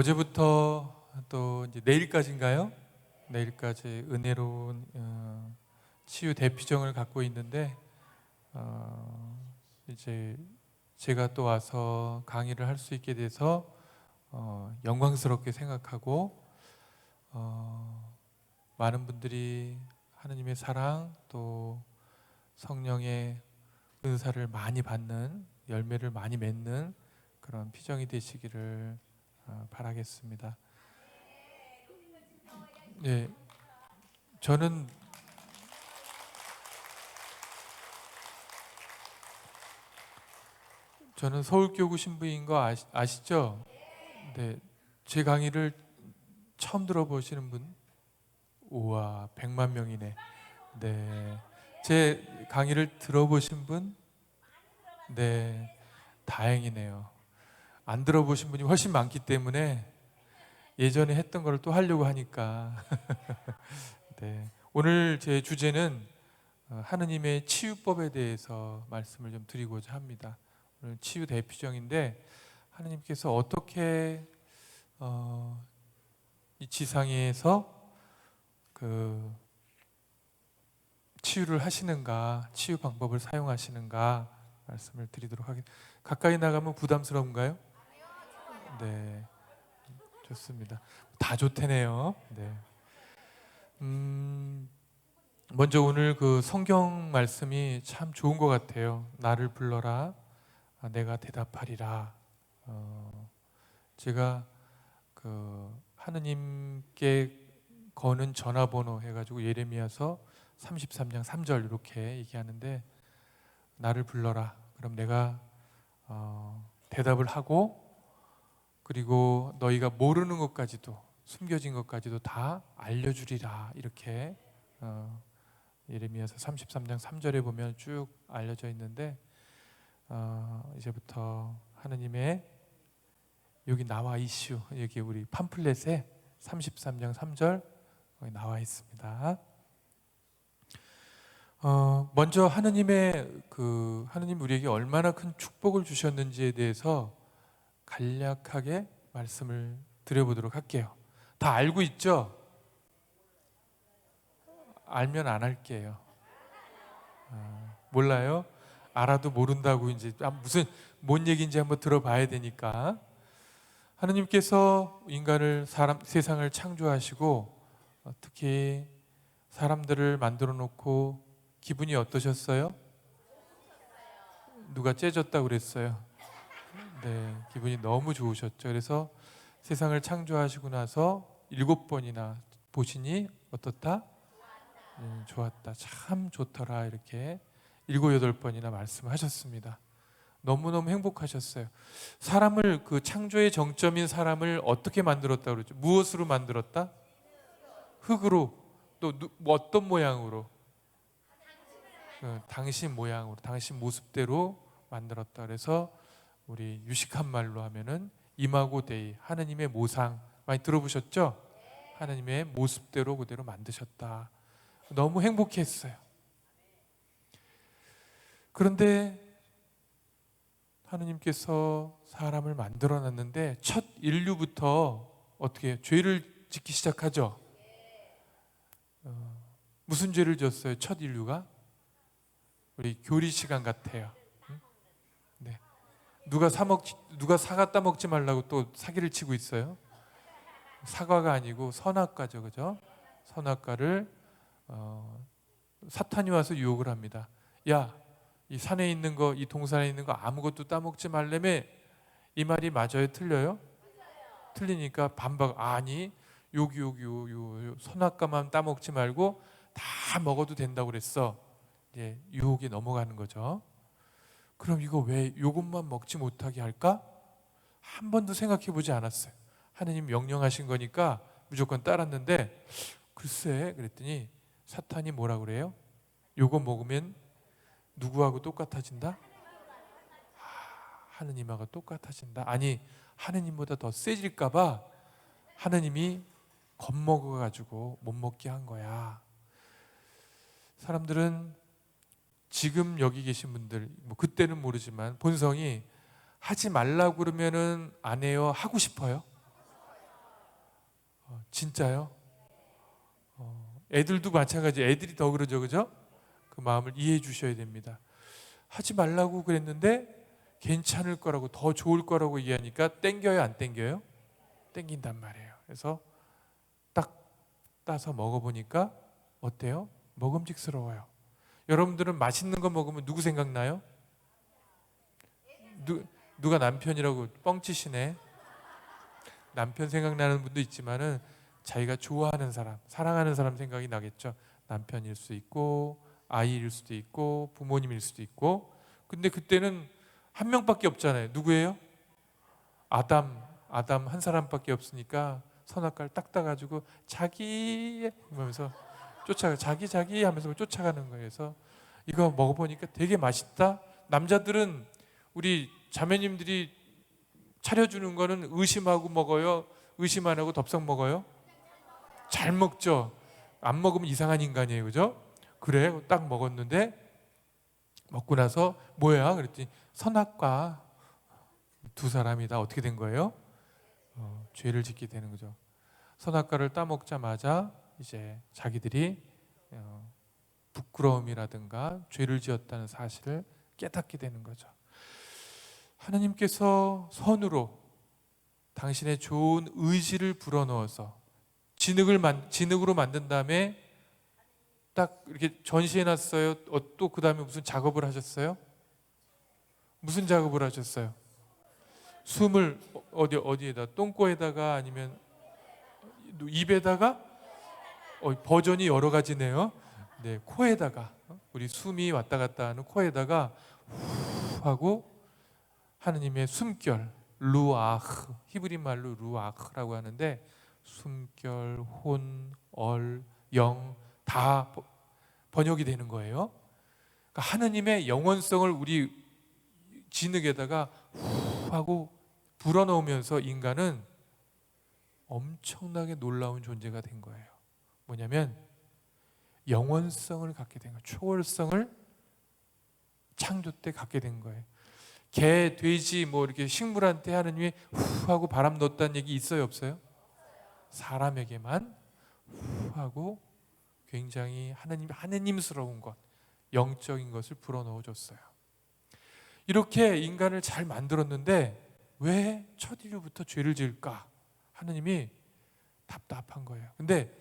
어제부터 또 이제 내일까지인가요? 내일까지 은혜로운 치유 대피정을 갖고 있는데 이제 제가 또 와서 강의를 할 수 있게 돼서 영광스럽게 생각하고 많은 분들이 하느님의 사랑 또 성령의 은사를 많이 받는, 열매를 많이 맺는 그런 피정이 되시기를 바라겠습니다. 네, 저는 서울교구 신부인 거 아시죠? 네, 제 강의를 처음 들어보시는 분? 우와, 100만 명이네. 네, 제 강의를 들어보신 분? 네, 다행이네요. 안 들어보신 분이 훨씬 많기 때문에 예전에 했던 걸 또 하려고 하니까 네, 오늘 제 주제는 하느님의 치유법에 대해서 말씀을 좀 드리고자 합니다. 오늘 치유 대피정인데 하느님께서 어떻게 이 지상에서 그 치유를 하시는가, 치유 방법을 사용하시는가 말씀을 드리도록 하겠습니다. 가까이 나가면 부담스러운가요? 네, 좋습니다. 다 좋대네요. 네. 먼저 오늘 그 성경 말씀이 참 좋은 것 같아요. 나를 불러라, 내가 대답하리라. 제가 그 하느님께 거는 전화번호 해가지고 예레미야서 33장 3절 이렇게 얘기하는데, 나를 불러라. 그럼 내가 대답을 하고, 그리고 너희가 모르는 것까지도, 숨겨진 것까지도 다 알려주리라. 이렇게 예레미야서 33장 3절에 보면 쭉 알려져 있는데, 이제부터 하느님의 여기 나와 이슈, 여기 우리 팜플렛에 33장 3절 나와 있습니다. 먼저 하느님 우리에게 얼마나 큰 축복을 주셨는지에 대해서 간략하게 말씀을 드려보도록 할게요. 다 알고 있죠? 알면 안 할게요. 몰라요? 알아도 모른다고 이제 무슨 뭔 얘기인지 한번 들어봐야 되니까. 하느님께서 인간을 세상을 창조하시고 특히 사람들을 만들어 놓고 기분이 어떠셨어요? 누가 째졌다고 그랬어요? 네, 기분이 너무 좋으셨죠. 그래서 세상을 창조하시고 나서 7번이나 보시니 어떻다? 좋았다. 참 좋더라. 이렇게 7, 8번이나 말씀하셨습니다. 너무너무 행복하셨어요. 사람을, 그 창조의 정점인 사람을 어떻게 만들었다 그러죠? 무엇으로 만들었다? 흙으로. 또 어떤 모양으로? 당신 모양으로, 당신 모습대로 만들었다. 그래서 우리 유식한 말로 하면은 이마고 데이, 하느님의 모상, 많이 들어보셨죠? 하느님의 모습대로 그대로 만드셨다. 너무 행복했어요. 그런데 하느님께서 사람을 만들어 놨는데 첫 인류부터 어떻게 죄를 짓기 시작하죠? 무슨 죄를 졌어요? 첫 인류가? 우리 교리 시간 같아요. 네. 누가 사과 따먹지 말라고 또 사기를 치고 있어요? 사과가 아니고 선악과죠, 그죠? 선악과를 사탄이 와서 유혹을 합니다. 야, 이 산에 있는 거, 이 동산에 있는 거 아무것도 따먹지 말래매. 이 말이 맞아요? 틀려요? 틀리니까 반박. 아니, 여기 선악과만 따먹지 말고 다 먹어도 된다고 그랬어. 이제 유혹에 넘어가는 거죠. 그럼 이거 왜 이것만 먹지 못하게 할까? 한 번도 생각해 보지 않았어요. 하느님 명령하신 거니까 무조건 따랐는데, 글쎄, 그랬더니 사탄이 뭐라 그래요? 요거 먹으면 누구하고 똑같아진다? 하느님하고 똑같아진다. 아니, 하느님보다 더 세질까 봐 하느님이 겁먹어가지고 못 먹게 한 거야. 사람들은 지금 여기 계신 분들, 뭐 그때는 모르지만 본성이 하지 말라고 그러면은 안 해요? 하고 싶어요? 진짜요? 애들도 마찬가지. 애들이 더 그러죠, 그죠? 그 마음을 이해해 주셔야 됩니다. 하지 말라고 그랬는데 괜찮을 거라고, 더 좋을 거라고 이해하니까 땡겨요, 안 땡겨요? 땡긴단 말이에요. 그래서 딱 따서 먹어보니까 어때요? 먹음직스러워요. 여러분들은 맛있는 거 먹으면 누구 생각나요? 누가 남편이라고 뻥치시네. 남편 생각나는 분도 있지만은 자기가 좋아하는 사람, 사랑하는 사람 생각이 나겠죠. 남편일 수도 있고 아이일 수도 있고 부모님일 수도 있고. 근데 그때는 한 명밖에 없잖아요. 누구예요? 아담 한 사람밖에 없으니까 선악과를 딱 따가지고 자기 하면서 자기 하면서 쫓아가는 거예요. 그래서 이거 먹어보니까 되게 맛있다. 남자들은 우리 자매님들이 차려주는 거는 의심하고 먹어요? 의심 안 하고 덥석 먹어요? 잘 먹죠. 안 먹으면 이상한 인간이에요, 그죠? 그래, 딱 먹었는데 먹고 나서 뭐야? 그랬더니 선악과. 두 사람이 다 어떻게 된 거예요? 죄를 짓게 되는 거죠. 선악과를 따먹자마자 이제 자기들이 부끄러움이라든가 죄를 지었다는 사실을 깨닫게 되는 거죠. 하나님께서 선으로 당신의 좋은 의지를 불어넣어서 진흙으로 만든 다음에 딱 이렇게 전시해놨어요. 또 그 다음에 무슨 작업을 하셨어요? 무슨 작업을 하셨어요? 숨을 어디에다? 똥꼬에다가 아니면 입에다가? 버전이 여러 가지네요. 네, 코에다가. 우리 숨이 왔다 갔다 하는 코에다가 후 하고 하느님의 숨결 루아흐, 히브리 말로 루아흐라고 하는데 숨결, 혼, 영 다 번역이 되는 거예요. 그러니까 하느님의 영원성을 우리 진흙에다가 후 하고 불어넣으면서 인간은 엄청나게 놀라운 존재가 된 거예요. 뭐냐면 영원성을 갖게 된 거예요. 초월성을 창조 때 갖게 된 거예요. 개, 돼지 뭐 이렇게 식물한테 하느님이 후 하고 바람 넣었다는 얘기 있어요, 없어요? 사람에게만 후 하고 굉장히 하느님스러운 것, 영적인 것을 불어넣어 줬어요. 이렇게 인간을 잘 만들었는데 왜 첫 인류부터 죄를 지을까? 하느님이 답답한 거예요. 근데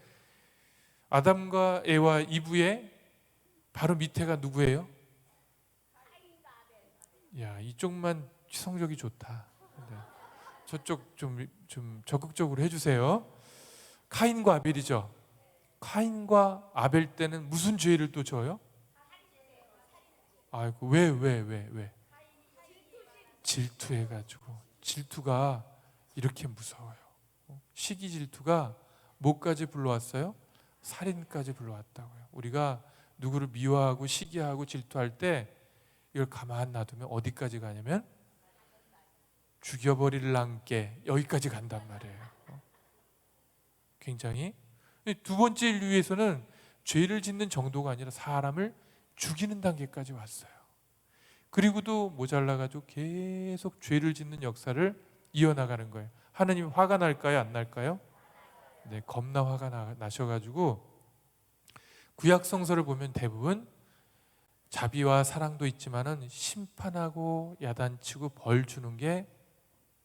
아담과 에와 이브의 바로 밑에가 누구예요? 야, 이쪽만 성적이 좋다. 네. 저쪽 좀 적극적으로 해주세요. 카인과 아벨이죠. 카인과 아벨 때는 무슨 죄를 또 져요? 아이고, 왜? 질투해가지고. 질투가 이렇게 무서워요. 시기 질투가 뭐까지 불러왔어요? 살인까지 불러왔다고요. 우리가 누구를 미워하고 시기하고 질투할 때 이걸 가만 놔두면 어디까지 가냐면 죽여버릴랑께 여기까지 간단 말이에요. 굉장히 두 번째 인류에서는 죄를 짓는 정도가 아니라 사람을 죽이는 단계까지 왔어요. 그리고도 모자라가지고 계속 죄를 짓는 역사를 이어나가는 거예요. 하나님 화가 날까요? 안 날까요? 네, 겁나 화가 나셔가지고 구약 성서를 보면 대부분 자비와 사랑도 있지만은 심판하고 야단치고 벌 주는 게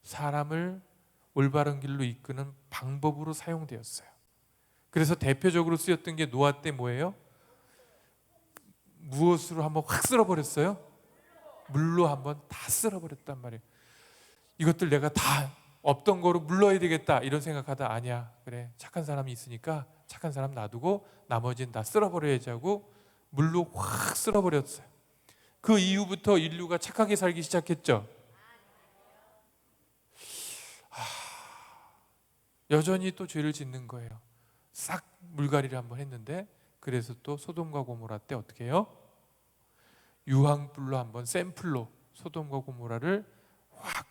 사람을 올바른 길로 이끄는 방법으로 사용되었어요. 그래서 대표적으로 쓰였던 게 노아 때 뭐예요? 무엇으로 한번 확 쓸어버렸어요? 물로 한번 다 쓸어버렸단 말이에요. 이것들 내가 다 없던 거로 물러야 되겠다 이런 생각하다 아니야. 그래, 착한 사람이 있으니까 착한 사람 놔두고 나머지는 다 쓸어버려야지 하고 물로 확 쓸어버렸어요. 그 이후부터 인류가 착하게 살기 시작했죠. 여전히 또 죄를 짓는 거예요. 싹 물갈이를 한번 했는데 그래서 또 소돔과 고모라 때 어떻게 해요? 유황불로 한번 샘플로 소돔과 고모라를 확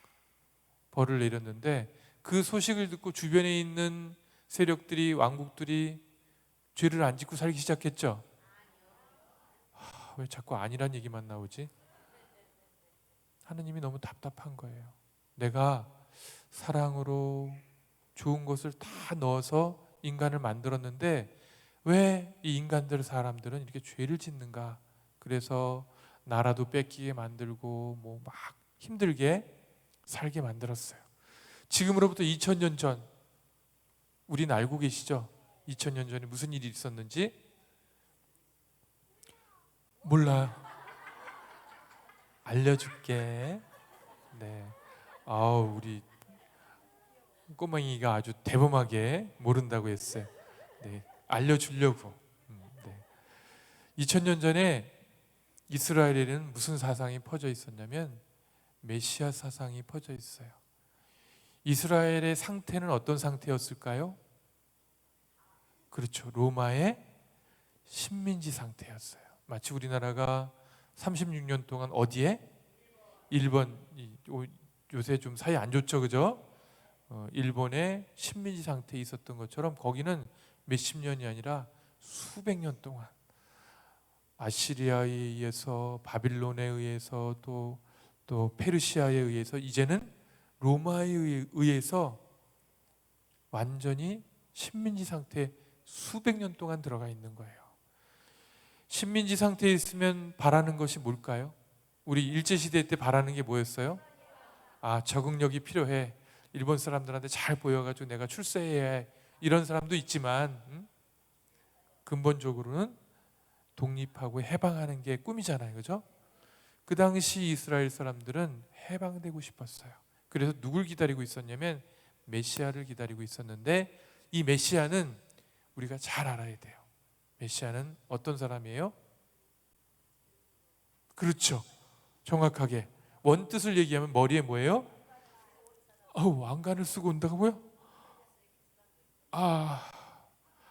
벌을 내렸는데 그 소식을 듣고 주변에 있는 세력들이 왕국들이 죄를 안 짓고 살기 시작했죠. 왜 자꾸 아니란 얘기만 나오지? 하느님이 너무 답답한 거예요. 내가 사랑으로 좋은 것을 다 넣어서 인간을 만들었는데 왜 이 인간들 사람들은 이렇게 죄를 짓는가? 그래서 나라도 뺏기게 만들고 뭐 막 힘들게 살게 만들었어요. 지금으로부터 2000년 전 우린 알고 계시죠? 2000년 전에 무슨 일이 있었는지 몰라요. 알려줄게. 네. 아우 우리 꼬맹이가 아주 대범하게 모른다고 했어요. 네. 알려주려고. 네. 2000년 전에 이스라엘에는 무슨 사상이 퍼져 있었냐면 메시아 사상이 퍼져 있어요. 이스라엘의 상태는 어떤 상태였을까요? 그렇죠. 로마의 식민지 상태였어요. 마치 우리나라가 36년 동안 어디에? 일본, 요새 좀 사이 안 좋죠, 그죠? 일본의 식민지 상태에 있었던 것처럼 거기는 몇십 년이 아니라 수백 년 동안 아시리아에 의해서 바빌론에 의해서 또 페르시아에 의해서 이제는 로마에 의해서 완전히 식민지 상태에 수백 년 동안 들어가 있는 거예요. 식민지 상태에 있으면 바라는 것이 뭘까요? 우리 일제시대 때 바라는 게 뭐였어요? 아, 적응력이 필요해. 일본 사람들한테 잘 보여가지고 내가 출세해야 해. 이런 사람도 있지만 근본적으로는 독립하고 해방하는 게 꿈이잖아요. 그죠? 그 당시 이스라엘 사람들은 해방되고 싶었어요. 그래서 누굴 기다리고 있었냐면 메시아를 기다리고 있었는데 이 메시아는 우리가 잘 알아야 돼요. 메시아는 어떤 사람이에요? 그렇죠. 정확하게 원뜻을 얘기하면 머리에 뭐예요? 왕관을 쓰고 온다고요?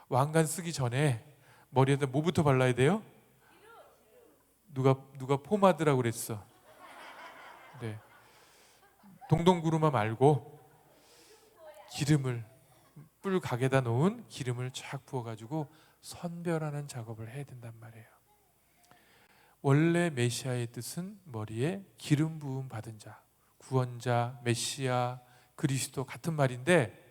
왕관 쓰기 전에 머리에다 뭐부터 발라야 돼요? 누가 포마드라고 그랬어. 네. 동동구루마 말고 기름을 뿔 각에다 놓은 기름을 쫙 부어가지고 선별하는 작업을 해야 된단 말이에요. 원래 메시아의 뜻은 머리에 기름 부음 받은 자, 구원자, 메시아, 그리스도 같은 말인데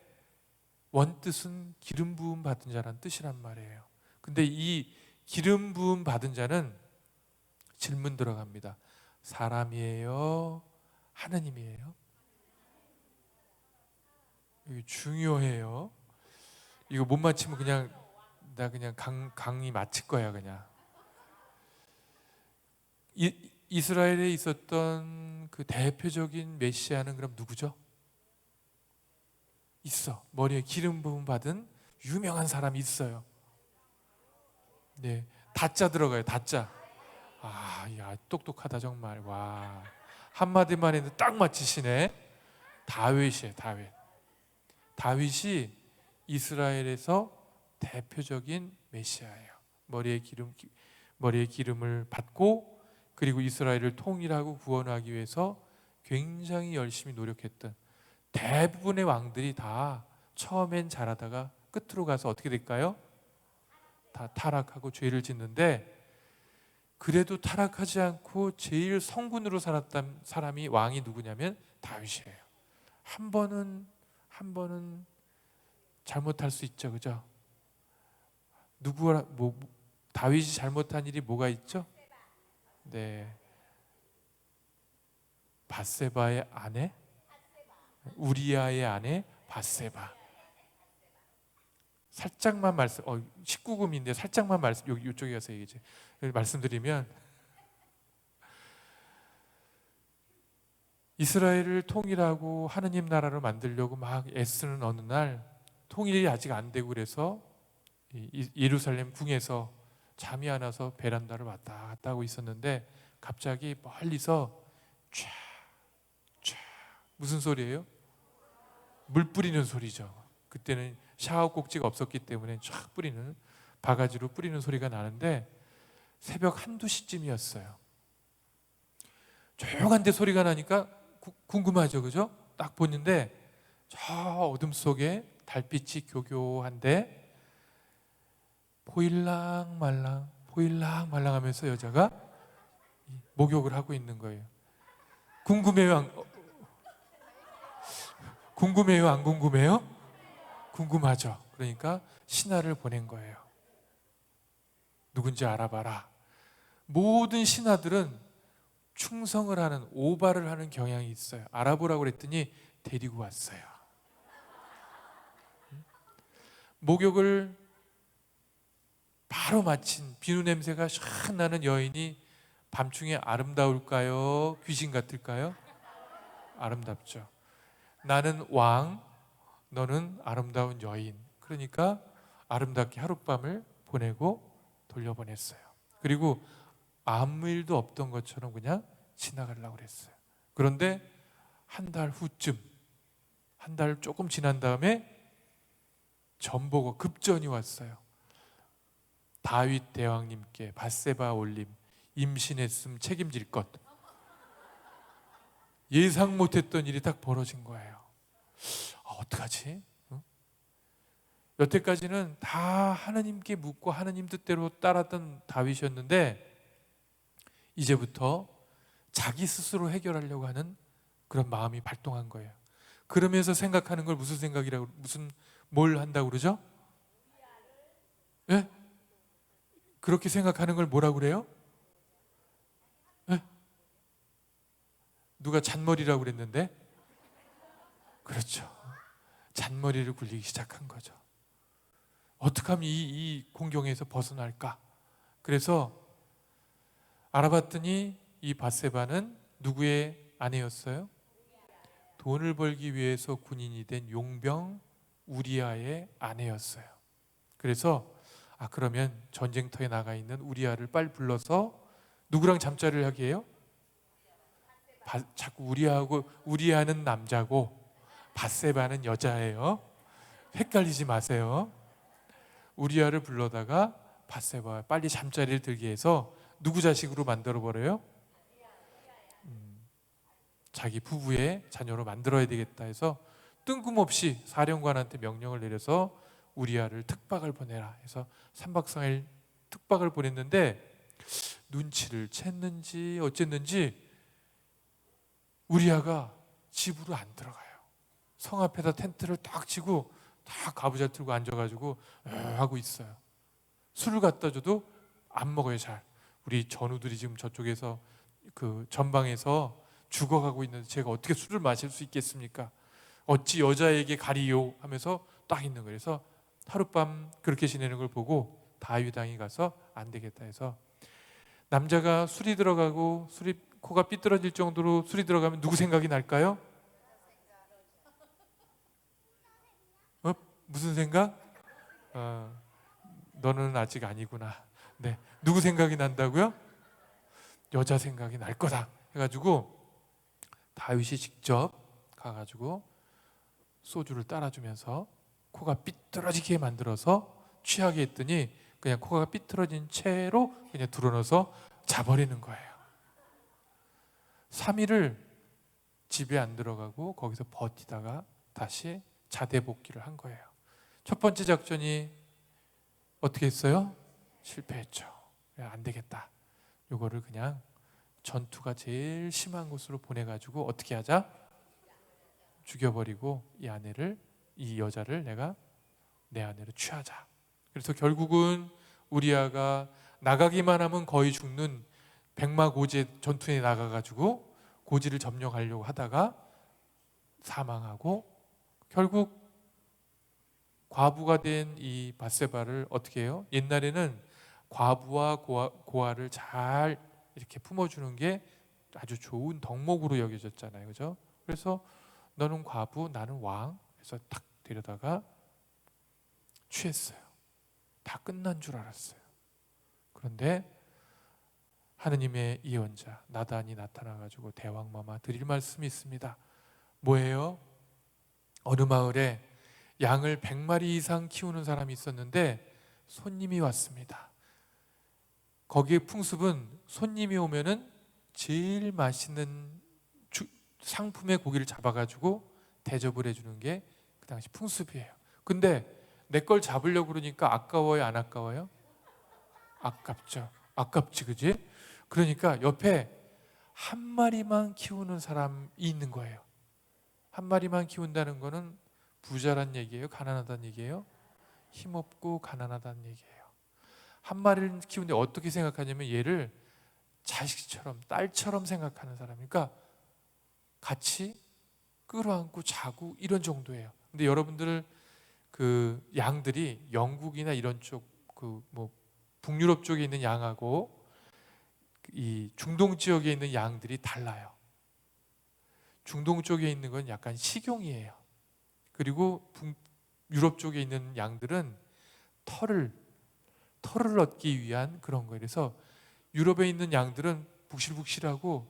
원뜻은 기름 부음 받은 자란 뜻이란 말이에요. 근데 이 기름 부음 받은 자는 질문 들어갑니다. 사람이에요? 하느님이에요? 이거 중요해요. 이거 못 맞히면 나 그냥 강의 마칠 거야 그냥. 이스라엘에 있었던 그 대표적인 메시아는 그럼 누구죠? 있어. 머리에 기름 부음 받은 유명한 사람이 있어요. 네, 다자 들어가요. 다자. 야 똑똑하다 정말. 와, 한마디만 해도 딱 맞히시네. 다윗이에요. 다윗이 이스라엘에서 대표적인 메시아예요. 머리에 기름을 받고 그리고 이스라엘을 통일하고 구원하기 위해서 굉장히 열심히 노력했던 대부분의 왕들이 다 처음엔 잘하다가 끝으로 가서 어떻게 될까요? 다 타락하고 죄를 짓는데 그래도 타락하지 않고 제일 성군으로 살았던 사람이 왕이 누구냐면 다윗이에요. 한 번은 잘못할 수 있죠, 그죠? 다윗이 잘못한 일이 뭐가 있죠? 네, 밧세바의 아내, 우리아의 아내 밧세바. 살짝만 19금인데 살짝만 이쪽에 가서 얘기해. 말씀드리면 이스라엘을 통일하고 하느님 나라로 만들려고 막 애쓰는 어느 날 통일이 아직 안 되고 그래서 예루살렘 궁에서 잠이 안 와서 베란다를 왔다 갔다 하고 있었는데 갑자기 멀리서 촤 무슨 소리예요? 물 뿌리는 소리죠. 그때는 샤워 꼭지가 없었기 때문에 쫙 뿌리는 바가지로 뿌리는 소리가 나는데 새벽 한두 시쯤이었어요. 조용한데 소리가 나니까 궁금하죠, 그죠? 딱 보는데 저 어둠 속에 달빛이 교교한데 보일랑 말랑 하면서 여자가 목욕을 하고 있는 거예요. 궁금해요, 안 궁금해요? 궁금하죠. 그러니까 신하를 보낸 거예요. 누군지 알아봐라. 모든 신하들은 충성을 하는, 오바를 하는 경향이 있어요. 알아보라고 그랬더니 데리고 왔어요. 목욕을 바로 마친 비누 냄새가 샥 나는 여인이 밤중에 아름다울까요? 귀신 같을까요? 아름답죠. 나는 왕, 너는 아름다운 여인. 그러니까 아름답게 하룻밤을 보내고 돌려보냈어요. 그리고 아무 일도 없던 것처럼 그냥 지나가려고 그랬어요. 그런데 한 달 후쯤, 한 달 조금 지난 다음에 전보고 급전이 왔어요. 다윗 대왕님께 밧세바 올림, 임신했음 책임질 것. 예상 못했던 일이 딱 벌어진 거예요. 어떡하지? 여태까지는 다 하나님께 묻고 하나님 뜻대로 따랐던 다윗이었는데 이제부터 자기 스스로 해결하려고 하는 그런 마음이 발동한 거예요. 그러면서 생각하는 걸 무슨 생각이라고, 뭘 한다고 그러죠? 예? 그렇게 생각하는 걸 뭐라고 그래요? 예? 누가 잔머리라고 그랬는데? 그렇죠. 잔머리를 굴리기 시작한 거죠. 어떻게 하면 이 공경에서 벗어날까? 그래서 알아봤더니 이 밧세바는 누구의 아내였어요? 돈을 벌기 위해서 군인이 된 용병 우리아의 아내였어요. 그래서 그러면 전쟁터에 나가 있는 우리아를 빨리 불러서 누구랑 잠자리를 하게 해요? 자꾸 우리아하고, 우리아는 남자고 밧세바는 여자예요. 헷갈리지 마세요. 우리아를 불러다가 밧세바와 빨리 잠자리를 들게 해서 누구 자식으로 만들어 버려요? 자기 부부의 자녀로 만들어야 되겠다 해서 뜬금없이 사령관한테 명령을 내려서 우리아를 특박을 보내라 해서 3박 4일 특박을 보냈는데 눈치를 챘는지 어쨌는지 우리아가 집으로 안 들어가요. 성 앞에다 텐트를 딱 치고 다 가부좌 틀고 앉아가지고 하고 있어요. 술을 갖다 줘도 안 먹어요. 잘. 우리 전우들이 지금 저쪽에서 그 전방에서 죽어가고 있는데 제가 어떻게 술을 마실 수 있겠습니까? 어찌 여자에게 가리요 하면서 딱 있는 거예요. 그래서 하룻밤 그렇게 지내는 걸 보고 다윗 왕이 가서 안 되겠다 해서 남자가 술이 들어가고 술이 코가 삐뚤어질 정도로 술이 들어가면 누구 생각이 날까요? 무슨 생각? 너는 아직 아니구나. 네, 누구 생각이 난다고요? 여자 생각이 날 거다 해가지고 다윗이 직접 가가지고 소주를 따라주면서 코가 삐뚤어지게 만들어서 취하게 했더니 그냥 코가 삐뚤어진 채로 그냥 드러넣어서 자버리는 거예요. 3일을 집에 안 들어가고 거기서 버티다가 다시 자대복귀를 한 거예요. 첫 번째 작전이 어떻게 했어요? 실패했죠. 안 되겠다. 요거를 그냥 전투가 제일 심한 곳으로 보내가지고 어떻게 하자? 죽여버리고 이 여자를 내가 내 아내로 취하자. 그래서 결국은 우리아가 나가기만 하면 거의 죽는 백마고제 전투에 나가가지고 고지를 점령하려고 하다가 사망하고 결국 과부가 된 이 밧세바를 어떻게 해요? 옛날에는 과부와 고아를 잘 이렇게 품어주는 게 아주 좋은 덕목으로 여겨졌잖아요. 그죠? 그래서 너는 과부, 나는 왕. 그래서 탁 데려다가 취했어요. 다 끝난 줄 알았어요. 그런데 하느님의 예언자 나단이 나타나가지고 대왕마마 드릴 말씀이 있습니다. 뭐예요? 어느 마을에 양을 100마리 이상 키우는 사람이 있었는데 손님이 왔습니다. 거기에 풍습은 손님이 오면은 제일 맛있는 상품의 고기를 잡아가지고 대접을 해주는 게 그 당시 풍습이에요. 근데 내 걸 잡으려고 그러니까 아까워요, 안 아까워요? 아깝죠. 아깝지, 그지? 그러니까 옆에 한 마리만 키우는 사람이 있는 거예요. 한 마리만 키운다는 거는 부자란 얘기예요? 가난하다는 얘기예요? 힘없고 가난하다는 얘기예요. 한 마리를 키우는데 어떻게 생각하냐면 얘를 자식처럼, 딸처럼 생각하는 사람이니까 같이 끌어안고 자고 이런 정도예요. 근데 여러분들 그 양들이 영국이나 이런 쪽 그 뭐 북유럽 쪽에 있는 양하고 이 중동 지역에 있는 양들이 달라요. 중동 쪽에 있는 건 약간 식용이에요. 그리고 유럽 쪽에 있는 양들은 털을 얻기 위한 그런 거예요. 그래서 유럽에 있는 양들은 북실북실하고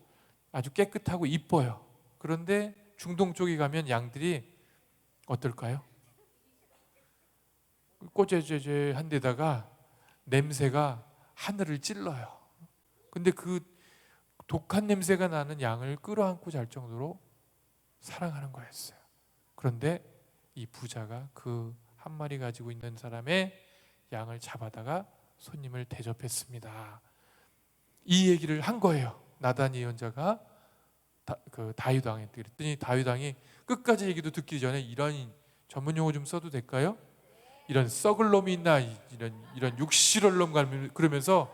아주 깨끗하고 이뻐요. 그런데 중동 쪽에 가면 양들이 어떨까요? 꼬재재재한 데다가 냄새가 하늘을 찔러요. 근데 그 독한 냄새가 나는 양을 끌어안고 잘 정도로 사랑하는 거였어요. 그런데 이 부자가 그 한 마리 가지고 있는 사람의 양을 잡아다가 손님을 대접했습니다. 이 얘기를 한 거예요. 나단 예언자가 다윗 왕한테. 그랬더니 다윗 왕이 끝까지 얘기도 듣기 전에 이런 전문 용어 좀 써도 될까요? 이런 썩을 놈이 있나, 이런 육실할 놈, 그러면서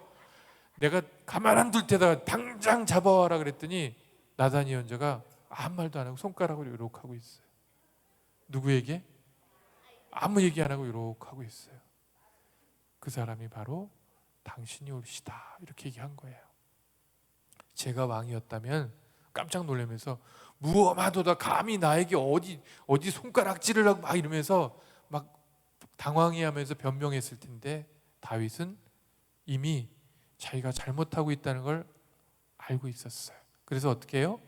내가 가만 안 둘 테다가 당장 잡아와라 그랬더니 나단 예언자가 아무 말도 안 하고 손가락으로 이렇게 하고 있어요. 누구에게? 아무 얘기 안 하고 이렇게 하고 있어요. 그 사람이 바로 당신이 옳시다 이렇게 얘기한 거예요. 제가 왕이었다면 깜짝 놀라면서 무엄하도다 감히 나에게 어디 손가락질을 하고 막 이러면서 막 당황해하면서 변명했을 텐데 다윗은 이미 자기가 잘못하고 있다는 걸 알고 있었어요. 그래서 어떻게 해요?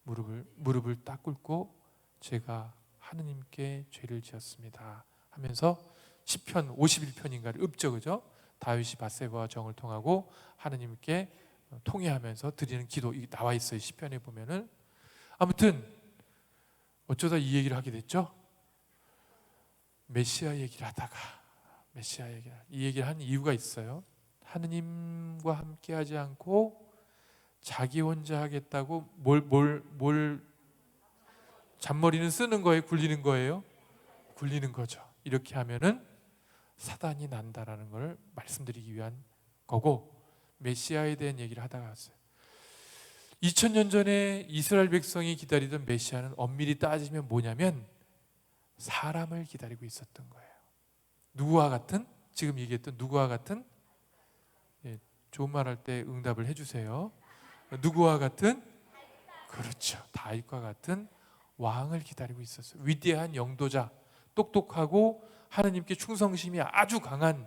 무릎을 딱 꿇고 제가 하느님께 죄를 지었습니다 하면서 시편 51편인가를 읊죠. 그죠? 다윗이 밧세바와 정을 통하고 하느님께 통회하면서 드리는 기도 나와 있어요. 시편에 보면은. 아무튼 어쩌다 이 얘기를 하게 됐죠. 메시아 얘기를 하다가 이 얘기를 한 이유가 있어요. 하느님과 함께 하지 않고 자기 혼자 하겠다고 뭘 잔머리는 쓰는 거예요? 굴리는 거예요? 굴리는 거죠. 이렇게 하면은 사단이 난다라는 걸 말씀드리기 위한 거고, 메시아에 대한 얘기를 하다가 왔어요. 2000년 전에 이스라엘 백성이 기다리던 메시아는 엄밀히 따지면 뭐냐면 사람을 기다리고 있었던 거예요. 누구와 같은? 지금 얘기했던 누구와 같은? 예, 좋은 말 할 때 응답을 해주세요. 누구와 같은? 그렇죠. 다윗과 같은 왕을 기다리고 있었어요. 위대한 영도자, 똑똑하고 하느님께 충성심이 아주 강한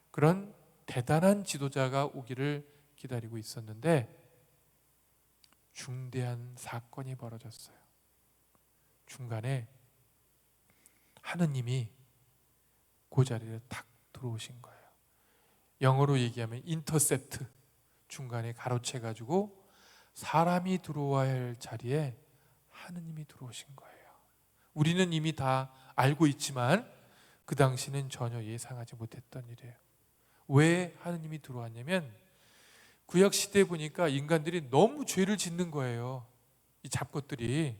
그런 대단한 지도자가 오기를 기다리고 있었는데 중대한 사건이 벌어졌어요. 중간에 하느님이 그 자리에 탁 들어오신 거예요. 영어로 얘기하면 인터셉트, 중간에 가로채 가지고 사람이 들어와야 할 자리에 하느님이 들어오신 거예요. 우리는 이미 다 알고 있지만 그 당시는 전혀 예상하지 못했던 일이에요. 왜 하느님이 들어왔냐면 구약 시대에 보니까 인간들이 너무 죄를 짓는 거예요. 이 잡것들이.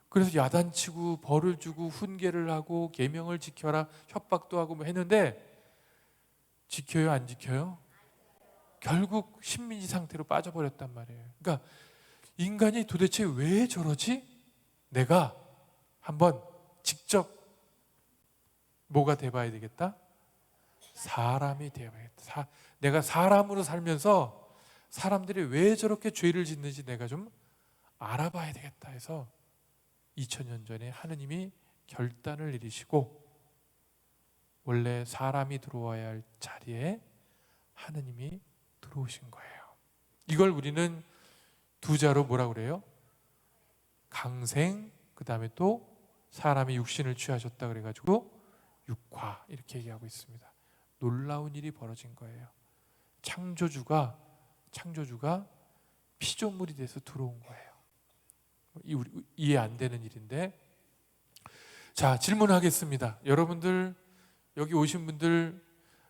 그래서 야단치고 벌을 주고 훈계를 하고 계명을 지켜라 협박도 하고 뭐 했는데 지켜요, 안 지켜요? 결국 식민지 상태로 빠져버렸단 말이에요. 그러니까 인간이 도대체 왜 저러지? 내가 한번 직접 뭐가 돼봐야 되겠다? 사람이 되어야겠다. 내가 사람으로 살면서 사람들이 왜 저렇게 죄를 짓는지 내가 좀 알아봐야 되겠다 해서 2000년 전에 하느님이 결단을 내리시고 원래 사람이 들어와야 할 자리에 하느님이 들어오신 거예요. 이걸 우리는 두 자로 뭐라 그래요? 강생, 그 다음에 또 사람이 육신을 취하셨다 그래가지고 육화 이렇게 얘기하고 있습니다. 놀라운 일이 벌어진 거예요. 창조주가 피조물이 돼서 들어온 거예요. 이해 안 되는 일인데, 자, 질문하겠습니다. 여러분들 여기 오신 분들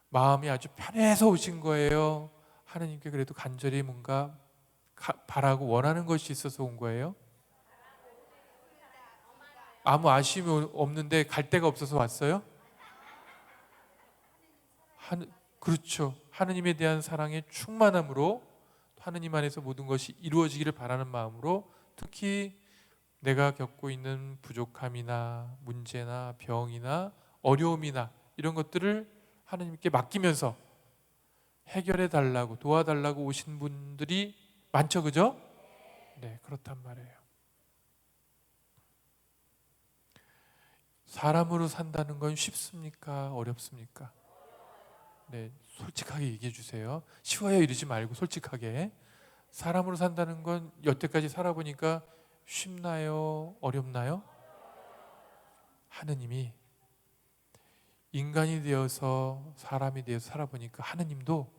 마음이 아주 편해서 오신 거예요? 하느님께 그래도 간절히 뭔가 바라고 원하는 것이 있어서 온 거예요? 아무 아쉬움이 없는데 갈 데가 없어서 왔어요? 그렇죠. 하느님에 대한 사랑의 충만함으로 하느님 안에서 모든 것이 이루어지기를 바라는 마음으로, 특히 내가 겪고 있는 부족함이나 문제나 병이나 어려움이나 이런 것들을 하느님께 맡기면서 해결해 달라고, 도와달라고 오신 분들이 많죠, 그죠? 네, 그렇단 말이에요. 사람으로 산다는 건 쉽습니까? 어렵습니까? 네, 솔직하게 얘기해 주세요. 쉬워요 이러지 말고 솔직하게. 사람으로 산다는 건 여태까지 살아보니까 쉽나요? 어렵나요? 하느님이 인간이 되어서 사람이 되어서 살아보니까 하느님도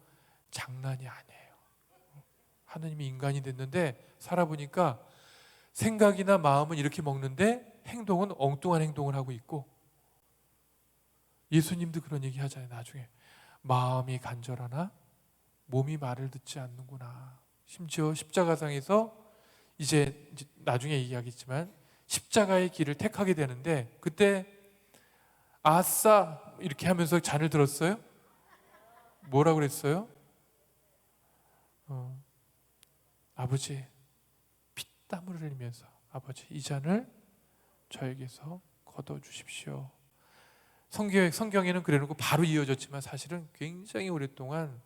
장난이 아니에요. 하느님이 인간이 됐는데 살아보니까 생각이나 마음은 이렇게 먹는데 행동은 엉뚱한 행동을 하고 있고, 예수님도 그런 얘기 하잖아요. 나중에 마음이 간절하나 몸이 말을 듣지 않는구나. 심지어 십자가상에서 이제 나중에 얘기하겠지만 십자가의 길을 택하게 되는데, 그때 아싸 이렇게 하면서 잔을 들었어요? 뭐라고 그랬어요? 아버지, 피땀을 흘리면서 아버지 이 잔을 저에게서 거둬 주십시오. 성경에는 그래놓고 바로 이어졌지만 사실은 굉장히 오랫동안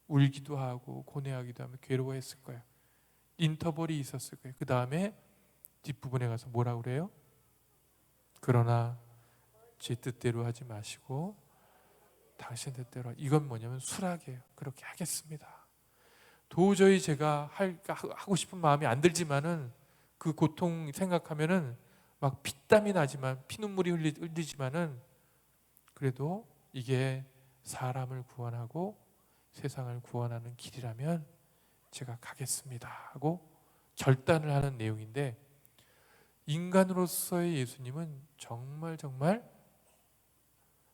울기도 하고 고뇌하기도 하며 괴로워했을 거예요. 인터벌이 있었을 거예요. 그 다음에 뒷부분에 가서 뭐라고 그래요? 그러나 제 뜻대로 하지 마시고 당신 뜻대로. 이건 뭐냐면 수락이에요. 그렇게 하겠습니다. 도저히 제가 하고 싶은 마음이 안 들지만은 그 고통 생각하면은 막 피땀이 나지만, 피눈물이 흘리지만은 그래도 이게 사람을 구원하고 세상을 구원하는 길이라면 제가 가겠습니다 하고 결단을 하는 내용인데, 인간으로서의 예수님은 정말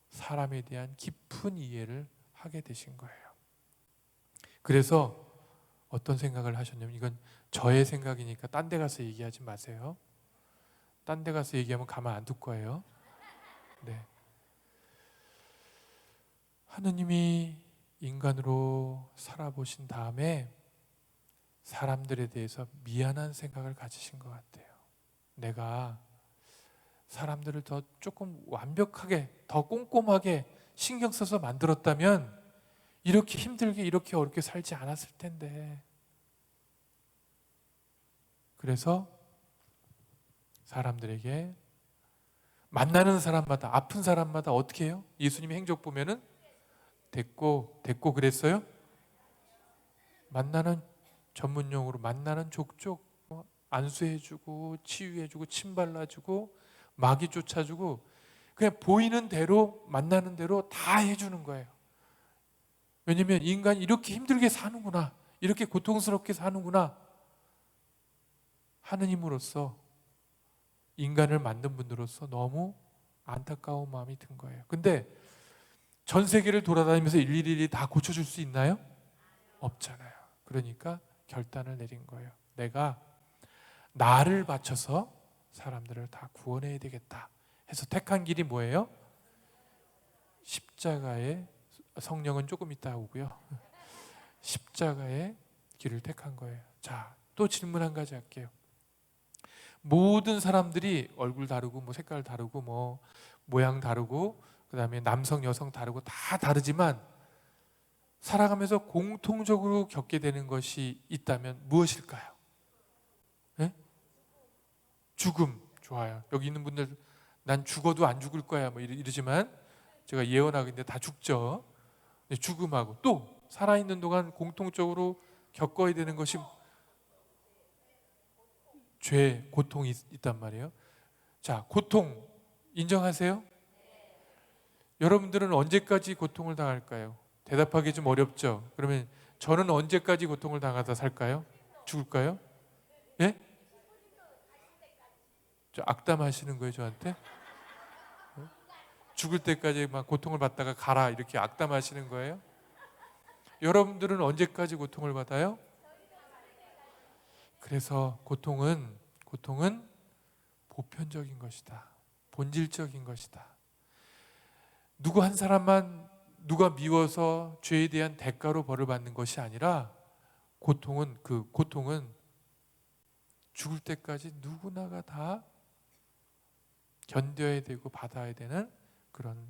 사람에 대한 깊은 이해를 하게 되신 거예요. 그래서 어떤 생각을 하셨냐면, 이건 저의 생각이니까 딴 데 가서 얘기하지 마세요. 딴 데 가서 얘기하면 가만 안 둘 거예요. 네. 하느님이 인간으로 살아보신 다음에 사람들에 대해서 미안한 생각을 가지신 것 같아요. 내가 사람들을 더 조금 완벽하게, 더 꼼꼼하게 신경 써서 만들었다면 이렇게 힘들게, 이렇게 어렵게 살지 않았을 텐데. 그래서 사람들에게, 만나는 사람마다, 아픈 사람마다 어떻게 해요? 예수님의 행적 보면은 됐고 그랬어요? 만나는, 전문용어로 만나는 족족 안수해주고 치유해주고 침 발라주고 마귀 쫓아주고, 그냥 보이는 대로 만나는 대로 다 해주는 거예요. 왜냐면 인간이 이렇게 힘들게 사는구나, 이렇게 고통스럽게 사는구나. 하느님으로서, 인간을 만든 분으로서 너무 안타까운 마음이 든 거예요. 근데 전 세계를 돌아다니면서 일일이 다 고쳐줄 수 있나요? 없잖아요. 그러니까 결단을 내린 거예요. 내가 나를 바쳐서 사람들을 다 구원해야 되겠다 해서 택한 길이 뭐예요? 십자가의, 성령은 조금 이따 오고요. 십자가의 길을 택한 거예요. 자, 또 질문 한 가지 할게요. 모든 사람들이 얼굴 다르고 뭐 색깔 다르고 뭐 모양 다르고 그다음에 남성 여성 다르고 다 다르지만 살아가면서 공통적으로 겪게 되는 것이 있다면 무엇일까요? 네? 죽음. 좋아요. 여기 있는 분들 난 죽어도 안 죽을 거야 뭐 이러지만 제가 예언하기인데 다 죽죠. 죽음하고 또 살아있는 동안 공통적으로 겪어야 되는 것이 죄, 고통이 있단 말이에요. 자, 고통 인정하세요? 여러분들은 언제까지 고통을 당할까요? 대답하기 좀 어렵죠? 그러면 저는 언제까지 고통을 당하다 살까요? 죽을까요? 예? 저 악담하시는 거예요, 저한테? 죽을 때까지 막 고통을 받다가 가라 이렇게 악담하시는 거예요? 여러분들은 언제까지 고통을 받아요? 그래서 고통은 보편적인 것이다. 본질적인 것이다. 누구 한 사람만 누가 미워서 죄에 대한 대가로 벌을 받는 것이 아니라 고통은 죽을 때까지 누구나가 다 견뎌야 되고 받아야 되는 그런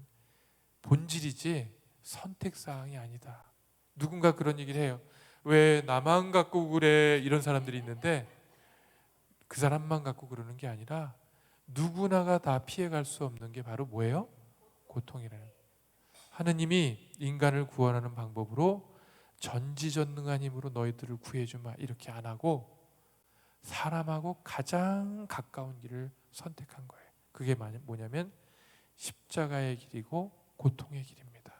본질이지 선택사항이 아니다. 누군가 그런 얘기를 해요. 왜 나만 갖고 그래? 이런 사람들이 있는데 그 사람만 갖고 그러는 게 아니라 누구나가 다 피해갈 수 없는 게 바로 뭐예요? 고통이라는. 하느님이 인간을 구원하는 방법으로 전지전능한 힘으로 너희들을 구해주마 이렇게 안 하고 사람하고 가장 가까운 길을 선택한 거예요. 그게 뭐냐면 십자가의 길이고 고통의 길입니다.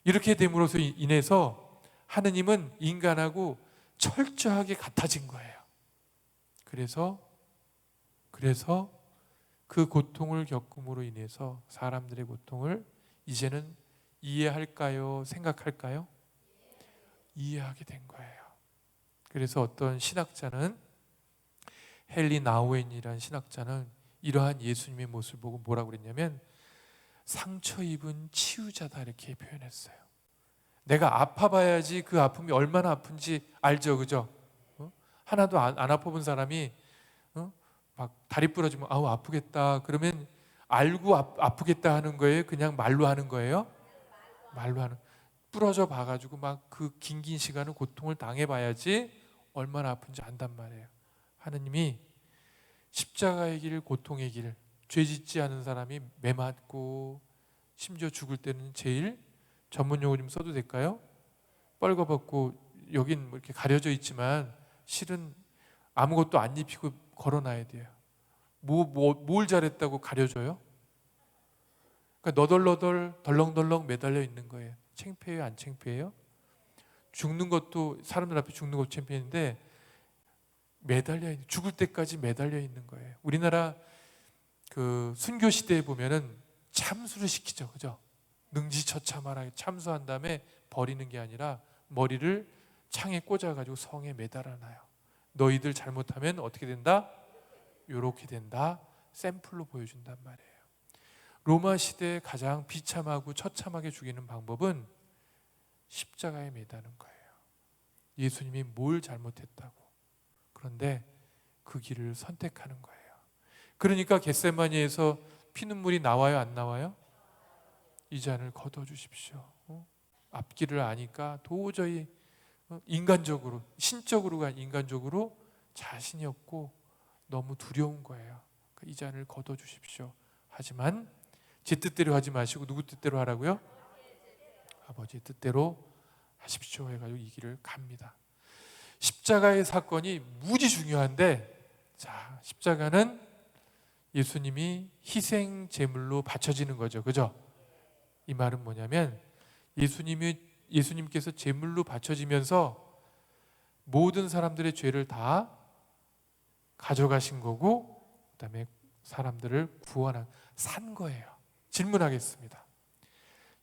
이렇게 됨으로써 인해서 하느님은 인간하고 철저하게 같아진 거예요. 그래서 그 고통을 겪음으로 인해서 사람들의 고통을 이제는 이해할까요? 생각할까요? 이해하게 된 거예요. 그래서 어떤 신학자는 헨리 나우엔이라는 신학자는 이러한 예수님의 모습을 보고 뭐라고 그랬냐면 상처 입은 치유자다 이렇게 표현했어요. 내가 아파봐야지 그 아픔이 얼마나 아픈지 알죠, 그죠? 하나도 안 아파본 사람이 막 다리 부러지면 아우 아프겠다 그러면 알고 아프겠다 하는 거예요? 그냥 말로 하는 거예요? 말로 하는. 부러져 봐가지고 막 그 긴 시간을 고통을 당해봐야지 얼마나 아픈지 안단 말이에요. 하느님이 십자가의 길, 고통의 길, 죄 짓지 않은 사람이 매 맞고 심지어 죽을 때는 제일 전문 용어 좀 써도 될까요? 뻘거벗고 여긴 뭐 이렇게 가려져 있지만 실은 아무것도 안 입히고 걸어놔야 돼요. 뭘 잘했다고 가려져요? 그러니까 너덜너덜 덜렁덜렁 매달려 있는 거예요. 창피해요? 안 창피해요? 죽는 것도 사람들 앞에 죽는 것도 창피한데 죽을 때까지 매달려 있는 거예요. 우리나라 그 순교 시대에 보면은 참수를 시키죠, 그죠? 능지처참하게 참수한 다음에 버리는 게 아니라 머리를 창에 꽂아가지고 성에 매달아놔요. 너희들 잘못하면 어떻게 된다? 요렇게 된다. 샘플로 보여준단 말이에요. 로마 시대에 가장 비참하고 처참하게 죽이는 방법은 십자가에 매다는 거예요. 예수님이 뭘 잘못했다고. 그런데 그 길을 선택하는 거예요. 그러니까 겟세마니에서 피눈물이 나와요, 안 나와요? 이 잔을 거둬주십시오. 앞길을 아니까 도저히 인간적으로, 신적으로가 아니라 인간적으로 자신이 없고 너무 두려운 거예요. 이 잔을 거둬주십시오. 하지만 제 뜻대로 하지 마시고 누구 뜻대로 하라고요? 아버지 뜻대로 하십시오 해가지고 이 길을 갑니다. 십자가의 사건이 무지 중요한데, 자, 십자가는 예수님이 희생 제물로 바쳐지는 거죠, 그죠? 이 말은 뭐냐면 예수님께서 제물로 바쳐지면서 모든 사람들의 죄를 다 가져가신 거고, 그다음에 사람들을 산 거예요. 질문하겠습니다.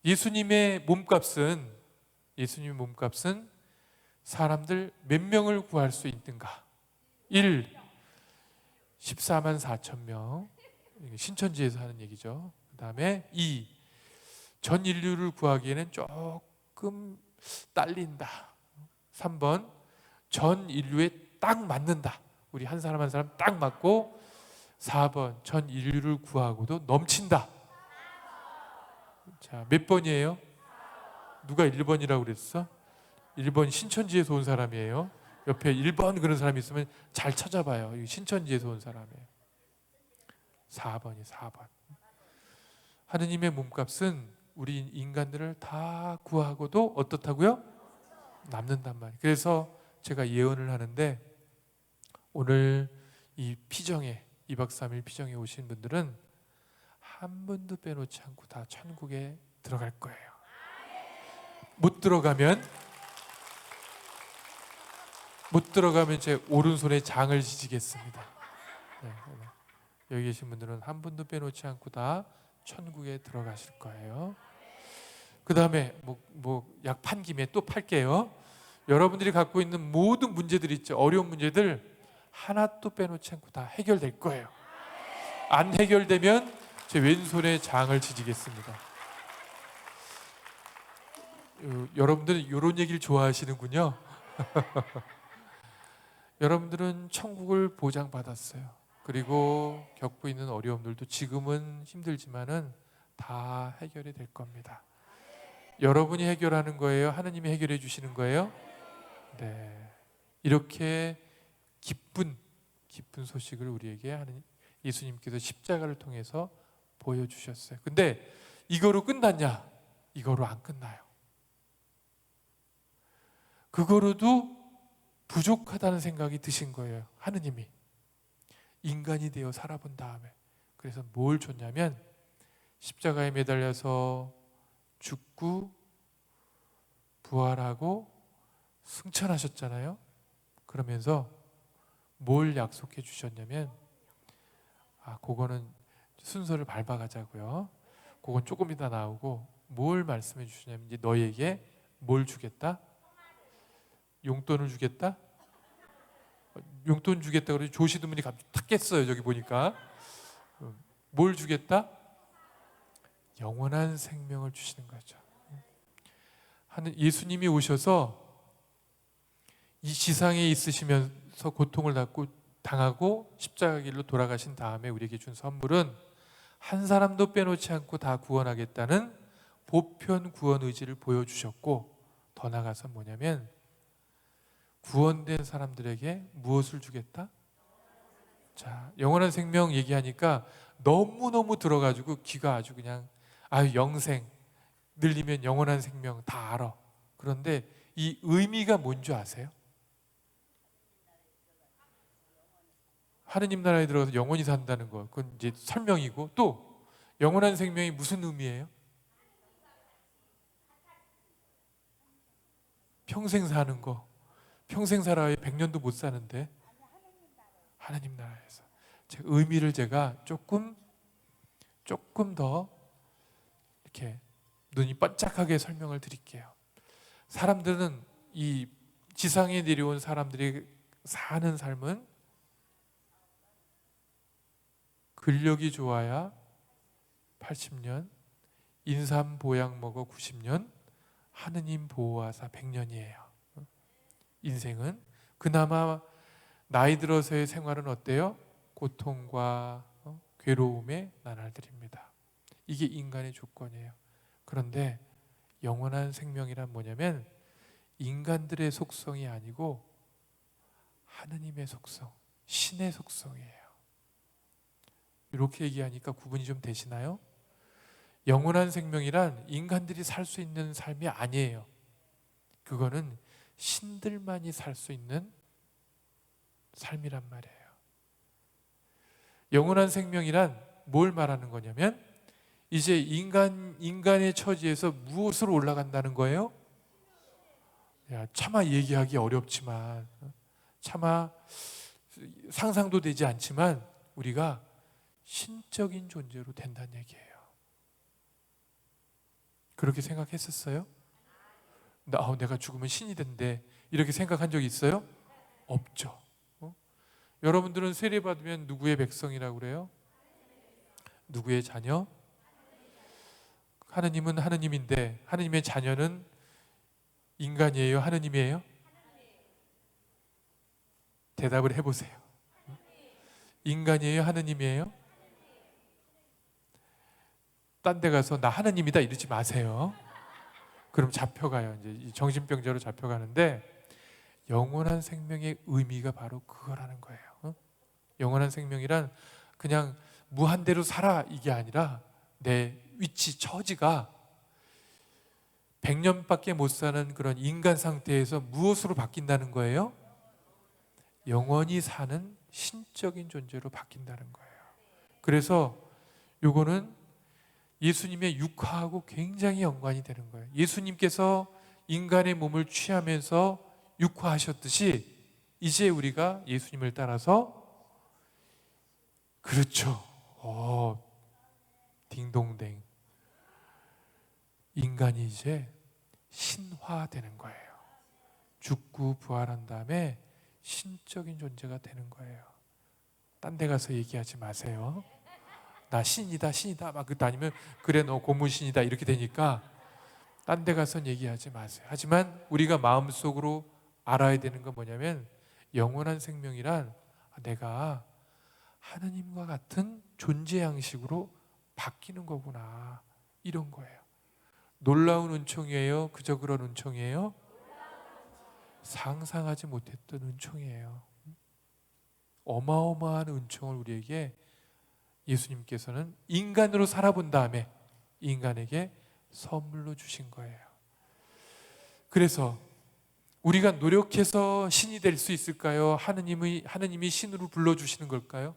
예수님의 몸값은 사람들 몇 명을 구할 수 있는가? 1. 14만 4천 명. 신천지에서 하는 얘기죠. 그 다음에 2. 전 인류를 구하기에는 조금 딸린다. 3번. 전 인류에 딱 맞는다. 우리 한 사람 한 사람 딱 맞고. 4번. 전 인류를 구하고도 넘친다. 자, 몇 번이에요? 누가 1번이라고 그랬어? 1번 신천지에서 온 사람이에요. 옆에 1번 그런 사람이 있으면 잘 찾아봐요. 신천지에서 온 사람이에요. 4번이 4번. 하느님의 몸값은 우리 인간들을 다 구하고도 어떻다고요? 남는단 말이에요. 그래서 제가 예언을 하는데 오늘 이 피정에 2박 3일 피정에 오신 분들은 한 분도 빼놓지 않고 다 천국에 들어갈 거예요. 못 들어가면 제 오른손에 장을 지지겠습니다. 네. 여기 계신 분들은 한 분도 빼놓지 않고 다 천국에 들어가실 거예요. 그 다음에 약 판 김에 또 팔게요. 여러분들이 갖고 있는 모든 문제들 있죠. 어려운 문제들 하나도 빼놓지 않고 다 해결될 거예요. 안 해결되면 제 왼손에 장을 지지겠습니다. 여러분들은 이런 얘기를 좋아하시는군요. 여러분들은 천국을 보장받았어요. 그리고 겪고 있는 어려움들도 지금은 힘들지만은 다 해결이 될 겁니다. 여러분이 해결하는 거예요? 하느님이 해결해 주시는 거예요? 네. 이렇게 기쁜 소식을 우리에게 하는 예수님께서 십자가를 통해서 보여주셨어요. 근데 이거로 끝났냐? 이거로 안 끝나요. 그거로도 부족하다는 생각이 드신 거예요. 하느님이 인간이 되어 살아본 다음에. 그래서 뭘 줬냐면 십자가에 매달려서 죽고 부활하고 승천하셨잖아요. 그러면서 뭘 약속해 주셨냐면, 그거는 순서를 밟아가자고요. 그건 조금 이따 나오고, 뭘 말씀해 주시냐면 이제 너에게 뭘 주겠다? 용돈을 주겠다? 용돈 주겠다 그러지 조시드문이 갑자기 탁 깼어요. 저기 보니까 뭘 주겠다? 영원한 생명을 주시는 거죠. 예수님이 오셔서 이 지상에 있으시면서 고통을 당하고 십자가 길로 돌아가신 다음에 우리에게 준 선물은 한 사람도 빼놓지 않고 다 구원하겠다는 보편 구원 의지를 보여주셨고, 더 나아가서 뭐냐면 구원된 사람들에게 무엇을 주겠다? 자, 영원한 생명 얘기하니까 너무너무 들어가지고 귀가 아주 그냥 영생 늘리면 영원한 생명 다 알아. 그런데 이 의미가 뭔지 아세요? 하느님 나라에 들어가서 영원히 산다는 거, 그건 이제 설명이고, 또 영원한 생명이 무슨 의미예요? 평생 사는 거. 평생 살아야 100년도 못 사는데 하나님 나라에서. 의미를 제가 조금 더 이렇게 눈이 반짝하게 설명을 드릴게요. 사람들은 이 지상에 내려온 사람들이 사는 삶은 근력이 좋아야 80년, 인삼 보약 먹어 90년, 하느님 보호하사 100년이에요. 인생은 그나마 나이 들어서의 생활은 어때요? 고통과 괴로움의 나날들입니다. 이게 인간의 조건이에요. 그런데 영원한 생명이란 뭐냐면 인간들의 속성이 아니고 하느님의 속성, 신의 속성이에요. 이렇게 얘기하니까 구분이 좀 되시나요? 영원한 생명이란 인간들이 살 수 있는 삶이 아니에요. 그거는 신들만이 살 수 있는 삶이란 말이에요. 영원한 생명이란 뭘 말하는 거냐면 이제 인간의 처지에서 무엇으로 올라간다는 거예요? 차마 얘기하기 어렵지만, 차마 상상도 되지 않지만 우리가 신적인 존재로 된다는 얘기예요. 그렇게 생각했었어요? 내가 죽으면 신이 된대, 이렇게 생각한 적 있어요? 없죠. 여러분들은 세례받으면 누구의 백성이라고 그래요? 누구의 자녀? 하느님은 하느님인데 하느님의 자녀는 인간이에요? 하느님이에요? 대답을 해보세요. 인간이에요? 하느님이에요? 딴 데 가서 나 하느님이다 이러지 마세요. 그럼 잡혀가요. 이제 정신병자로 잡혀가는데, 영원한 생명의 의미가 바로 그거라는 거예요. 영원한 생명이란 그냥 무한대로 살아 이게 아니라 내 위치, 처지가 100년밖에 못 사는 그런 인간 상태에서 무엇으로 바뀐다는 거예요? 영원히 사는 신적인 존재로 바뀐다는 거예요. 그래서 요거는 예수님의 육화하고 굉장히 연관이 되는 거예요. 예수님께서 인간의 몸을 취하면서 육화하셨듯이 이제 우리가 예수님을 따라서, 그렇죠. 딩동댕. 인간이 이제 신화되는 거예요. 죽고 부활한 다음에 신적인 존재가 되는 거예요. 딴 데 가서 얘기하지 마세요. 나 신이다 신이다 막 다니면 그래 너 고무신이다 이렇게 되니까 딴 데 가서 얘기하지 마세요. 하지만 우리가 마음속으로 알아야 되는 건 뭐냐면 영원한 생명이란 내가 하느님과 같은 존재 양식으로 바뀌는 거구나, 이런 거예요. 놀라운 은총이에요? 그저 그런 은총이에요? 상상하지 못했던 은총이에요. 어마어마한 은총을 우리에게 예수님께서는 인간으로 살아본 다음에 인간에게 선물로 주신 거예요. 그래서 우리가 노력해서 신이 될 수 있을까요? 하느님이 신으로 불러주시는 걸까요?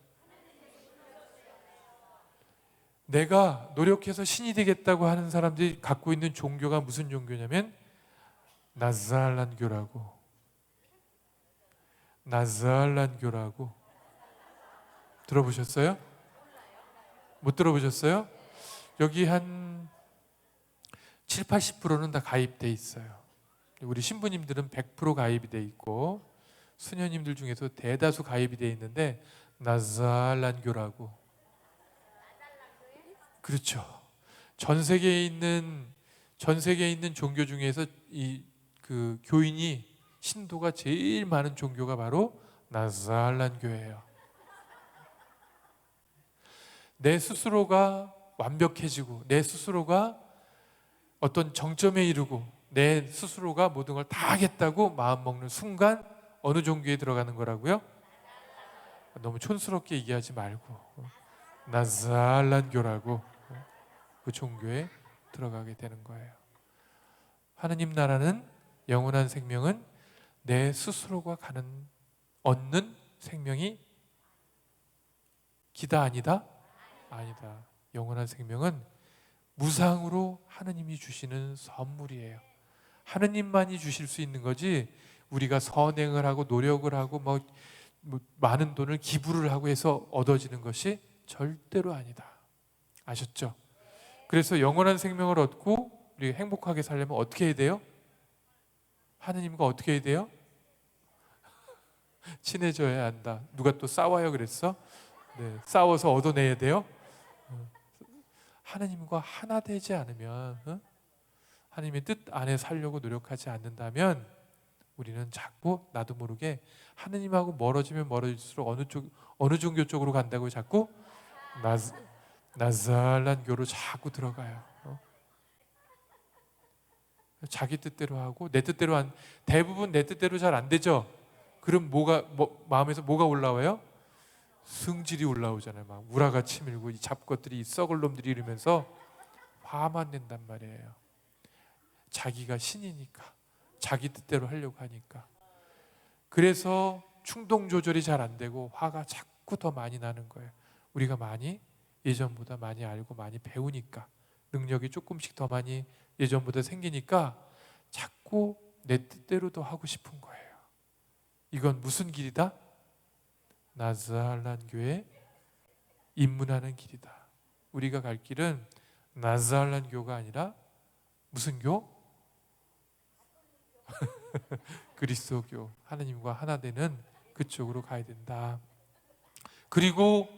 내가 노력해서 신이 되겠다고 하는 사람들이 갖고 있는 종교가 무슨 종교냐면 나잘란교라고. 나잘란교라고 들어보셨어요? 못 들어보셨어요? 여기 한 7, 80%는 다 가입돼 있어요. 우리 신부님들은 100% 가입이 돼 있고 수녀님들 중에서 대다수 가입이 돼 있는데 나잘란교라고. 그렇죠. 전 세계에 있는 종교 중에서 그 교인이 신도가 제일 많은 종교가 바로 나잘란교예요. 내 스스로가 완벽해지고 내 스스로가 어떤 정점에 이르고 내 스스로가 모든 걸 다 하겠다고 마음 먹는 순간 어느 종교에 들어가는 거라고요? 너무 촌스럽게 얘기하지 말고 나잘란교라고 그 종교에 들어가게 되는 거예요. 하느님 나라는 영원한 생명은 내 스스로가 얻는 생명이 기다 아니다? 아니다. 영원한 생명은 무상으로 하느님이 주시는 선물이에요. 하느님만이 주실 수 있는 거지 우리가 선행을 하고 노력을 하고 뭐 많은 돈을 기부를 하고 해서 얻어지는 것이 절대로 아니다. 아셨죠? 그래서 영원한 생명을 얻고 우리 행복하게 살려면 어떻게 해야 돼요? 하느님과 어떻게 해야 돼요? 친해져야 한다. 누가 또 싸워요 그랬어? 네, 싸워서 얻어내야 돼요? 하느님과 하나 되지 않으면 하나님의 뜻 안에 살려고 노력하지 않는다면 우리는 자꾸 나도 모르게 하느님하고 멀어지면 멀어질수록 어느 종교 쪽으로 간다고 자꾸 나잘란교로 자꾸 들어가요. 자기 뜻대로 하고 내 뜻대로 대부분 내 뜻대로 잘 안 되죠. 그럼 마음에서 뭐가 올라와요? 승질이 올라오잖아요. 막 우라가 치밀고 이 잡것들이 이 썩을 놈들이 이러면서 화만 낸단 말이에요. 자기가 신이니까 자기 뜻대로 하려고 하니까. 그래서 충동 조절이 잘 안 되고 화가 자꾸 더 많이 나는 거예요. 우리가 예전보다 많이 알고 많이 배우니까 능력이 조금씩 더 많이 예전보다 생기니까 자꾸 내 뜻대로 더 하고 싶은 거예요. 이건 무슨 길이다? 나잘란교에 입문하는 길이다. 우리가 갈 길은 나잘란교가 아니라 무슨 교? 그리스도교, 하나님과 하나 되는 그쪽으로 가야 된다. 그리고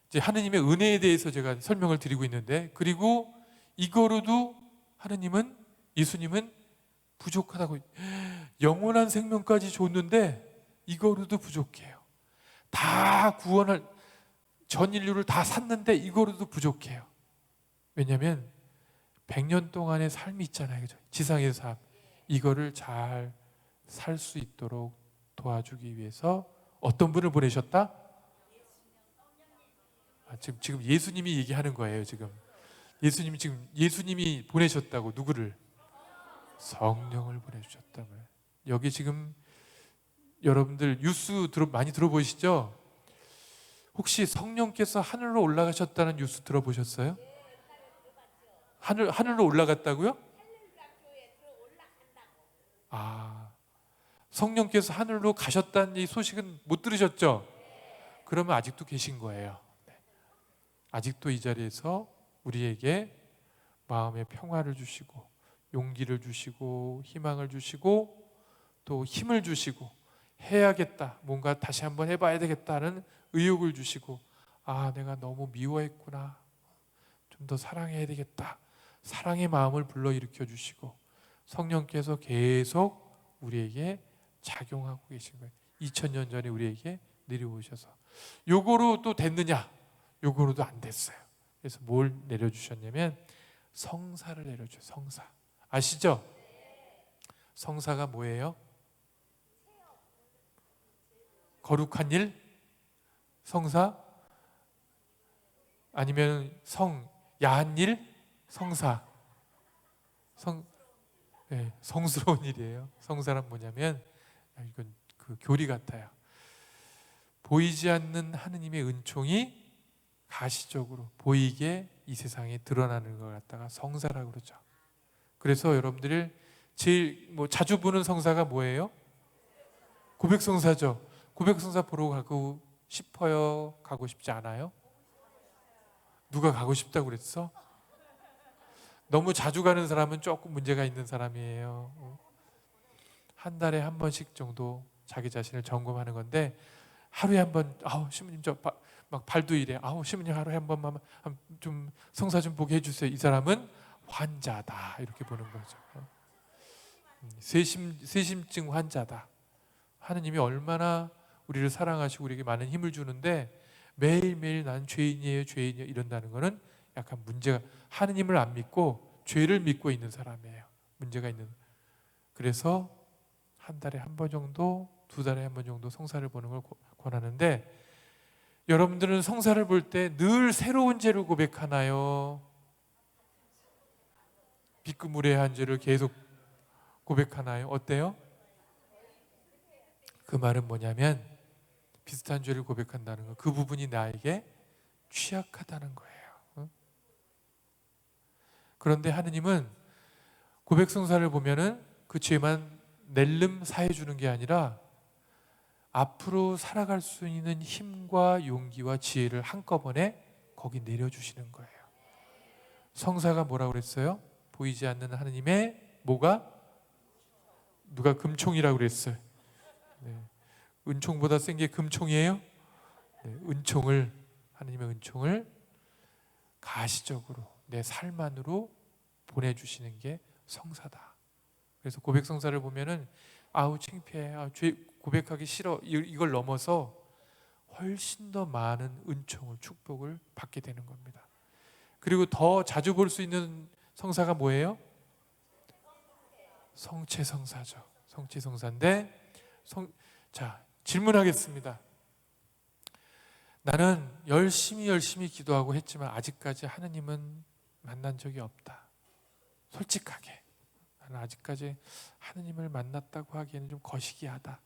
이제 하느님의 은혜에 대해서 제가 설명을 드리고 있는데, 그리고 이거로도 예수님은 부족하다고, 영원한 생명까지 줬는데 이거로도 부족해요. 다 전 인류를 다 샀는데 이거로도 부족해요. 왜냐하면 100년 동안의 삶이 있잖아요, 그죠? 지상의 삶, 이거를 잘 살 수 있도록 도와주기 위해서 어떤 분을 보내셨다? 지금 예수님이 얘기하는 거예요. 지금 예수님이 보내셨다고. 누구를? 성령을 보내주셨다고요. 여기 지금 여러분들 뉴스 많이 들어보시죠? 혹시 성령께서 하늘로 올라가셨다는 뉴스 들어보셨어요? 하늘로 올라갔다고요? 성령께서 하늘로 가셨다는 이 소식은 못 들으셨죠? 그러면 아직도 계신 거예요. 아직도 이 자리에서 우리에게 마음의 평화를 주시고 용기를 주시고 희망을 주시고 또 힘을 주시고 해야겠다, 뭔가 다시 한번 해봐야 되겠다는 의욕을 주시고 아, 내가 너무 미워했구나. 좀 더 사랑해야 되겠다. 사랑의 마음을 불러일으켜 주시고 성령께서 계속 우리에게 작용하고 계신 거예요. 2000년 전에 우리에게 내려오셔서. 요거로 또 됐느냐? 요거로도 안 됐어요. 그래서 뭘 내려주셨냐면 성사를 내려줘요. 성사. 아시죠? 성사가 뭐예요? 거룩한 일? 성사? 아니면 야한 일? 성사. 네, 성스러운 일이에요. 성사란 뭐냐면 이건 그 교리 같아요. 보이지 않는 하느님의 은총이 가시적으로 보이게 이 세상에 드러나는 걸 갖다가 성사라고 그러죠. 그래서 여러분들이 제일 자주 보는 성사가 뭐예요? 고백성사죠. 고백성사 보러 가고 싶어요? 가고 싶지 않아요? 누가 가고 싶다고 그랬어? 너무 자주 가는 사람은 조금 문제가 있는 사람이에요. 한 달에 한 번씩 정도 자기 자신을 점검하는 건데 하루에 한 번, 신부님 막 발도 이래. 신부님 하루에 한 번만 좀 성사 좀 보게 해주세요. 이 사람은 환자다 이렇게 보는 거죠. 쇄심증 환자다. 하느님이 얼마나 우리를 사랑하시고 우리에게 많은 힘을 주는데 매일매일 난 죄인이에요 이런다는 거는 약간 문제가, 하느님을 안 믿고 죄를 믿고 있는 사람이에요. 문제가 있는. 그래서 한 달에 한 번 정도, 두 달에 한 번 정도 성사를 보는 걸 권하는데, 여러분들은 성사를 볼 때 늘 새로운 죄를 고백하나요? 비끄무레한 죄를 계속 고백하나요? 어때요? 그 말은 뭐냐면 비슷한 죄를 고백한다는 거, 그 부분이 나에게 취약하다는 거예요. 그런데 하느님은 고백성사를 보면은 그 죄만 낼름 사해 주는 게 아니라 앞으로 살아갈 수 있는 힘과 용기와 지혜를 한꺼번에 거기 내려주시는 거예요. 성사가 뭐라고 그랬어요? 보이지 않는 하느님의 뭐가? 누가 금총이라고 그랬어요. 네. 은총보다 센 게 금총이에요? 네. 은총을, 하느님의 은총을 가시적으로 내 삶 안으로 보내주시는 게 성사다. 그래서 고백성사를 보면은 창피해, 죄 고백하기 싫어, 이걸 넘어서 훨씬 더 많은 은총을, 축복을 받게 되는 겁니다. 그리고 더 자주 볼 수 있는 성사가 뭐예요? 성체성사죠. 성체성사인데 자, 질문하겠습니다. 나는 열심히 기도하고 했지만 아직까지 하느님은 만난 적이 없다. 솔직하게 나는 아직까지 하느님을 만났다고 하기에는 좀 거시기하다.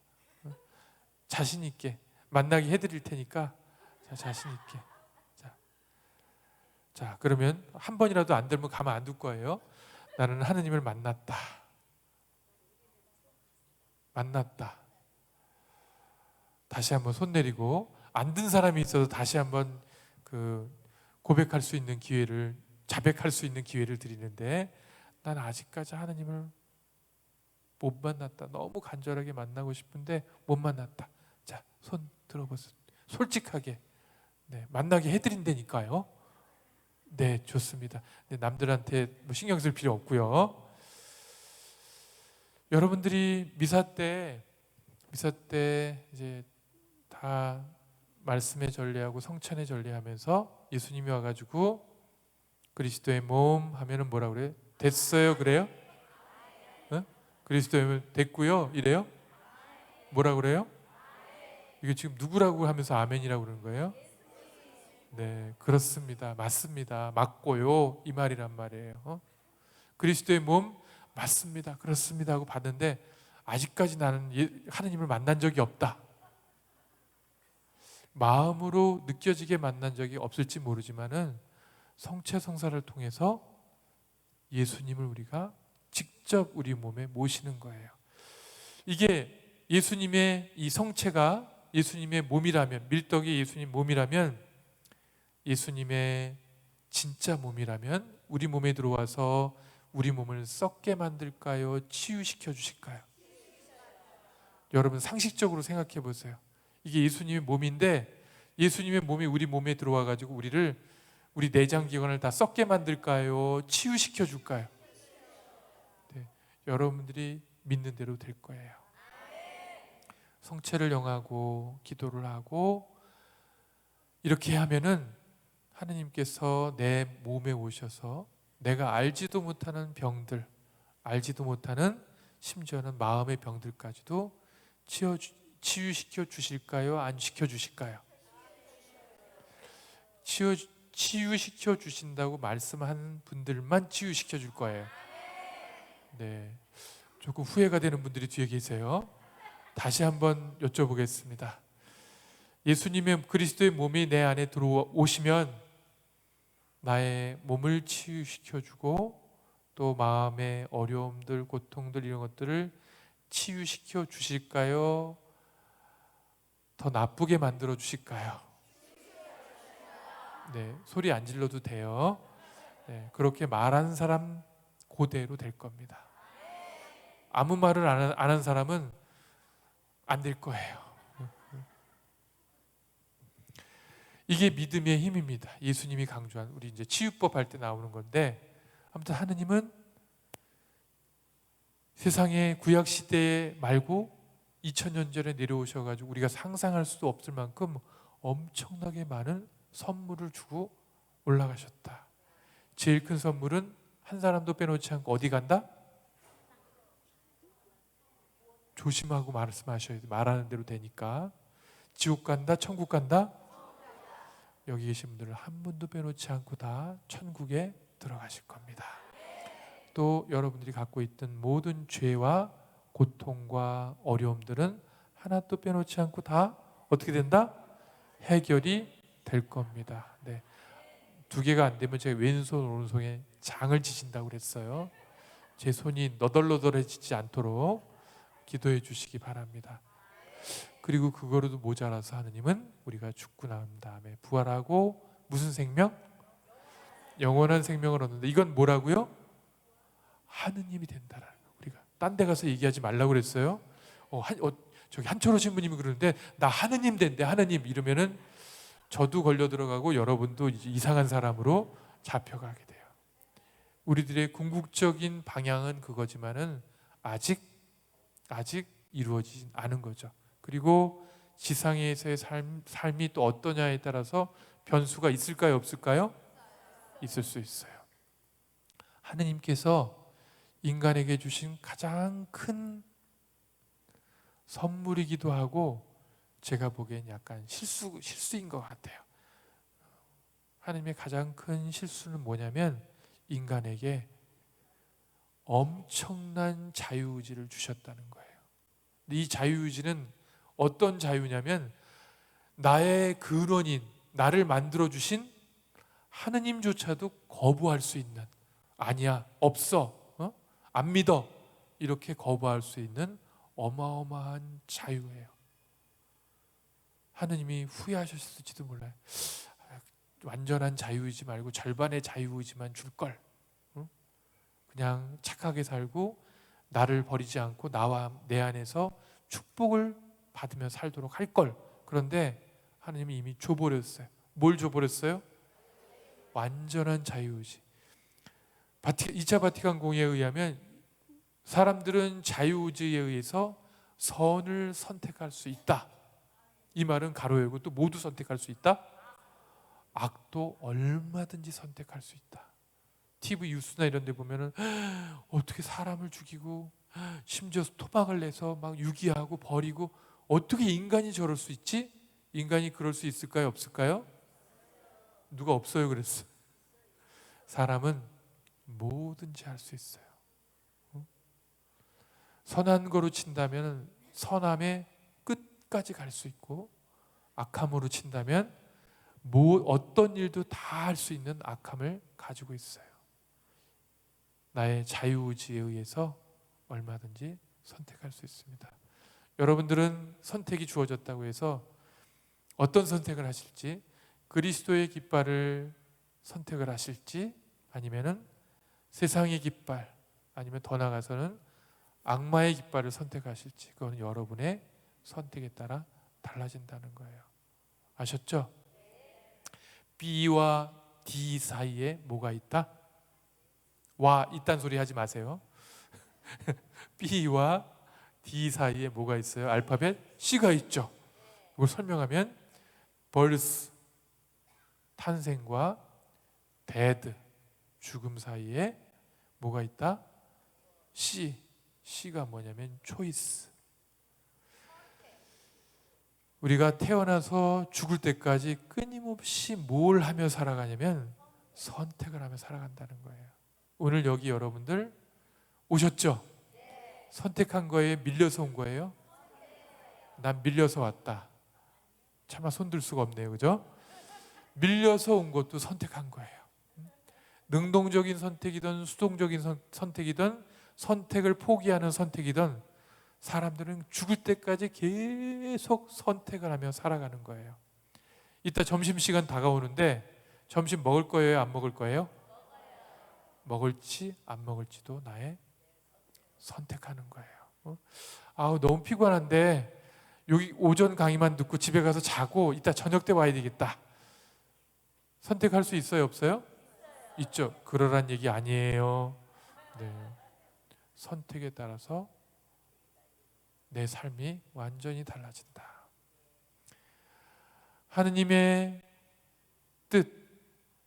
자신 있게 만나게 해드릴 테니까 자신 있게. 자, 그러면 한 번이라도 안 들면 가만 안 둘 거예요. 나는 하느님을 만났다. 다시 한번 손 내리고, 안 든 사람이 있어도 다시 한번 고백할 수 있는 기회를, 자백할 수 있는 기회를 드리는데, 난 아직까지 하느님을 못 만났다. 너무 간절하게 만나고 싶은데 못 만났다. 자, 손 들어보세요. 솔직하게. 네, 만나게 해드린다니까요. 네, 좋습니다. 네, 남들한테 신경 쓸 필요 없고요. 여러분들이 미사 때 이제 다 말씀의 전례하고 성찬의 전례하면서 예수님이 와가지고 그리스도의 몸 하면은 뭐라 그래요? 됐어요, 그래요? 그리스도의 몸 됐고요, 이래요? 뭐라 그래요? 이게 지금 누구라고 하면서 아멘이라고 그러는 거예요? 네, 그렇습니다. 맞습니다. 맞고요, 이 말이란 말이에요. 그리스도의 몸 맞습니다. 그렇습니다 하고 받는데 아직까지 나는 하느님을 만난 적이 없다. 마음으로 느껴지게 만난 적이 없을지 모르지만은 성체성사를 통해서 예수님을 우리가 직접 우리 몸에 모시는 거예요. 이게 예수님의 이 성체가 예수님의 몸이라면, 밀떡이 예수님 몸이라면, 예수님의 진짜 몸이라면 우리 몸에 들어와서 우리 몸을 썩게 만들까요? 치유시켜 주실까요? 여러분 상식적으로 생각해 보세요. 이게 예수님의 몸인데 예수님의 몸이 우리 몸에 들어와 가지고 우리 내장 기관을 다 썩게 만들까요? 치유시켜 줄까요? 네, 여러분들이 믿는 대로 될 거예요. 성체를 영하고 기도를 하고 이렇게 하면은 하느님께서 내 몸에 오셔서 내가 알지도 못하는 병들, 알지도 못하는 심지어는 마음의 병들까지도 치유시켜 주실까요? 안 시켜 주실까요? 치유시켜 주신다고 말씀한 분들만 치유시켜 줄 거예요. 네, 조금 후회가 되는 분들이 뒤에 계세요. 다시 한번 여쭤보겠습니다. 예수님의 그리스도의 몸이 내 안에 들어오시면 나의 몸을 치유시켜 주고 또 마음의 어려움들, 고통들 이런 것들을 치유시켜 주실까요? 더 나쁘게 만들어 주실까요? 네, 소리 안 질러도 돼요. 네, 그렇게 말한 사람 그대로 될 겁니다. 아무 말을 안 한 사람은 안 될 거예요. 이게 믿음의 힘입니다. 예수님이 강조한 우리 이제 치유법 할 때 나오는 건데, 아무튼 하느님은 세상의 구약 시대에 말고 2000년 전에 내려오셔가지고 우리가 상상할 수도 없을 만큼 엄청나게 많은 선물을 주고 올라가셨다. 제일 큰 선물은 한 사람도 빼놓지 않고 어디 간다? 조심하고 말씀하셔야 돼. 말하는 대로 되니까. 지옥 간다, 천국 간다. 여기 계신 분들은 한 분도 빼놓지 않고 다 천국에 들어가실 겁니다. 또 여러분들이 갖고 있던 모든 죄와 고통과 어려움들은 하나도 빼놓지 않고 다 어떻게 된다? 해결이 될 겁니다. 네. 두 개가 안 되면 제가 왼손 오른손에 장을 지신다고 그랬어요. 제 손이 너덜너덜해지지 않도록 기도해 주시기 바랍니다. 그리고 그거로도 모자라서 하느님은 우리가 죽고 난 다음에 부활하고 무슨 생명? 영원한 생명을 얻는다. 이건 뭐라고요? 하느님이 된다라는 거. 우리가 딴 데 가서 얘기하지 말라고 그랬어요. 저기 한철호 신부님이 그러는데 나 하느님 된대. 하느님 이러면은 저도 걸려 들어가고 여러분도 이제 이상한 사람으로 잡혀가게 돼요. 우리들의 궁극적인 방향은 그거지만은 아직 이루어지진 않은 거죠. 그리고 지상에서의 삶이 또 어떠냐에 따라서 변수가 있을까요? 없을까요? 있을 수 있어요. 하느님께서 인간에게 주신 가장 큰 선물이기도 하고 제가 보기엔 약간 실수인 것 같아요. 하느님의 가장 큰 실수는 뭐냐면 인간에게 엄청난 자유의지를 주셨다는 거예요. 이 자유의지는 어떤 자유냐면 나의 근원인 나를 만들어주신 하느님조차도 거부할 수 있는 아니야 없어 안 믿어 이렇게 거부할 수 있는 어마어마한 자유예요. 하느님이 후회하셨을지도 몰라요. 완전한 자유의지 말고 절반의 자유의지만 줄걸. 그냥 착하게 살고 나를 버리지 않고 나와 내 안에서 축복을 받으며 살도록 할걸. 그런데 하느님이 이미 줘버렸어요. 뭘 줘버렸어요? 완전한 자유의지. 2차 바티칸 공의에 의하면 사람들은 자유의지에 의해서 선을 선택할 수 있다. 이 말은 가로 열고 또 모두 선택할 수 있다. 악도 얼마든지 선택할 수 있다. TV 뉴스나 이런 데 보면은 어떻게 사람을 죽이고 심지어 토막을 내서 막 유기하고 버리고 어떻게 인간이 저럴 수 있지? 인간이 그럴 수 있을까요? 없을까요? 누가 없어요 그랬어. 사람은 뭐든지 할 수 있어요. 선한 거로 친다면 선함의 끝까지 갈 수 있고 악함으로 친다면 어떤 일도 다 할 수 있는 악함을 가지고 있어요. 나의 자유의지에 의해서 얼마든지 선택할 수 있습니다. 여러분들은 선택이 주어졌다고 해서 어떤 선택을 하실지, 그리스도의 깃발을 선택을 하실지 아니면은 세상의 깃발 아니면 더 나아가서는 악마의 깃발을 선택하실지 그건 여러분의 선택에 따라 달라진다는 거예요. 아셨죠? B와 D 사이에 뭐가 있다? 와 있단 소리 하지 마세요. B와 D 사이에 뭐가 있어요? 알파벳 C가 있죠. 이걸 설명하면 birth, 탄생과 death, 죽음 사이에 뭐가 있다? C가 뭐냐면 choice. 우리가 태어나서 죽을 때까지 끊임없이 뭘 하며 살아가냐면 선택을 하며 살아간다는 거예요. 오늘 여기 여러분들 오셨죠? 선택한 거예요? 밀려서 온 거예요? 난 밀려서 왔다. 차마 손들 수가 없네요. 그죠? 밀려서 온 것도 선택한 거예요. 능동적인 선택이든 수동적인 선택이든 선택을 포기하는 선택이든 사람들은 죽을 때까지 계속 선택을 하며 살아가는 거예요. 이따 점심시간 다가오는데 점심 먹을 거예요? 안 먹을 거예요? 먹을지 안 먹을지도 나의 선택하는 거예요. 아우 너무 피곤한데 여기 오전 강의만 듣고 집에 가서 자고 이따 저녁 때 와야 되겠다. 선택할 수 있어요? 없어요? 있죠. 그러란 얘기 아니에요. 네. 선택에 따라서 내 삶이 완전히 달라진다. 하느님의 뜻,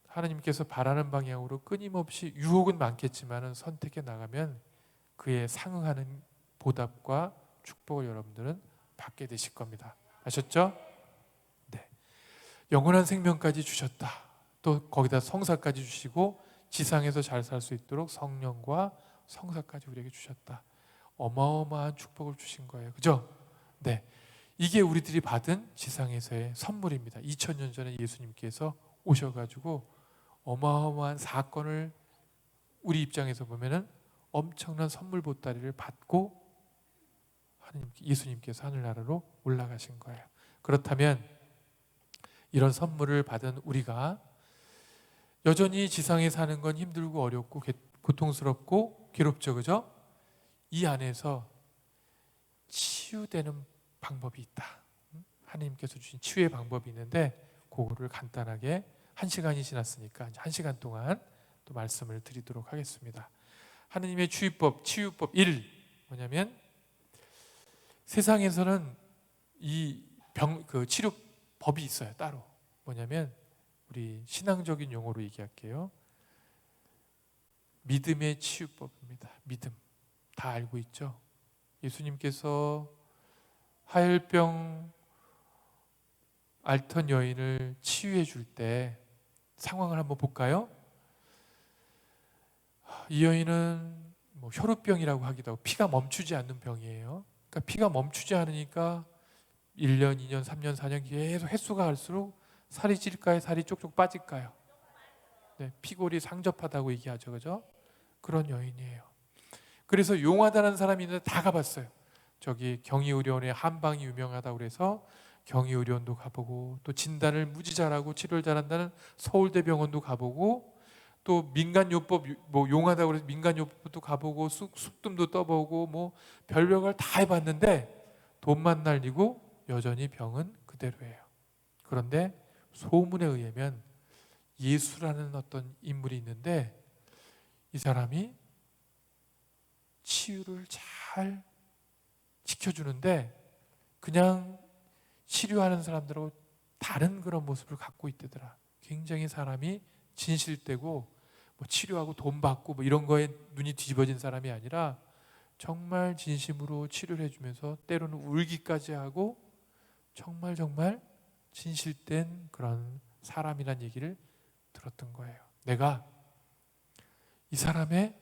하느님께서 바라는 방향으로 끊임없이 유혹은 많겠지만 선택해 나가면 그에 상응하는 보답과 축복을 여러분들은 받게 되실 겁니다. 아셨죠? 네. 영원한 생명까지 주셨다. 또 거기다 성사까지 주시고 지상에서 잘 살 수 있도록 성령과 성사까지 우리에게 주셨다. 어마어마한 축복을 주신 거예요. 그죠? 네. 이게 우리들이 받은 지상에서의 선물입니다. 2000년 전에 예수님께서 오셔가지고 어마어마한 사건을 우리 입장에서 보면은 엄청난 선물 보따리를 받고 예수님께서 하늘나라로 올라가신 거예요. 그렇다면 이런 선물을 받은 우리가 여전히 지상에 사는 건 힘들고 어렵고 고통스럽고 괴롭죠. 그죠? 이 안에서 치유되는 방법이 있다. 하나님께서 주신 치유의 방법이 있는데 그거를 간단하게 1시간이 지났으니까 1시간 동안 또 말씀을 드리도록 하겠습니다. 하나님의 치유법 1 뭐냐면 세상에서는 이 치료법이 있어요. 따로. 뭐냐면 우리 신앙적인 용어로 얘기할게요. 믿음의 치유법입니다. 믿음. 다 알고 있죠? 예수님께서 하혈병 앓던 여인을 치유해 줄 때 상황을 한번 볼까요? 이 여인은 혈우병이라고 하기도 하고 피가 멈추지 않는 병이에요. 그러니까 피가 멈추지 않으니까 1년, 2년, 3년, 4년 계속 횟수가 갈수록 살이 찔까요? 살이 쪽쪽 빠질까요? 네, 피골이 상접하다고 얘기하죠. 그죠? 그런 여인이에요. 그래서 용하다는 사람이 있는데 다 가봤어요. 저기 경희의료원에 한방이 유명하다고 그래서 경희의료원도 가보고 또 진단을 무지 잘하고 치료를 잘한다는 서울대병원도 가보고 또 민간요법 용하다고 그래서 민간요법도 가보고 숙tum도 떠보고 별별걸 다 해봤는데 돈만 날리고 여전히 병은 그대로예요. 그런데 소문에 의하면 예수라는 어떤 인물이 있는데 이 사람이 치유를 잘 지켜주는데 그냥 치료하는 사람들하고 다른 그런 모습을 갖고 있대더라. 굉장히 사람이 진실되고 치료하고 돈 받고 이런 거에 눈이 뒤집어진 사람이 아니라 정말 진심으로 치료를 해주면서 때로는 울기까지 하고 정말 진실된 그런 사람이란 얘기를 들었던 거예요. 내가 이 사람의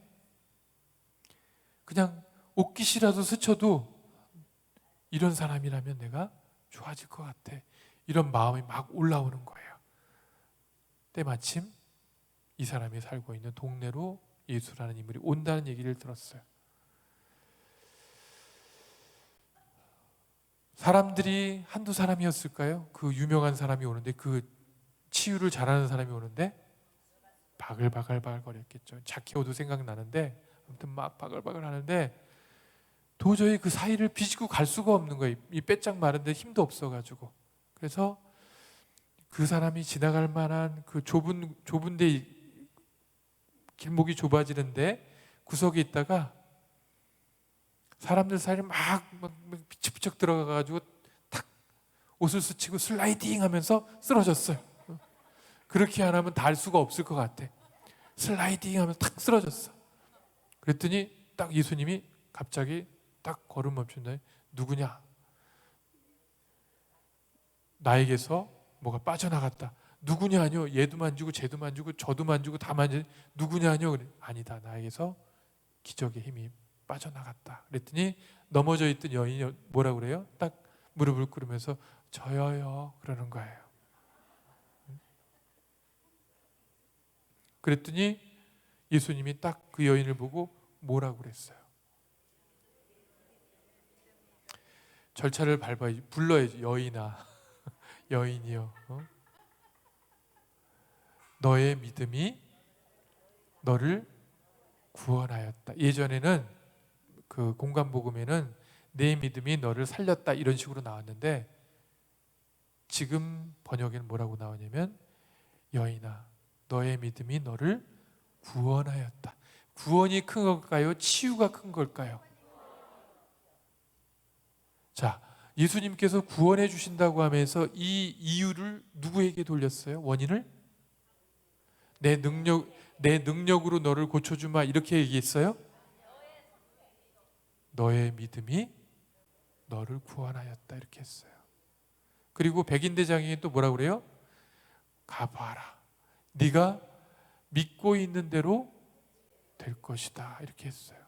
그냥 옷깃이라도 스쳐도 이런 사람이라면 내가 좋아질 것 같아. 이런 마음이 막 올라오는 거예요. 때마침 이 사람이 살고 있는 동네로 예수라는 인물이 온다는 얘기를 들었어요. 사람들이 한두 사람이었을까요? 그 유명한 사람이 오는데 그 치유를 잘하는 사람이 오는데 바글바글 거렸겠죠. 자키오도 생각나는데 아무튼 막 바글바글 하는데 도저히 그 사이를 비집고 갈 수가 없는 거예요. 이 빼짝 마른데 힘도 없어가지고. 그래서 그 사람이 지나갈 만한 그 좁은데 길목이 좁아지는데 구석에 있다가 사람들 사이에 막 비치부쩍 들어가가지고 탁 옷을 스치고 슬라이딩 하면서 쓰러졌어요. 그렇게 안 하면 닿을 수가 없을 것 같아. 슬라이딩 하면서 탁 쓰러졌어. 그랬더니 딱 예수님이 갑자기 딱 걸음 멈춘다. 누구냐? 나에게서 뭐가 빠져나갔다. 누구냐뇨? 얘도 만지고 쟤도 만지고 저도 만지고 다 만지. 누구냐뇨? 그래. 아니다. 나에게서 기적의 힘이 빠져나갔다. 그랬더니 넘어져 있던 여인이 뭐라 그래요? 딱 무릎을 꿇으면서 저여요 그러는 거예요. 그랬더니 예수님이 딱 그 여인을 보고 뭐라고 그랬어요? 절차를 밟아야지. 불러야지. 여인아, 여인이여, 너의 믿음이 너를 구원하였다. 예전에는 그 공간복음에는 내 믿음이 너를 살렸다 이런 식으로 나왔는데 지금 번역에는 뭐라고 나오냐면 여인아, 너의 믿음이 너를 구원하였다. 구원이 큰 걸까요? 치유가 큰 걸까요? 자, 예수님께서 구원해 주신다고 하면서 이 이유를 누구에게 돌렸어요? 원인을? 내 능력으로 너를 고쳐주마 이렇게 얘기했어요? 너의 믿음이 너를 구원하였다 이렇게 했어요. 그리고 백인대장에게 또 뭐라 그래요? 가봐라. 네가 믿고 있는 대로 될 것이다 이렇게 했어요.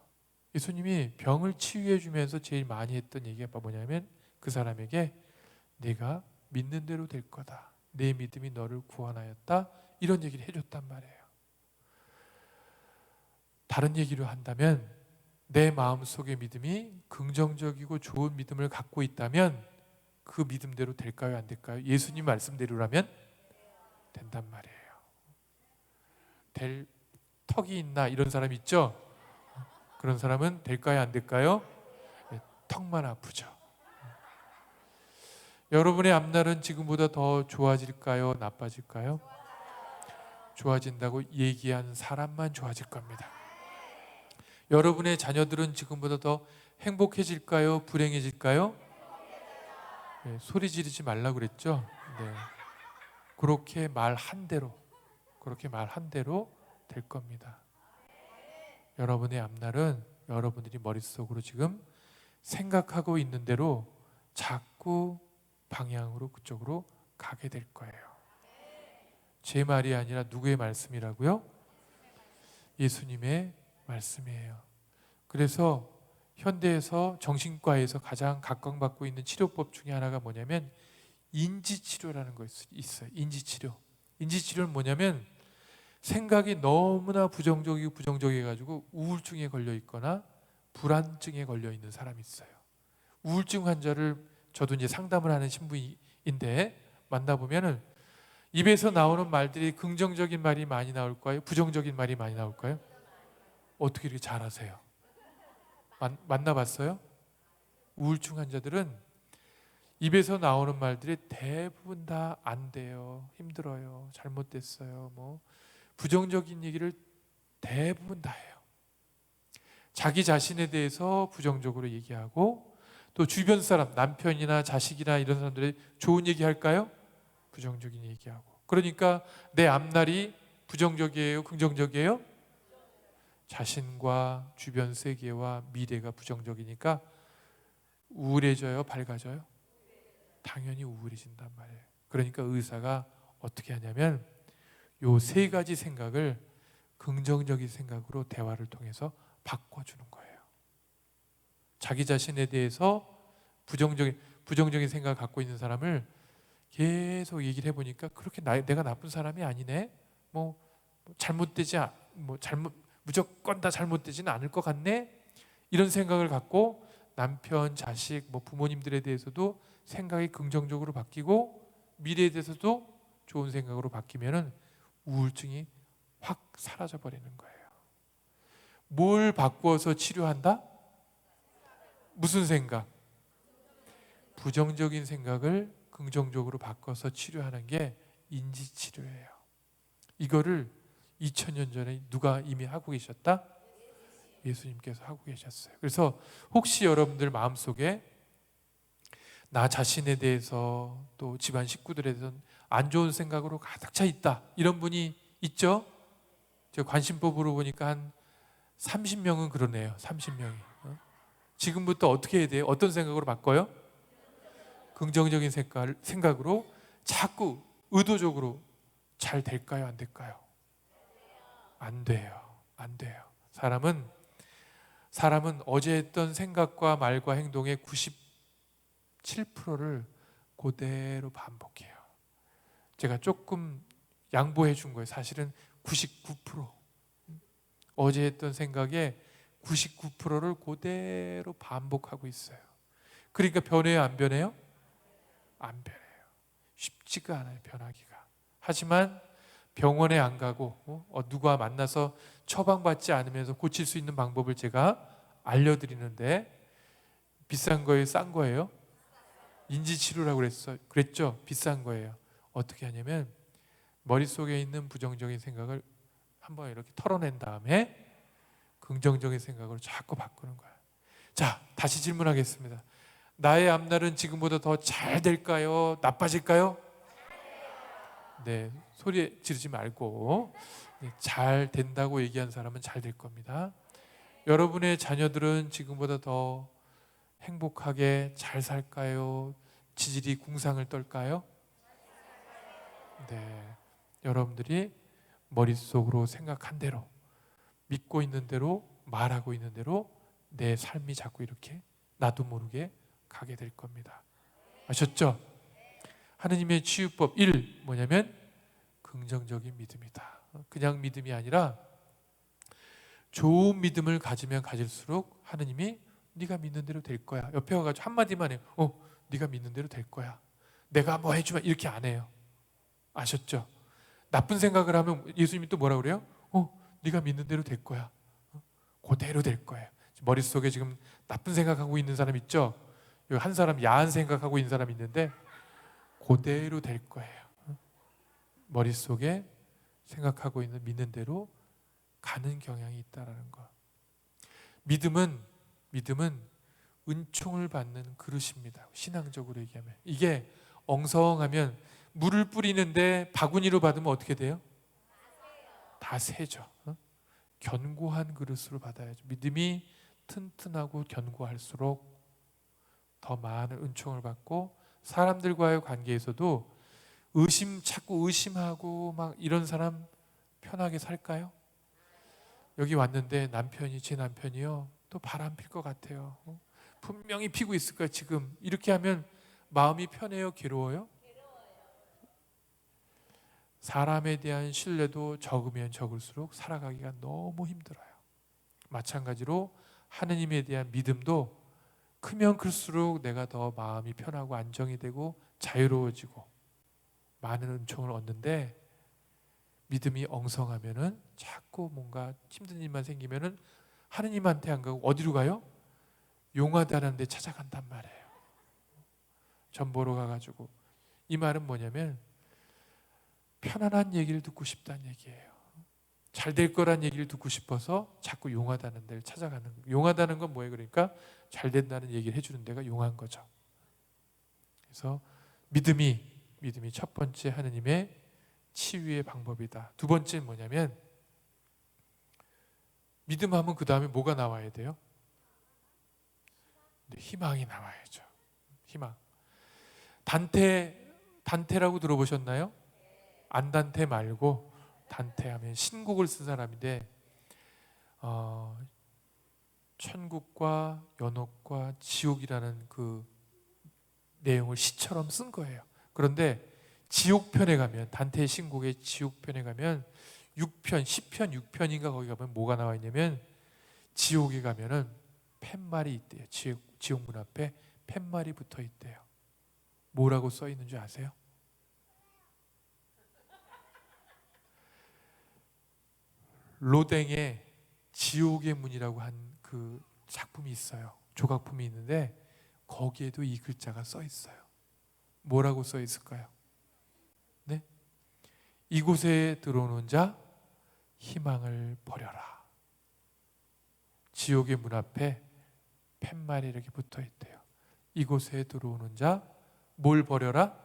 예수님이 병을 치유해 주면서 제일 많이 했던 얘기가 뭐냐면 그 사람에게 네가 믿는 대로 될 거다. 내 믿음이 너를 구원하였다. 이런 얘기를 해줬단 말이에요. 다른 얘기로 한다면 내 마음속의 믿음이 긍정적이고 좋은 믿음을 갖고 있다면 그 믿음대로 될까요? 안 될까요? 예수님 말씀대로라면 된단 말이에요. 될 턱이 있나 이런 사람 있죠? 그런 사람은 될까요? 안 될까요? 네, 턱만 아프죠. 여러분의 앞날은 지금보다 더 좋아질까요? 나빠질까요? 좋아진다고 얘기한 사람만 좋아질 겁니다. 여러분의 자녀들은 지금보다 더 행복해질까요? 불행해질까요? 네, 소리 지르지 말라고 그랬죠? 네. 그렇게 말한 대로 될 겁니다. 여러분의 앞날은 여러분들이 머릿속으로 지금 생각하고 있는 대로 자꾸 방향으로 그쪽으로 가게 될 거예요. 제 말이 아니라 누구의 말씀이라고요? 예수님의 말씀이에요. 그래서 현대에서 정신과에서 가장 각광받고 있는 치료법 중에 하나가 뭐냐면 인지치료라는 거 있어요. 인지치료는 뭐냐면 생각이 너무나 부정적이가지고 우울증에 걸려 있거나 불안증에 걸려 있는 사람이 있어요. 우울증 환자를 저도 이제 상담을 하는 신부인데 만나보면은 입에서 나오는 말들이 긍정적인 말이 많이 나올까요? 부정적인 말이 많이 나올까요? 어떻게 이렇게 잘하세요? 만나봤어요? 우울증 환자들은 입에서 나오는 말들이 대부분 다 안 돼요, 힘들어요, 잘못됐어요, 뭐 부정적인 얘기를 대부분 다 해요. 자기 자신에 대해서 부정적으로 얘기하고 또 주변 사람, 남편이나 자식이나 이런 사람들이 좋은 얘기 할까요? 부정적인 얘기하고. 그러니까 내 앞날이 부정적이에요, 긍정적이에요? 자신과 주변 세계와 미래가 부정적이니까 우울해져요, 밝아져요? 당연히 우울해진단 말이에요. 그러니까 의사가 어떻게 하냐면 요 세 가지 생각을 긍정적인 생각으로 대화를 통해서 바꿔주는 거예요. 자기 자신에 대해서 부정적인 생각을 갖고 있는 사람을 계속 얘기를 해보니까 그렇게 내가 나쁜 사람이 아니네, 무조건 다 잘못되지는 않을 것 같네, 이런 생각을 갖고 남편, 자식, 부모님들에 대해서도 생각이 긍정적으로 바뀌고 미래에 대해서도 좋은 생각으로 바뀌면은 우울증이 확 사라져 버리는 거예요. 뭘 바꾸어서 치료한다? 무슨 생각? 부정적인 생각을 긍정적으로 바꿔서 치료하는 게 인지치료예요. 이거를 2000년 전에 누가 이미 하고 계셨다? 예수님께서 하고 계셨어요. 그래서 혹시 여러분들 마음속에 나 자신에 대해서 또 집안 식구들에 대해서 안 좋은 생각으로 가득 차 있다, 이런 분이 있죠? 제가 관심법으로 보니까 한 30명은 그러네요. 30명이. 지금부터 어떻게 해야 돼요? 어떤 생각으로 바꿔요? 긍정적인 생각으로 자꾸 의도적으로 잘 될까요? 안 될까요? 안 돼요. 안 돼요. 사람은 어제 했던 생각과 말과 행동의 97%를 그대로 반복해요. 제가 조금 양보해 준 거예요. 사실은 99%. 어제 했던 생각의 99%를 그대로 반복하고 있어요. 그러니까 변해요, 안 변해요? 안 변해요. 쉽지가 않아요, 변하기가. 하지만 병원에 안 가고 누가 만나서 처방받지 않으면서 고칠 수 있는 방법을 제가 알려드리는데, 비싼 거예요, 싼 거예요? 인지치료라고 그랬죠? 비싼 거예요. 어떻게 하냐면 머릿속에 있는 부정적인 생각을 한번 이렇게 털어낸 다음에 긍정적인 생각으로 자꾸 바꾸는 거예요. 자, 다시 질문하겠습니다. 나의 앞날은 지금보다 더 잘 될까요? 나빠질까요? 네, 소리 지르지 말고, 네, 잘 된다고 얘기한 사람은 잘 될 겁니다. 여러분의 자녀들은 지금보다 더 행복하게 잘 살까요? 지질이 궁상을 떨까요? 네, 여러분들이 머릿속으로 생각한 대로, 믿고 있는 대로, 말하고 있는 대로 내 삶이 자꾸 이렇게 나도 모르게 가게 될 겁니다. 아셨죠? 하느님의 치유법 1, 뭐냐면 긍정적인 믿음이다. 그냥 믿음이 아니라 좋은 믿음을 가지면 가질수록 하느님이 네가 믿는 대로 될 거야. 옆에 와가지고 한마디만 해요. 네가 믿는 대로 될 거야. 내가 뭐 해주면, 이렇게 안 해요. 아셨죠? 나쁜 생각을 하면 예수님이 또 뭐라 그래요? 네가 믿는 대로 될 거야. 그대로 될 거예요. 머릿속에 지금 나쁜 생각하고 있는 사람 있죠? 여기 한 사람 야한 생각하고 있는 사람 있는데 그대로 될 거예요. 머릿속에 생각하고 있는, 믿는 대로 가는 경향이 있다라는 거. 믿음은 은총을 받는 그릇입니다. 신앙적으로 얘기하면 이게 엉성하면 물을 뿌리는데 바구니로 받으면 어떻게 돼요? 다 새죠. 견고한 그릇으로 받아야죠. 믿음이 튼튼하고 견고할수록 더 많은 은총을 받고, 사람들과의 관계에서도 자꾸 의심하고 막 이런 사람 편하게 살까요? 여기 왔는데 제 남편이요, 또 바람 필 것 같아요. 분명히 피고 있을 거야 지금. 이렇게 하면 마음이 편해요, 괴로워요? 사람에 대한 신뢰도 적으면 적을수록 살아가기가 너무 힘들어요. 마찬가지로 하느님에 대한 믿음도 크면 클수록 내가 더 마음이 편하고 안정이 되고 자유로워지고 많은 은총을 얻는데, 믿음이 엉성하면은 자꾸 뭔가 힘든 일만 생기면은 하느님한테 안 가고 어디로 가요? 용하다는 데 찾아간단 말이에요. 전 보러 가가지고. 이 말은 뭐냐면 편안한 얘기를 듣고 싶다는 얘기예요. 잘 될 거란 얘기를 듣고 싶어서 자꾸 용하다는 데를 찾아가는 거예요. 용하다는 건 뭐예요? 그러니까 잘 된다는 얘기를 해주는 데가 용한 거죠. 그래서 믿음이 첫 번째 하느님의 치유의 방법이다. 두 번째는 뭐냐면, 믿음하면 그 다음에 뭐가 나와야 돼요? 희망이 나와야죠. 희망. 단테라고 들어보셨나요? 안단테 말고 단테 하면 신곡을 쓴 사람인데, 천국과 연옥과 지옥이라는 그 내용을 시처럼 쓴 거예요. 그런데 지옥편에 가면, 단테의 신곡의 지옥편에 가면 6편, 10편 6편인가 거기 가면 뭐가 나와 있냐면, 지옥에 가면은 팻말이 있대요. 지옥 문 앞에 팻말이 붙어 있대요. 뭐라고 써 있는 줄 아세요? 로댕의 지옥의 문이라고 한 그 작품이 있어요. 조각품이 있는데 거기에도 이 글자가 써 있어요. 뭐라고 써 있을까요? 네? 이곳에 들어오는 자 희망을 버려라. 지옥의 문 앞에 팻말이 이렇게 붙어 있대요. 이곳에 들어오는 자 뭘 버려라?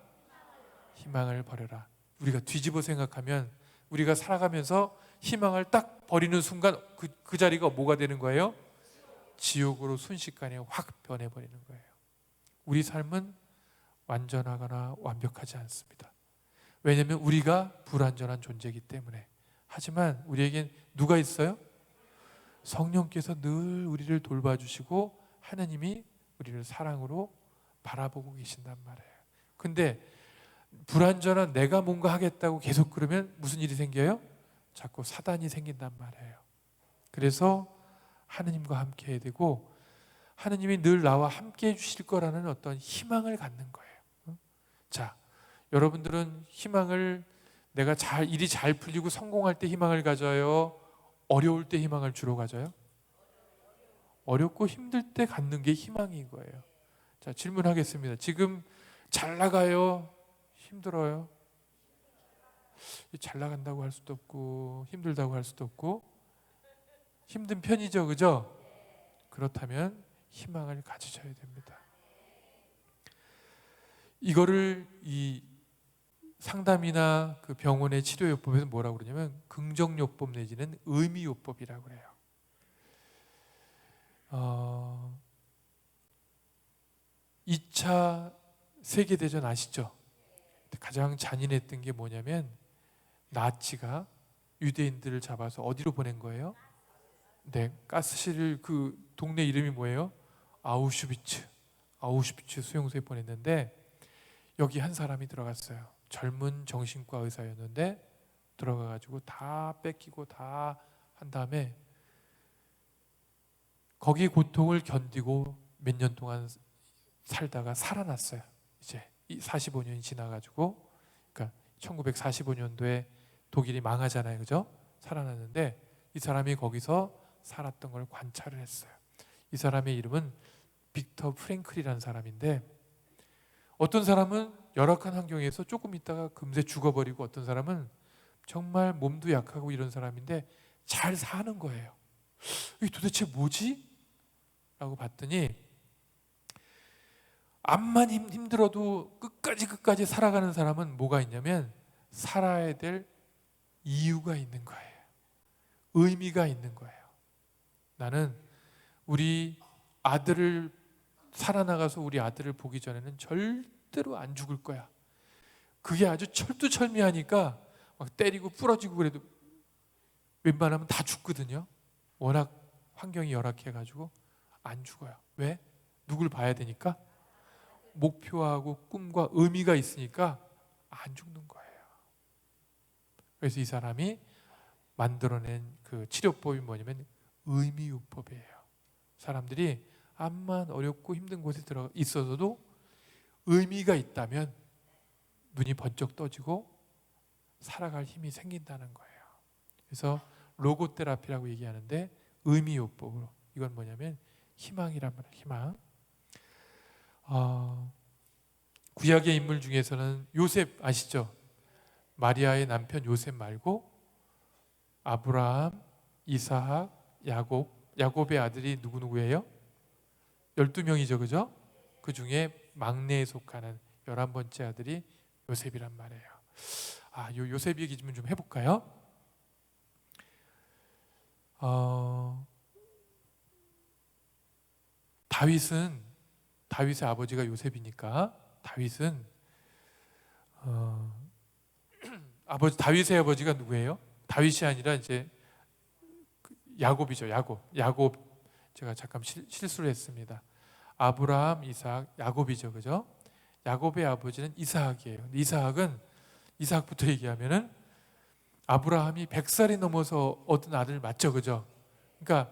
희망을 버려라. 우리가 뒤집어 생각하면 우리가 살아가면서 희망을 딱 버리는 순간 그 자리가 뭐가 되는 거예요? 지옥으로 순식간에 확 변해버리는 거예요. 우리 삶은 완전하거나 완벽하지 않습니다. 왜냐하면 우리가 불완전한 존재이기 때문에. 하지만 우리에겐 누가 있어요? 성령께서 늘 우리를 돌봐주시고 하느님이 우리를 사랑으로 바라보고 계신단 말이에요. 근데 불완전한 내가 뭔가 하겠다고 계속 그러면 무슨 일이 생겨요? 자꾸 사단이 생긴단 말이에요. 그래서 하느님과 함께 해야 되고 하느님이 늘 나와 함께 해주실 거라는 어떤 희망을 갖는 거예요. 자, 여러분들은 희망을 내가 일이 잘 풀리고 성공할 때 희망을 가져요? 어려울 때 희망을 주로 가져요? 어렵고 힘들 때 갖는 게 희망인 거예요. 자, 질문하겠습니다. 지금 잘 나가요? 힘들어요? 잘 나간다고 할 수도 없고 힘들다고 할 수도 없고 힘든 편이죠, 그죠? 그렇다면 희망을 가지셔야 됩니다. 이거를 이 상담이나 그 병원의 치료요법에서 뭐라고 그러냐면 긍정요법 내지는 의미요법이라고 그래요. 2차 세계대전 아시죠? 가장 잔인했던 게 뭐냐면 나치가 유대인들을 잡아서 어디로 보낸 거예요? 네, 가스실 그 동네 이름이 뭐예요? 아우슈비츠 수용소에 보냈는데 여기 한 사람이 들어갔어요. 젊은 정신과 의사였는데 들어가가지고 다 뺏기고 다 한 다음에 거기 고통을 견디고 몇 년 동안 살다가 살아났어요. 이제 45년이 지나가지고, 그러니까 1945년도에 독일이 망하잖아요, 그죠? 살아났는데 이 사람이 거기서 살았던 걸 관찰을 했어요. 이 사람의 이름은 빅터 프랭클이라는 사람인데 어떤 사람은 열악한 환경에서 조금 있다가 금세 죽어버리고 어떤 사람은 정말 몸도 약하고 이런 사람인데 잘 사는 거예요. 이게 도대체 뭐지? 라고 봤더니 암만 힘들어도 끝까지 살아가는 사람은 뭐가 있냐면 살아야 될 이유가 있는 거예요. 의미가 있는 거예요. 나는 우리 아들을 살아나가서 우리 아들을 보기 전에는 절대로 안 죽을 거야. 그게 아주 철두철미하니까 막 때리고 부러지고 그래도 웬만하면 다 죽거든요. 워낙 환경이 열악해가지고 안 죽어요. 왜? 누굴 봐야 되니까? 목표하고 꿈과 의미가 있으니까 안 죽는 거예요. 그래서 이 사람이 만들어낸 그 치료법이 뭐냐면 의미요법이에요. 사람들이 암만 어렵고 힘든 곳에 들어 있어서도 의미가 있다면 눈이 번쩍 떠지고 살아갈 힘이 생긴다는 거예요. 그래서 로고테라피라고 얘기하는데 의미요법으로 이건 뭐냐면 희망이란 말이에요. 희망. 구약의 인물 중에서는 요셉 아시죠? 마리아의 남편 요셉 말고 아브라함, 이삭, 야곱의 아들이 누구누구예요? 12명이죠, 그죠? 그 중에 막내에 속하는 11번째 아들이 요셉이란 말이에요. 요 요셉 얘기 좀 해볼까요? 다윗의 아버지가 요셉이니까 다윗은 다윗의 아버지가 누구예요? 다윗이 아니라 이제 야곱이죠. 야곱 제가 잠깐 실수를 했습니다. 아브라함, 이삭, 야곱이죠, 그죠? 야곱의 아버지는 이삭이에요. 근데 이삭부터 얘기하면은 아브라함이 100살이 넘어서 얻은 아들 맞죠, 그죠? 그러니까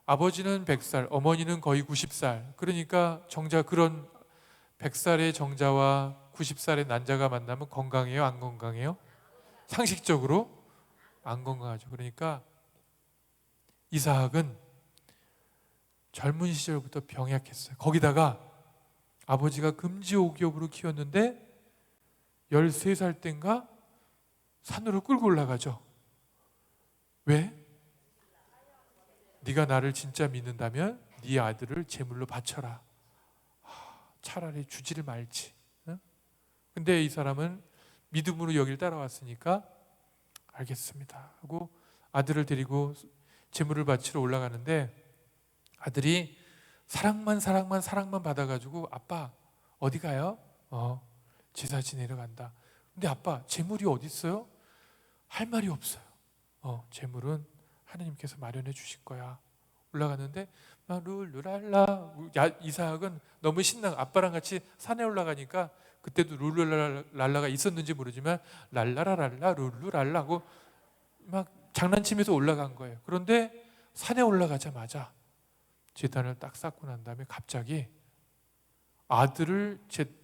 아버지는 100살, 어머니는 거의 90살. 그러니까 정자 그런 100살의 정자와 90살의 난자가 만나면 건강해요, 안 건강해요? 상식적으로 안 건강하죠. 그러니까 이삭은 젊은 시절부터 병약했어요. 거기다가 아버지가 금지옥엽으로 키웠는데 13살 땐가 산으로 끌고 올라가죠. 왜? 네가 나를 진짜 믿는다면 네 아들을 제물로 바쳐라. 차라리 주지를 말지. 응? 근데 이 사람은 믿음으로 여길 따라왔으니까 알겠습니다 하고 아들을 데리고 제물을 바치러 올라가는데, 아들이 사랑만 받아가지고 아빠 어디 가요? 제사 지내러 간다. 근데 아빠 제물이 어디 있어요? 할 말이 없어요. 제물은 하느님께서 마련해 주실 거야. 올라가는데 막 룰루랄라. 이삭은 너무 신나. 아빠랑 같이 산에 올라가니까 그때도 룰루랄라가 있었는지 모르지만 랄라라랄라 룰루랄라 하고 막 장난치면서 올라간 거예요. 그런데 산에 올라가자마자 제단을 딱 쌓고 난 다음에 갑자기 아들을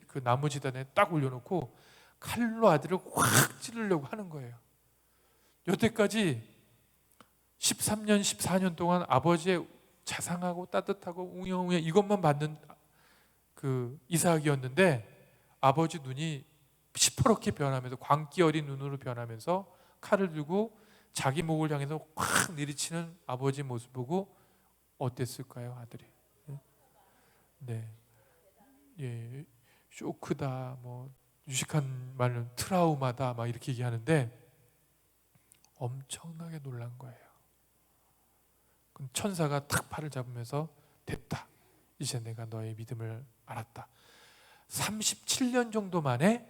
그 나무 지단에 딱 올려놓고 칼로 아들을 확 찌르려고 하는 거예요. 여태까지 13년, 14년 동안 아버지의 자상하고 따뜻하고 웅영웅영 이것만 받는 그 이삭이었는데, 아버지 눈이 시퍼렇게 변하면서 광기 어린 눈으로 변하면서 칼을 들고 자기 목을 향해서 확 내리치는 아버지 모습 보고 어땠을까요, 아들이? 네, 예, 쇼크다, 뭐 유식한 말로 트라우마다 막 이렇게 얘기하는데 엄청나게 놀란 거예요. 그럼 천사가 탁 팔을 잡으면서 됐다. 이제 내가 너의 믿음을 알았다. 37년 정도 만에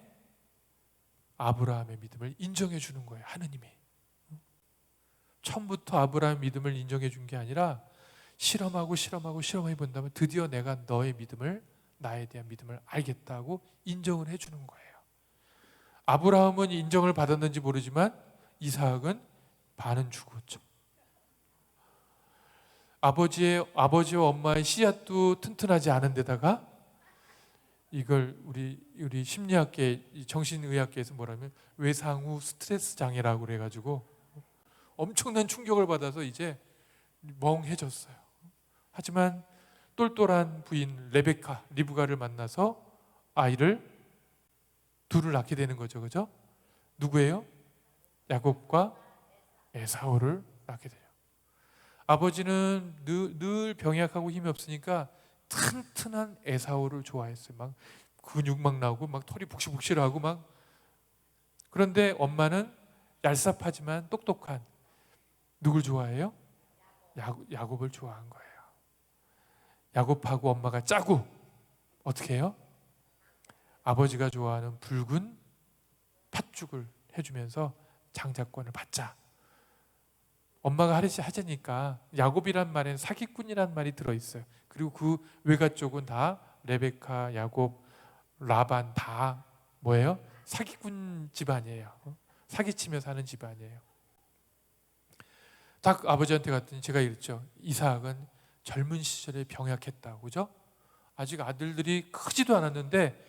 아브라함의 믿음을 인정해 주는 거예요, 하느님이. 처음부터 아브라함의 믿음을 인정해 준 게 아니라 실험해 본다면 드디어 내가 너의 믿음을, 나에 대한 믿음을 알겠다고 인정을 해 주는 거예요. 아브라함은 인정을 받았는지 모르지만 이삭은 반은 죽었죠. 아버지와 엄마의 씨앗도 튼튼하지 않은 데다가 이걸 우리 심리학계, 정신의학계에서 뭐라면 외상 후 스트레스 장애라고 그래가지고 엄청난 충격을 받아서 이제 멍해졌어요. 하지만 똘똘한 부인 리브가를 만나서 아이를 둘을 낳게 되는 거죠, 그죠? 누구예요? 야곱과 에사오를 낳게 돼요. 아버지는 늘 병약하고 힘이 없으니까 튼튼한 에사오를 좋아했어요. 막 근육 막 나오고 막 털이 북실북실하고 막. 그런데 엄마는 얄쌉하지만 똑똑한 누굴 좋아해요? 야곱을 좋아한 거예요. 야곱하고 엄마가 짜고 어떻게 해요? 아버지가 좋아하는 붉은 팥죽을 해주면서 장자권을 받자. 엄마가 하자니까 야곱이란 말에는 사기꾼이란 말이 들어있어요. 그리고 그 외가 쪽은 다 레베카, 야곱, 라반 다 뭐예요? 사기꾼 집안이에요. 사기치며 사는 집안이에요. 딱 아버지한테 갔더니 제가 이랬죠. 이삭은 젊은 시절에 병약했다고, 그죠? 아직 아들들이 크지도 않았는데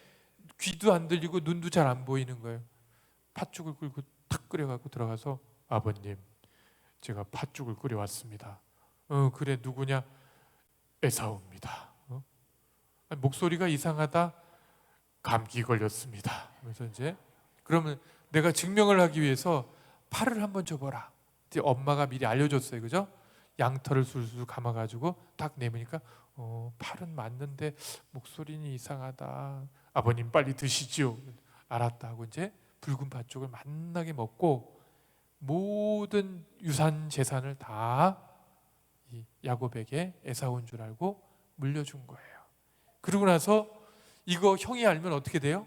귀도 안 들리고 눈도 잘 안 보이는 거예요. 팥죽을 끓고 탁 끓여갖고 들어가서 아버님, 제가 팥죽을 끓여왔습니다. 그래, 누구냐? 에사오입니다. 목소리가 이상하다. 감기 걸렸습니다. 그래서 이제 그러면 내가 증명을 하기 위해서 팔을 한번 줘봐라. 엄마가 미리 알려줬어요, 그죠? 양털을 술술 감아가지고 딱 내미니까 팔은 맞는데 목소리는 이상하다. 아버님 빨리 드시지요. 알았다 하고 이제 붉은 팥죽을 맛나게 먹고 모든 유산 재산을 다 이 야곱에게 에사오인 줄 알고 물려준 거예요. 그러고 나서 이거 형이 알면 어떻게 돼요?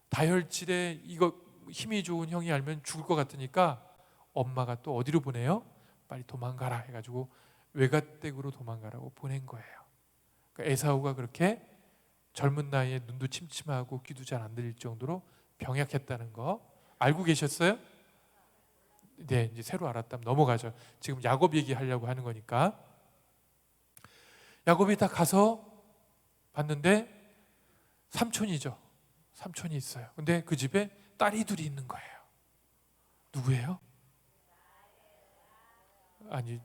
다혈질에 이거 힘이 좋은 형이 알면 죽을 것 같으니까 엄마가 또 어디로 보내요? 빨리 도망가라 해가지고 외가댁으로 도망가라고 보낸 거예요. 그러니까 에사오가 그렇게 젊은 나이에 눈도 침침하고 귀도 잘 안 들릴 정도로 병약했다는 거 알고 계셨어요? 네, 이제 새로 알았다면 넘어가죠. 지금 야곱 얘기하려고 하는 거니까. 야곱이 다 가서 봤는데 삼촌이죠. 삼촌이 있어요. 근데 그 집에 딸이 둘이 있는 거예요. 누구예요? 아니,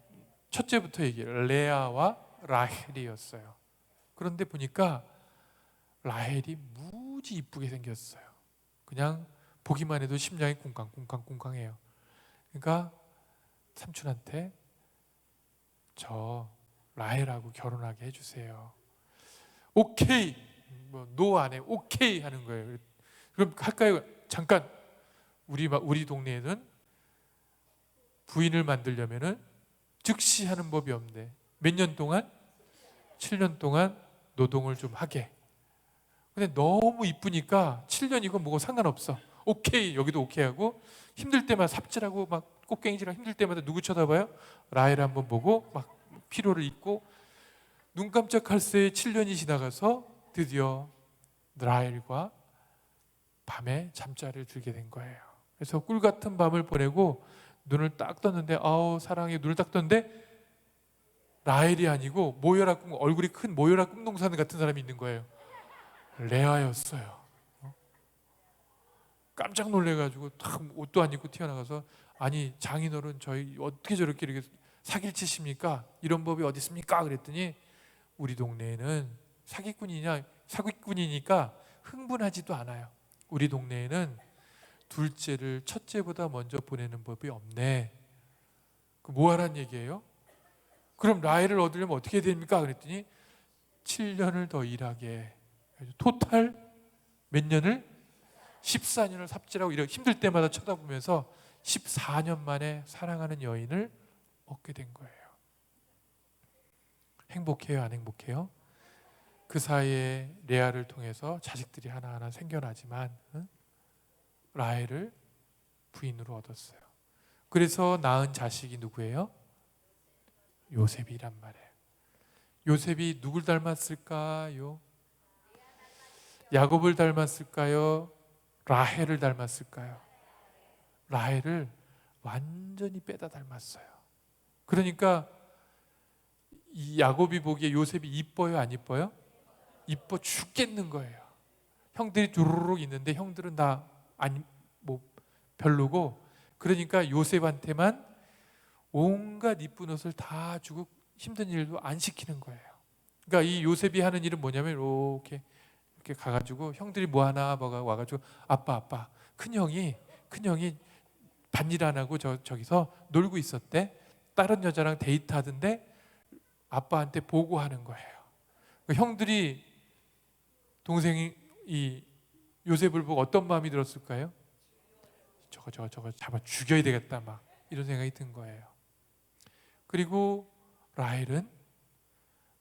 첫째부터 얘기해요. 레아와 라헬이었어요. 그런데 보니까 라헬이 무지 이쁘게 생겼어요. 그냥 보기만 해도 심장이 쿵쾅쿵쾅쿵쾅해요. 그러니까 삼촌한테 저 라헬하고 결혼하게 해주세요. 오케이, 노 안 해, 오케이 하는 거예요. 그럼 할까요? 잠깐, 우리 동네에는 부인을 만들려면은 즉시 하는 법이 없는데 몇 년 동안? 7년 동안 노동을 좀 하게. 근데 너무 이쁘니까 7년이고 뭐고 상관없어. 오케이, 여기도 오케이 하고, 힘들 때마다 삽질하고 막 꽃갱이질하고 힘들 때마다 누구 쳐다봐요? 라헬 한번 보고 막 피로를 잊고, 눈 깜짝할 새에 7년이 지나가서 드디어 라헬과 밤에 잠자리를 들게 된 거예요. 그래서 꿀 같은 밤을 보내고 눈을 딱 떴는데, 아우 사랑해, 눈을 딱 떴는데 라헬이 아니고 얼굴이 큰 모여라 꿈동산 같은 사람이 있는 거예요. 레아였어요. 깜짝 놀래가지고 탁 옷도 안 입고 튀어나가서, 아니 장인어른 저희 어떻게 저렇게 이렇게 사기를 치십니까? 이런 법이 어디 있습니까? 그랬더니 우리 동네에는 사기꾼이니까 흥분하지도 않아요. 우리 동네에는 둘째를 첫째보다 먼저 보내는 법이 없네. 그 뭐 하란 얘기예요? 그럼 라헬을 얻으려면 어떻게 해야 됩니까? 그랬더니 7년을 더 일하게. 토탈 몇 년을? 14년을 삽질하고 이렇게 힘들 때마다 쳐다보면서 14년 만에 사랑하는 여인을 얻게 된 거예요. 행복해요? 안 행복해요? 그 사이에 레아를 통해서 자식들이 하나하나 생겨나지만 라헬을 부인으로 얻었어요. 그래서 낳은 자식이 누구예요? 요셉이란 말이에요. 요셉이 누굴 닮았을까요? 야곱을 닮았을까요? 라헬을 닮았을까요? 라헬을 완전히 빼다 닮았어요. 그러니까 이 야곱이 보기에 요셉이 이뻐요, 안 이뻐요? 이뻐 죽겠는 거예요. 형들이 두루룩 있는데 형들은 다 별로고, 그러니까 요셉한테만 온갖 이쁜 옷을 다 주고 힘든 일도 안 시키는 거예요. 그러니까 이 요셉이 하는 일은 뭐냐면 이렇게 가가지고 형들이 뭐 하나 와가지고, 아빠 큰형이 밭일 안 하고 저기서 놀고 있었대. 다른 여자랑 데이트하던데 아빠한테 보고하는 거예요. 그러니까 형들이 동생이 이 요셉을 보고 어떤 마음이 들었을까요? 저거 잡아 죽여야 되겠다, 막 이런 생각이 든 거예요. 그리고 라헬은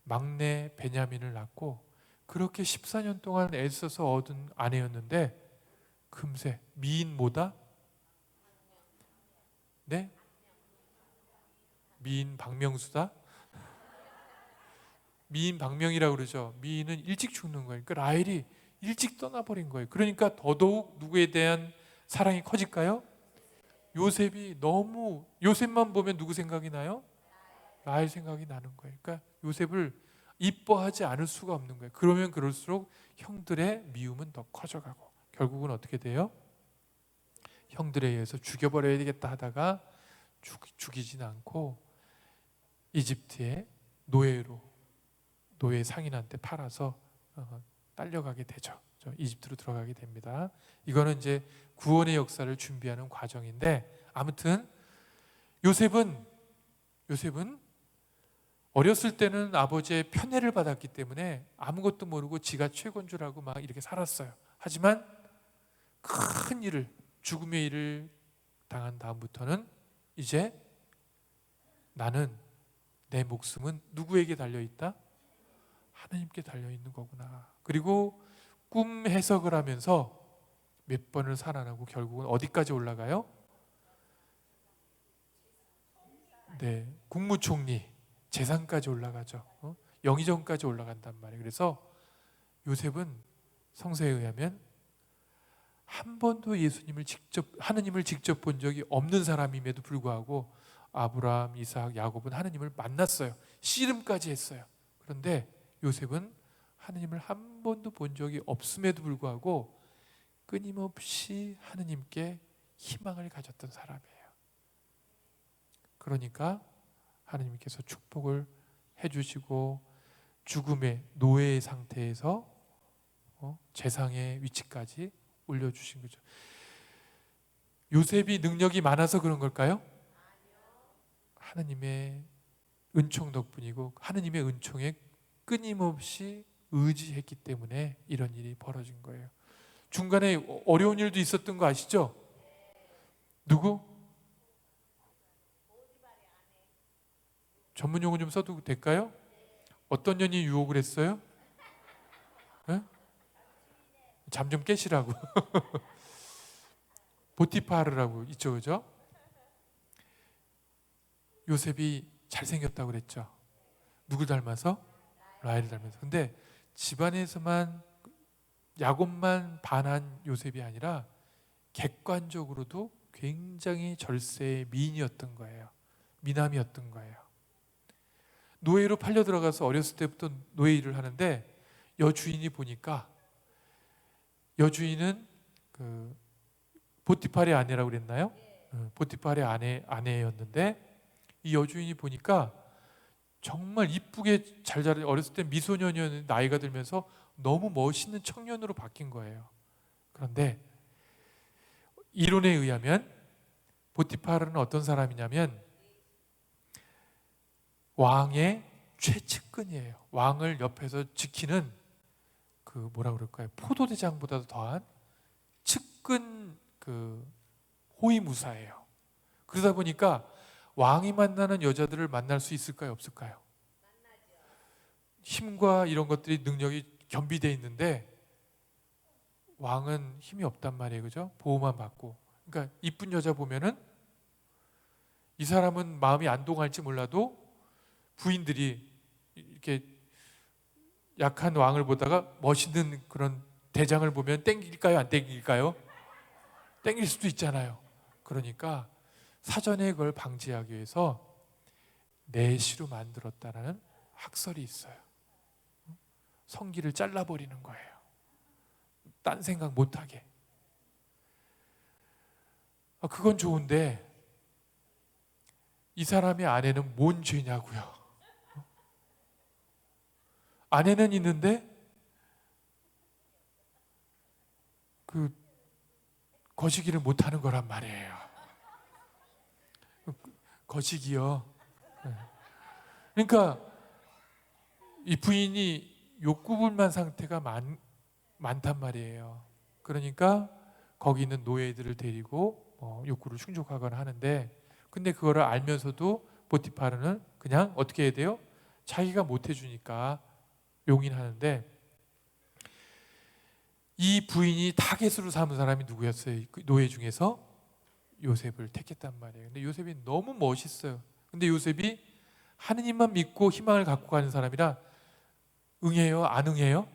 막내 베냐민을 낳고 그렇게 14년 동안 애써서 얻은 아내였는데 금세 미인 뭐다? 네? 미인 박명수다? 미인 박명이라고 그러죠. 미인은 일찍 죽는 거예요. 그러니까 라헬이 일찍 떠나버린 거예요. 그러니까 더더욱 누구에 대한 사랑이 커질까요? 요셉만 보면 누구 생각이 나요? 라헬 생각이 나는 거예요. 그러니까 요셉을 이뻐하지 않을 수가 없는 거예요. 그러면 그럴수록 형들의 미움은 더 커져가고 결국은 어떻게 돼요? 형들에 의해서 죽여버려야 되겠다 하다가 죽이진 않고 이집트의 노예 상인한테 팔아서 딸려가게 되죠. 이집트로 들어가게 됩니다. 이거는 이제 구원의 역사를 준비하는 과정인데, 아무튼 요셉은 어렸을 때는 아버지의 편애를 받았기 때문에 아무것도 모르고 지가 최고인 줄 알고 막 이렇게 살았어요. 하지만 큰 일을, 죽음의 일을 당한 다음부터는 이제 나는, 내 목숨은 누구에게 달려있다? 하나님께 달려있는 거구나. 그리고 꿈 해석을 하면서 몇 번을 살아나고 결국은 어디까지 올라가요? 네, 국무총리 재상까지 올라가죠. 영의정까지 올라간단 말이에요. 그래서 요셉은 성서에 의하면 한 번도 하느님을 직접 본 적이 없는 사람임에도 불구하고 아브라함, 이삭, 야곱은 하느님을 만났어요. 씨름까지 했어요. 그런데 요셉은 하느님을 한 번도 본 적이 없음에도 불구하고 끊임없이 하느님께 희망을 가졌던 사람이에요. 그러니까 하느님께서 축복을 해주시고 죽음의 노예의 상태에서 재상의 위치까지 올려주신 거죠. 요셉이 능력이 많아서 그런 걸까요? 하느님의 은총 덕분이고 하느님의 은총에 끊임없이 의지했기 때문에 이런 일이 벌어진 거예요. 중간에 어려운 일도 있었던 거 아시죠? 누구? 전문 용어 좀 써도 될까요? 어떤 년이 유혹을 했어요? 잠 좀 깨시라고. 보티파르라고 있죠, 그죠? 요셉이 잘생겼다고 그랬죠. 누구 닮아서? 라헬을 닮아서. 근데 집안에서만 야곱만 반한 요셉이 아니라 객관적으로도 굉장히 절세의 미인이었던 거예요. 미남이었던 거예요. 노예로 팔려 들어가서 어렸을 때부터 노예 일을 하는데 여주인이 보니까, 여주인은 그 보티팔의 아내라고 그랬나요? 보티팔의 아내였는데 이 여주인이 보니까 정말 이쁘게 잘 자란, 어렸을 때 미소년이었는데 나이가 들면서 너무 멋있는 청년으로 바뀐 거예요. 그런데 이론에 의하면 보티파르는 어떤 사람이냐면 왕의 최측근이에요. 왕을 옆에서 지키는 그 뭐라 그럴까요? 포도대장보다도 더한 측근 그 호위무사예요. 그러다 보니까 왕이 만나는 여자들을 만날 수 있을까요? 없을까요? 힘과 이런 것들이 능력이 겸비되어 있는데 왕은 힘이 없단 말이에요. 그죠? 보호만 받고. 그러니까 이쁜 여자 보면은 이 사람은 마음이 안 동할지 몰라도 부인들이 이렇게 약한 왕을 보다가 멋있는 그런 대장을 보면 땡길까요? 안 땡길까요? 땡길 수도 있잖아요. 그러니까 사전에 그걸 방지하기 위해서 내시로 만들었다라는 학설이 있어요. 성기를 잘라버리는 거예요. 딴 생각 못하게. 그건 좋은데 이 사람의 아내는 뭔 죄냐고요. 아내는 있는데 그 거시기를 못하는 거란 말이에요. 거시기요. 그러니까 이 부인이 욕구불만 상태가 많단 말이에요. 그러니까 거기 있는 노예들을 데리고 욕구를 충족하거나 하는데, 근데 그거를 알면서도 보티파르는 그냥 어떻게 해야 돼요? 자기가 못 해주니까 용인하는데, 이 부인이 타겟으로 삼은 사람이 누구였어요? 그 노예 중에서 요셉을 택했단 말이에요. 근데 요셉이 너무 멋있어요. 근데 요셉이 하느님만 믿고 희망을 갖고 가는 사람이라 응해요? 안 응해요?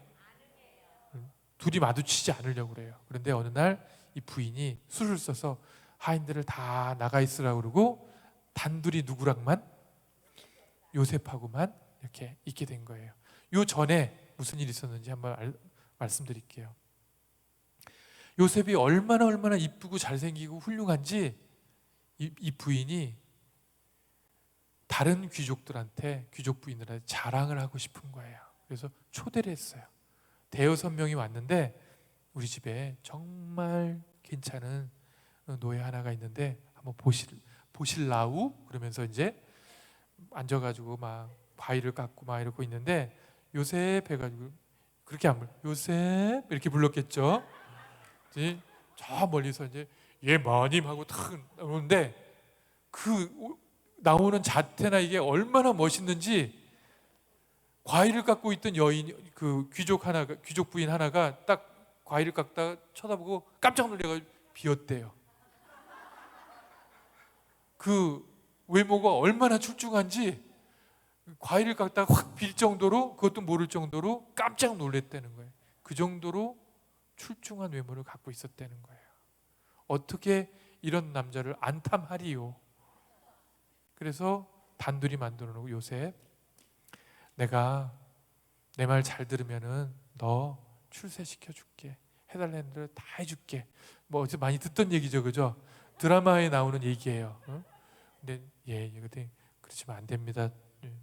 둘이 마주치지 않으려고 그래요. 그런데 어느 날 이 부인이 수를 써서 하인들을 다 나가 있으라고 그러고 단둘이 누구랑만? 요셉하고만 이렇게 있게 된 거예요. 요 전에 무슨 일이 있었는지 한번 말씀드릴게요. 요셉이 얼마나 이쁘고 잘생기고 훌륭한지 이 부인이 다른 귀족들한테, 귀족 부인들한테 자랑을 하고 싶은 거예요. 그래서 초대를 했어요. 대여섯 명이 왔는데 우리 집에 정말 괜찮은 노예 하나가 있는데 한번 보실라우? 그러면서 이제 앉아가지고 막 과일을 깎고 막 이러고 있는데 요셉 해가지고 그렇게 안 불러. 요셉 이렇게 불렀겠죠. 이제 저 멀리서 이제 예 마님 하고 탁 나오는데 그 나오는 자태나 이게 얼마나 멋있는지, 과일을 깎고 있던 여인, 그 귀족 부인 하나가 딱 과일을 깎다가 쳐다보고 깜짝 놀래가지고 비었대요. 그 외모가 얼마나 출중한지 과일을 깎다가 확 빌 정도로, 그것도 모를 정도로 깜짝 놀랐다는 거예요. 그 정도로 출중한 외모를 갖고 있었다는 거예요. 어떻게 이런 남자를 안탐하리요? 그래서 단둘이 만들어 놓고 요셉, 내가 내 말 잘 들으면은 너 출세시켜 줄게. 해달라는 대로 다 해줄게. 뭐 어제 많이 듣던 얘기죠, 그죠? 드라마에 나오는 얘기예요. 어? 근데 그때 그러시면 안 됩니다.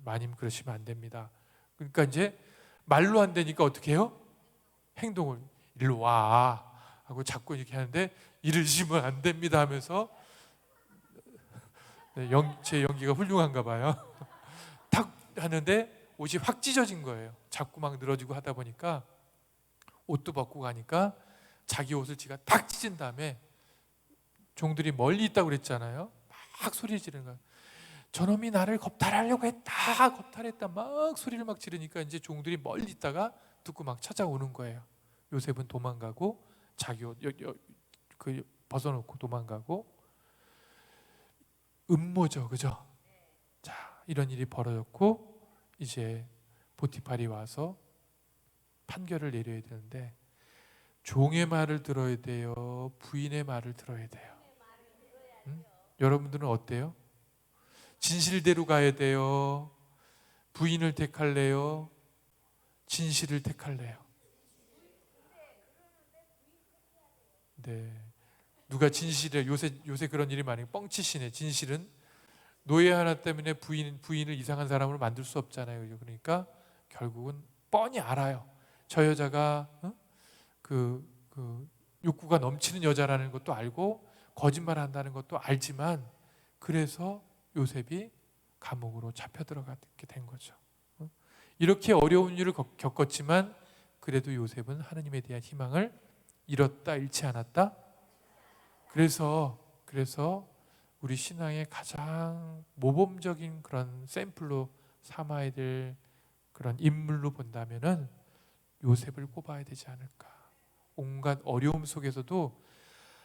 마님 그러시면 안 됩니다. 그러니까 이제 말로 안 되니까 어떻게 해요? 행동을. 일로 와. 하고 자꾸 이렇게 하는데 이러시면 안 됩니다 하면서 네, 제 연기가 훌륭한가 봐요. 탁 하는데 옷이 확 찢어진 거예요. 자꾸 막 늘어지고 하다 보니까 옷도 벗고 가니까 자기 옷을 지가 탁 찢은 다음에 종들이 멀리 있다고 그랬잖아요. 막 소리 지르는 거예요. 저놈이 나를 겁탈하려고 했다, 겁탈했다, 막 소리를 막 지르니까 이제 종들이 멀리 있다가 듣고 막 찾아오는 거예요. 요셉은 도망가고 자기 옷 벗어놓고 도망가고. 음모죠, 그죠? 자, 이런 일이 벌어졌고 이제 보티팔이 와서 판결을 내려야 되는데 종의 말을 들어야 돼요, 부인의 말을 들어야 돼요? 여러분들은 어때요? 진실대로 가야 돼요, 부인을 택할래요, 진실을 택할래요? 네, 누가 진실해? 요새 그런 일이 많이 뻥치시네. 진실은 노예 하나 때문에 부인을 이상한 사람으로 만들 수 없잖아요. 그러니까 결국은 뻔히 알아요. 저 여자가 그 욕구가 넘치는 여자라는 것도 알고 거짓말한다는 것도 알지만, 그래서 요셉이 감옥으로 잡혀 들어가게 된 거죠. 이렇게 어려운 일을 겪었지만 그래도 요셉은 하느님에 대한 희망을 잃었다, 잃지 않았다. 그래서 우리 신앙의 가장 모범적인 그런 샘플로 삼아야 될 그런 인물로 본다면은 요셉을 꼽아야 되지 않을까. 온갖 어려움 속에서도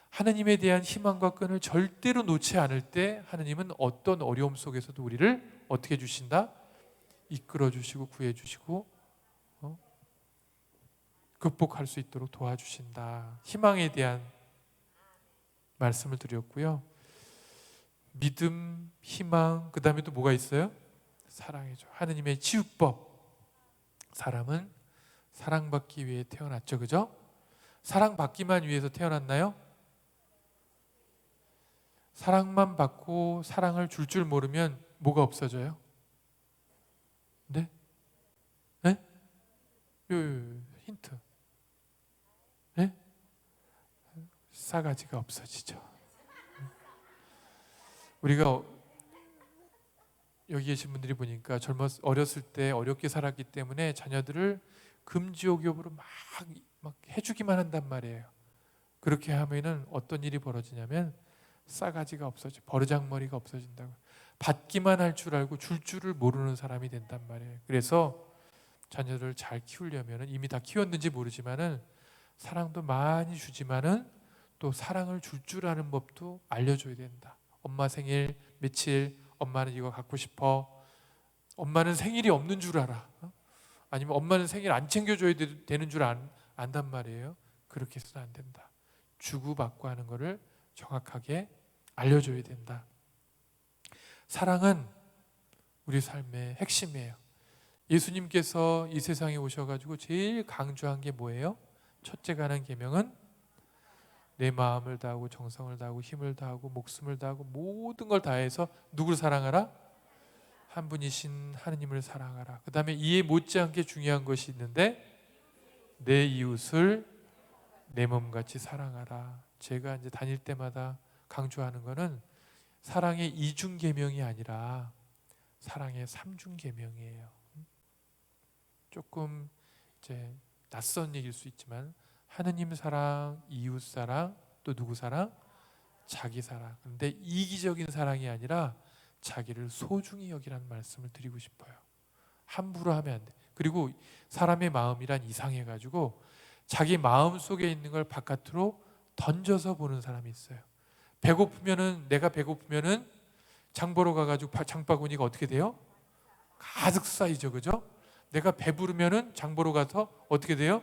하느님에 대한 희망과 끈을 절대로 놓지 않을 때 하느님은 어떤 어려움 속에서도 우리를 어떻게 해주신다? 이끌어 주시고 구해 주시고 극복할 수 있도록 도와주신다. 희망에 대한 말씀을 드렸고요. 믿음, 희망, 그 다음에 또 뭐가 있어요? 사랑이죠. 하느님의 치유법. 사람은 사랑받기 위해 태어났죠, 그죠? 사랑받기만 위해서 태어났나요? 사랑만 받고 사랑을 줄 모르면 뭐가 없어져요? 네? 네? 힌트. 네? 싸가지가 없어지죠. 우리가 여기 계신 분들이 보니까 어렸을 때 어렵게 살았기 때문에 자녀들을 금지옥욕으로 막 해주기만 한단 말이에요. 그렇게 하면은 어떤 일이 벌어지냐면 싸가지가 없어져, 버르장머리가 없어진다고. 받기만 할 줄 알고 줄 줄을 모르는 사람이 된단 말이에요. 그래서 자녀를 잘 키우려면 이미 다 키웠는지 모르지만은 사랑도 많이 주지만은 또 사랑을 줄 아는 법도 알려줘야 된다. 엄마 생일 며칠, 엄마는 이거 갖고 싶어. 엄마는 생일이 없는 줄 알아. 아니면 엄마는 생일 안 챙겨줘야 되는 줄 안단 말이에요. 그렇게 해서는 안 된다. 주고받고 하는 거를 정확하게 알려줘야 된다. 사랑은 우리 삶의 핵심이에요. 예수님께서 이 세상에 오셔가지고 제일 강조한 게 뭐예요? 첫째가 하는 계명은 내 마음을 다하고 정성을 다하고 힘을 다하고 목숨을 다하고 모든 걸 다해서 누구를 사랑하라? 한 분이신 하느님을 사랑하라. 그 다음에 이에 못지않게 중요한 것이 있는데 내 이웃을 내 몸같이 사랑하라. 제가 이제 다닐 때마다 강조하는 거는 사랑의 이중 계명이 아니라 사랑의 삼중 계명이에요. 조금 이제 낯선 얘기일 수 있지만 하느님 사랑, 이웃 사랑, 또 누구 사랑? 자기 사랑. 그런데 이기적인 사랑이 아니라 자기를 소중히 여기라는 말씀을 드리고 싶어요. 함부로 하면 안 돼. 그리고 사람의 마음이란 이상해가지고 자기 마음 속에 있는 걸 바깥으로 던져서 보는 사람이 있어요. 내가 배고프면은 장 보러 가가지고 장바구니가 어떻게 돼요? 가득 쌓이죠, 그죠? 내가 배부르면은 장 보러 가서 어떻게 돼요?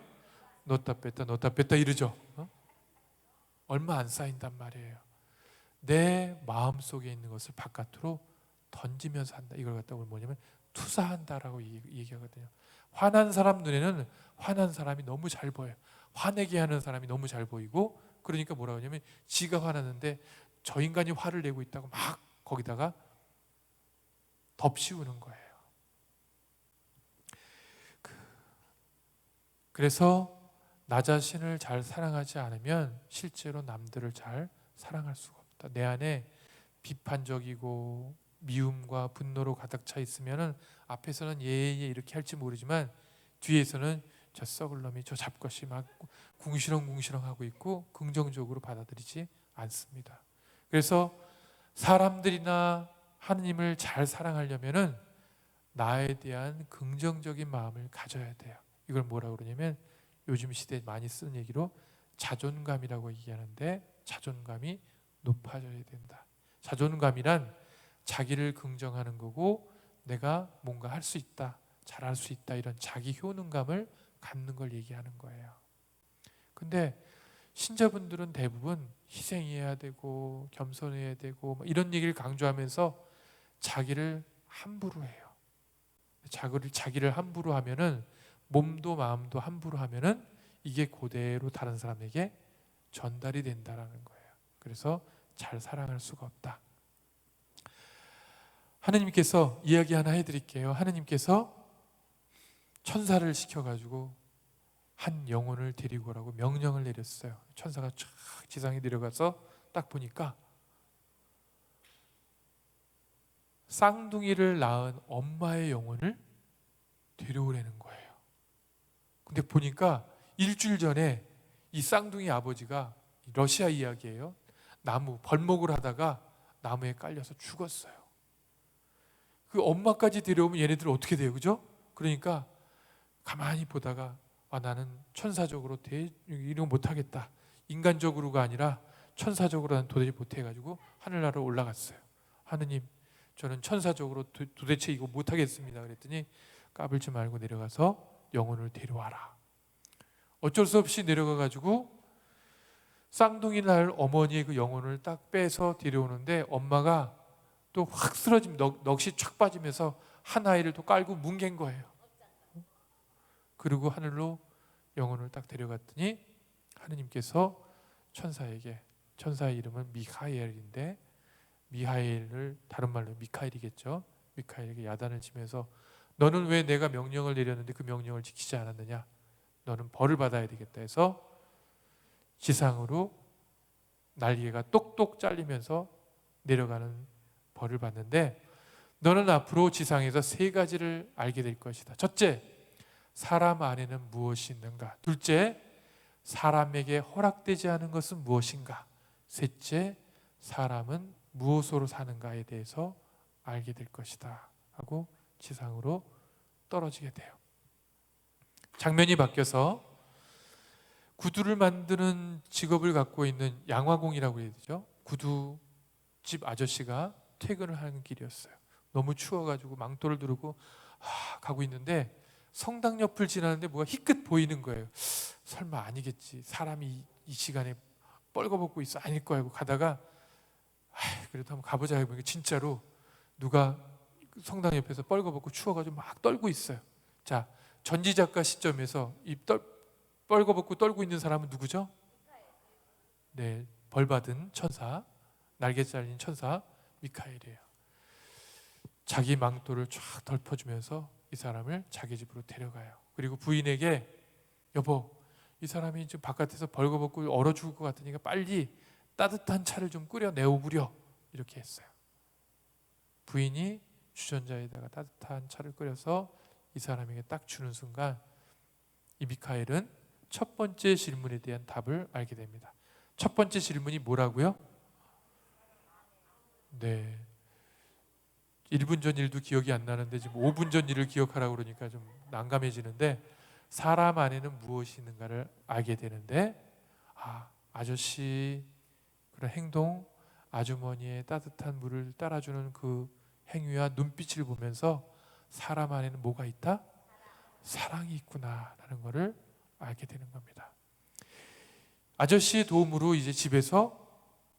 넣었다 뺐다 이러죠. 얼마 안 쌓인단 말이에요. 내 마음 속에 있는 것을 바깥으로 던지면서 한다. 이걸 갖다가 뭐냐면 투사한다라고 얘기하거든요. 화난 사람 눈에는 화난 사람이 너무 잘 보여요. 화내게 하는 사람이 너무 잘 보이고, 그러니까 뭐라고 하냐면 지가 화났는데 저 인간이 화를 내고 있다고 막 거기다가 덮씌우는 거예요. 그래서 나 자신을 잘 사랑하지 않으면 실제로 남들을 잘 사랑할 수가 없다. 내 안에 비판적이고 미움과 분노로 가득 차 있으면은 앞에서는 예예 이렇게 할지 모르지만 뒤에서는 저 썩을 놈이 저 잡것이 막 궁시렁궁시렁 하고 있고 긍정적으로 받아들이지 않습니다. 그래서 사람들이나 하느님을 잘 사랑하려면은 나에 대한 긍정적인 마음을 가져야 돼요. 이걸 뭐라고 그러냐면 요즘 시대에 많이 쓰는 얘기로 자존감이라고 얘기하는데, 자존감이 높아져야 된다. 자존감이란 자기를 긍정하는 거고 내가 뭔가 할 수 있다, 잘할 수 있다, 이런 자기 효능감을 갖는 걸 얘기하는 거예요. 근데 신자분들은 대부분 희생해야 되고 겸손해야 되고 이런 얘기를 강조하면서 자기를 함부로 해요. 자기를 함부로 하면은, 몸도 마음도 함부로 하면은 이게 그대로 다른 사람에게 전달이 된다라는 거예요. 그래서 잘 사랑할 수가 없다. 하느님께서 이야기 하나 해드릴게요. 하느님께서 천사를 시켜가지고 한 영혼을 데리고 오라고 명령을 내렸어요. 천사가 쫙 지상에 내려가서 딱 보니까 쌍둥이를 낳은 엄마의 영혼을 데려오라는 거예요. 근데 보니까 일주일 전에 이 쌍둥이 아버지가, 러시아 이야기예요, 나무 벌목을 하다가 나무에 깔려서 죽었어요. 그 엄마까지 데려오면 얘네들 어떻게 돼요, 그죠? 그러니까 가만히 보다가 나는 천사적으로 이런 거 못하겠다, 인간적으로가 아니라 천사적으로 난 도저히 못해가지고 하늘나라로 올라갔어요. 하느님, 저는 천사적으로 도대체 이거 못하겠습니다. 그랬더니 까불지 말고 내려가서 영혼을 데려와라. 어쩔 수 없이 내려가가지고 쌍둥이 날 어머니의 그 영혼을 딱 빼서 데려오는데 엄마가 또 확 쓰러지면 넋이 촥 빠지면서 한 아이를 또 깔고 뭉갠 거예요. 그리고 하늘로 영혼을 딱 데려갔더니 하느님께서 천사에게, 천사의 이름은 미카엘인데 미하엘을 다른 말로 미카엘이겠죠. 미카엘에게 야단을 치면서 너는 왜 내가 명령을 내렸는데 그 명령을 지키지 않았느냐, 너는 벌을 받아야 되겠다 해서 지상으로 날개가 똑똑 잘리면서 내려가는 벌을 받는데, 너는 앞으로 지상에서 세 가지를 알게 될 것이다. 첫째, 사람 안에는 무엇이 있는가. 둘째, 사람에게 허락되지 않은 것은 무엇인가. 셋째, 사람은 무엇으로 사는가에 대해서 알게 될 것이다 하고 지상으로 떨어지게 돼요. 장면이 바뀌어서 구두를 만드는 직업을 갖고 있는 양화공이라고 해야 되죠. 구두집 아저씨가 퇴근을 하는 길이었어요. 너무 추워가지고 망토를 두르고 가고 있는데 성당 옆을 지나는데 뭐가 희끗 보이는 거예요. 설마 아니겠지, 사람이 이 시간에 뻘거벗고 있어, 아닐 거야 하고 가다가 그래도 한번 가보자 해보니까 진짜로 누가 성당 옆에서 뻘거벗고 추워가지고 막 떨고 있어요. 자, 전지작가 시점에서 이 뻘거벗고 떨고 있는 사람은 누구죠? 네, 벌받은 천사, 날개 잘린 천사 미카엘이에요. 자기 망토를 쫙 덮어주면서 이 사람을 자기 집으로 데려가요. 그리고 부인에게, 여보, 이 사람이 지금 바깥에서 벌거벗고 얼어 죽을 것 같으니까 빨리 따뜻한 차를 좀 끓여 내오구려, 이렇게 했어요. 부인이 주전자에다가 따뜻한 차를 끓여서 이 사람에게 딱 주는 순간 이 미카엘은 첫 번째 질문에 대한 답을 알게 됩니다. 첫 번째 질문이 뭐라고요? 네, 1분 전 일도 기억이 안 나는데 지금 5분 전 일을 기억하라고 그러니까 좀 난감해지는데, 사람 안에는 무엇이 있는가를 알게 되는데, 아저씨 그런 행동, 아주머니의 따뜻한 물을 따라주는 그 행위와 눈빛을 보면서 사람 안에는 뭐가 있다? 사랑이 있구나라는 것을 알게 되는 겁니다. 아저씨의 도움으로 이제 집에서,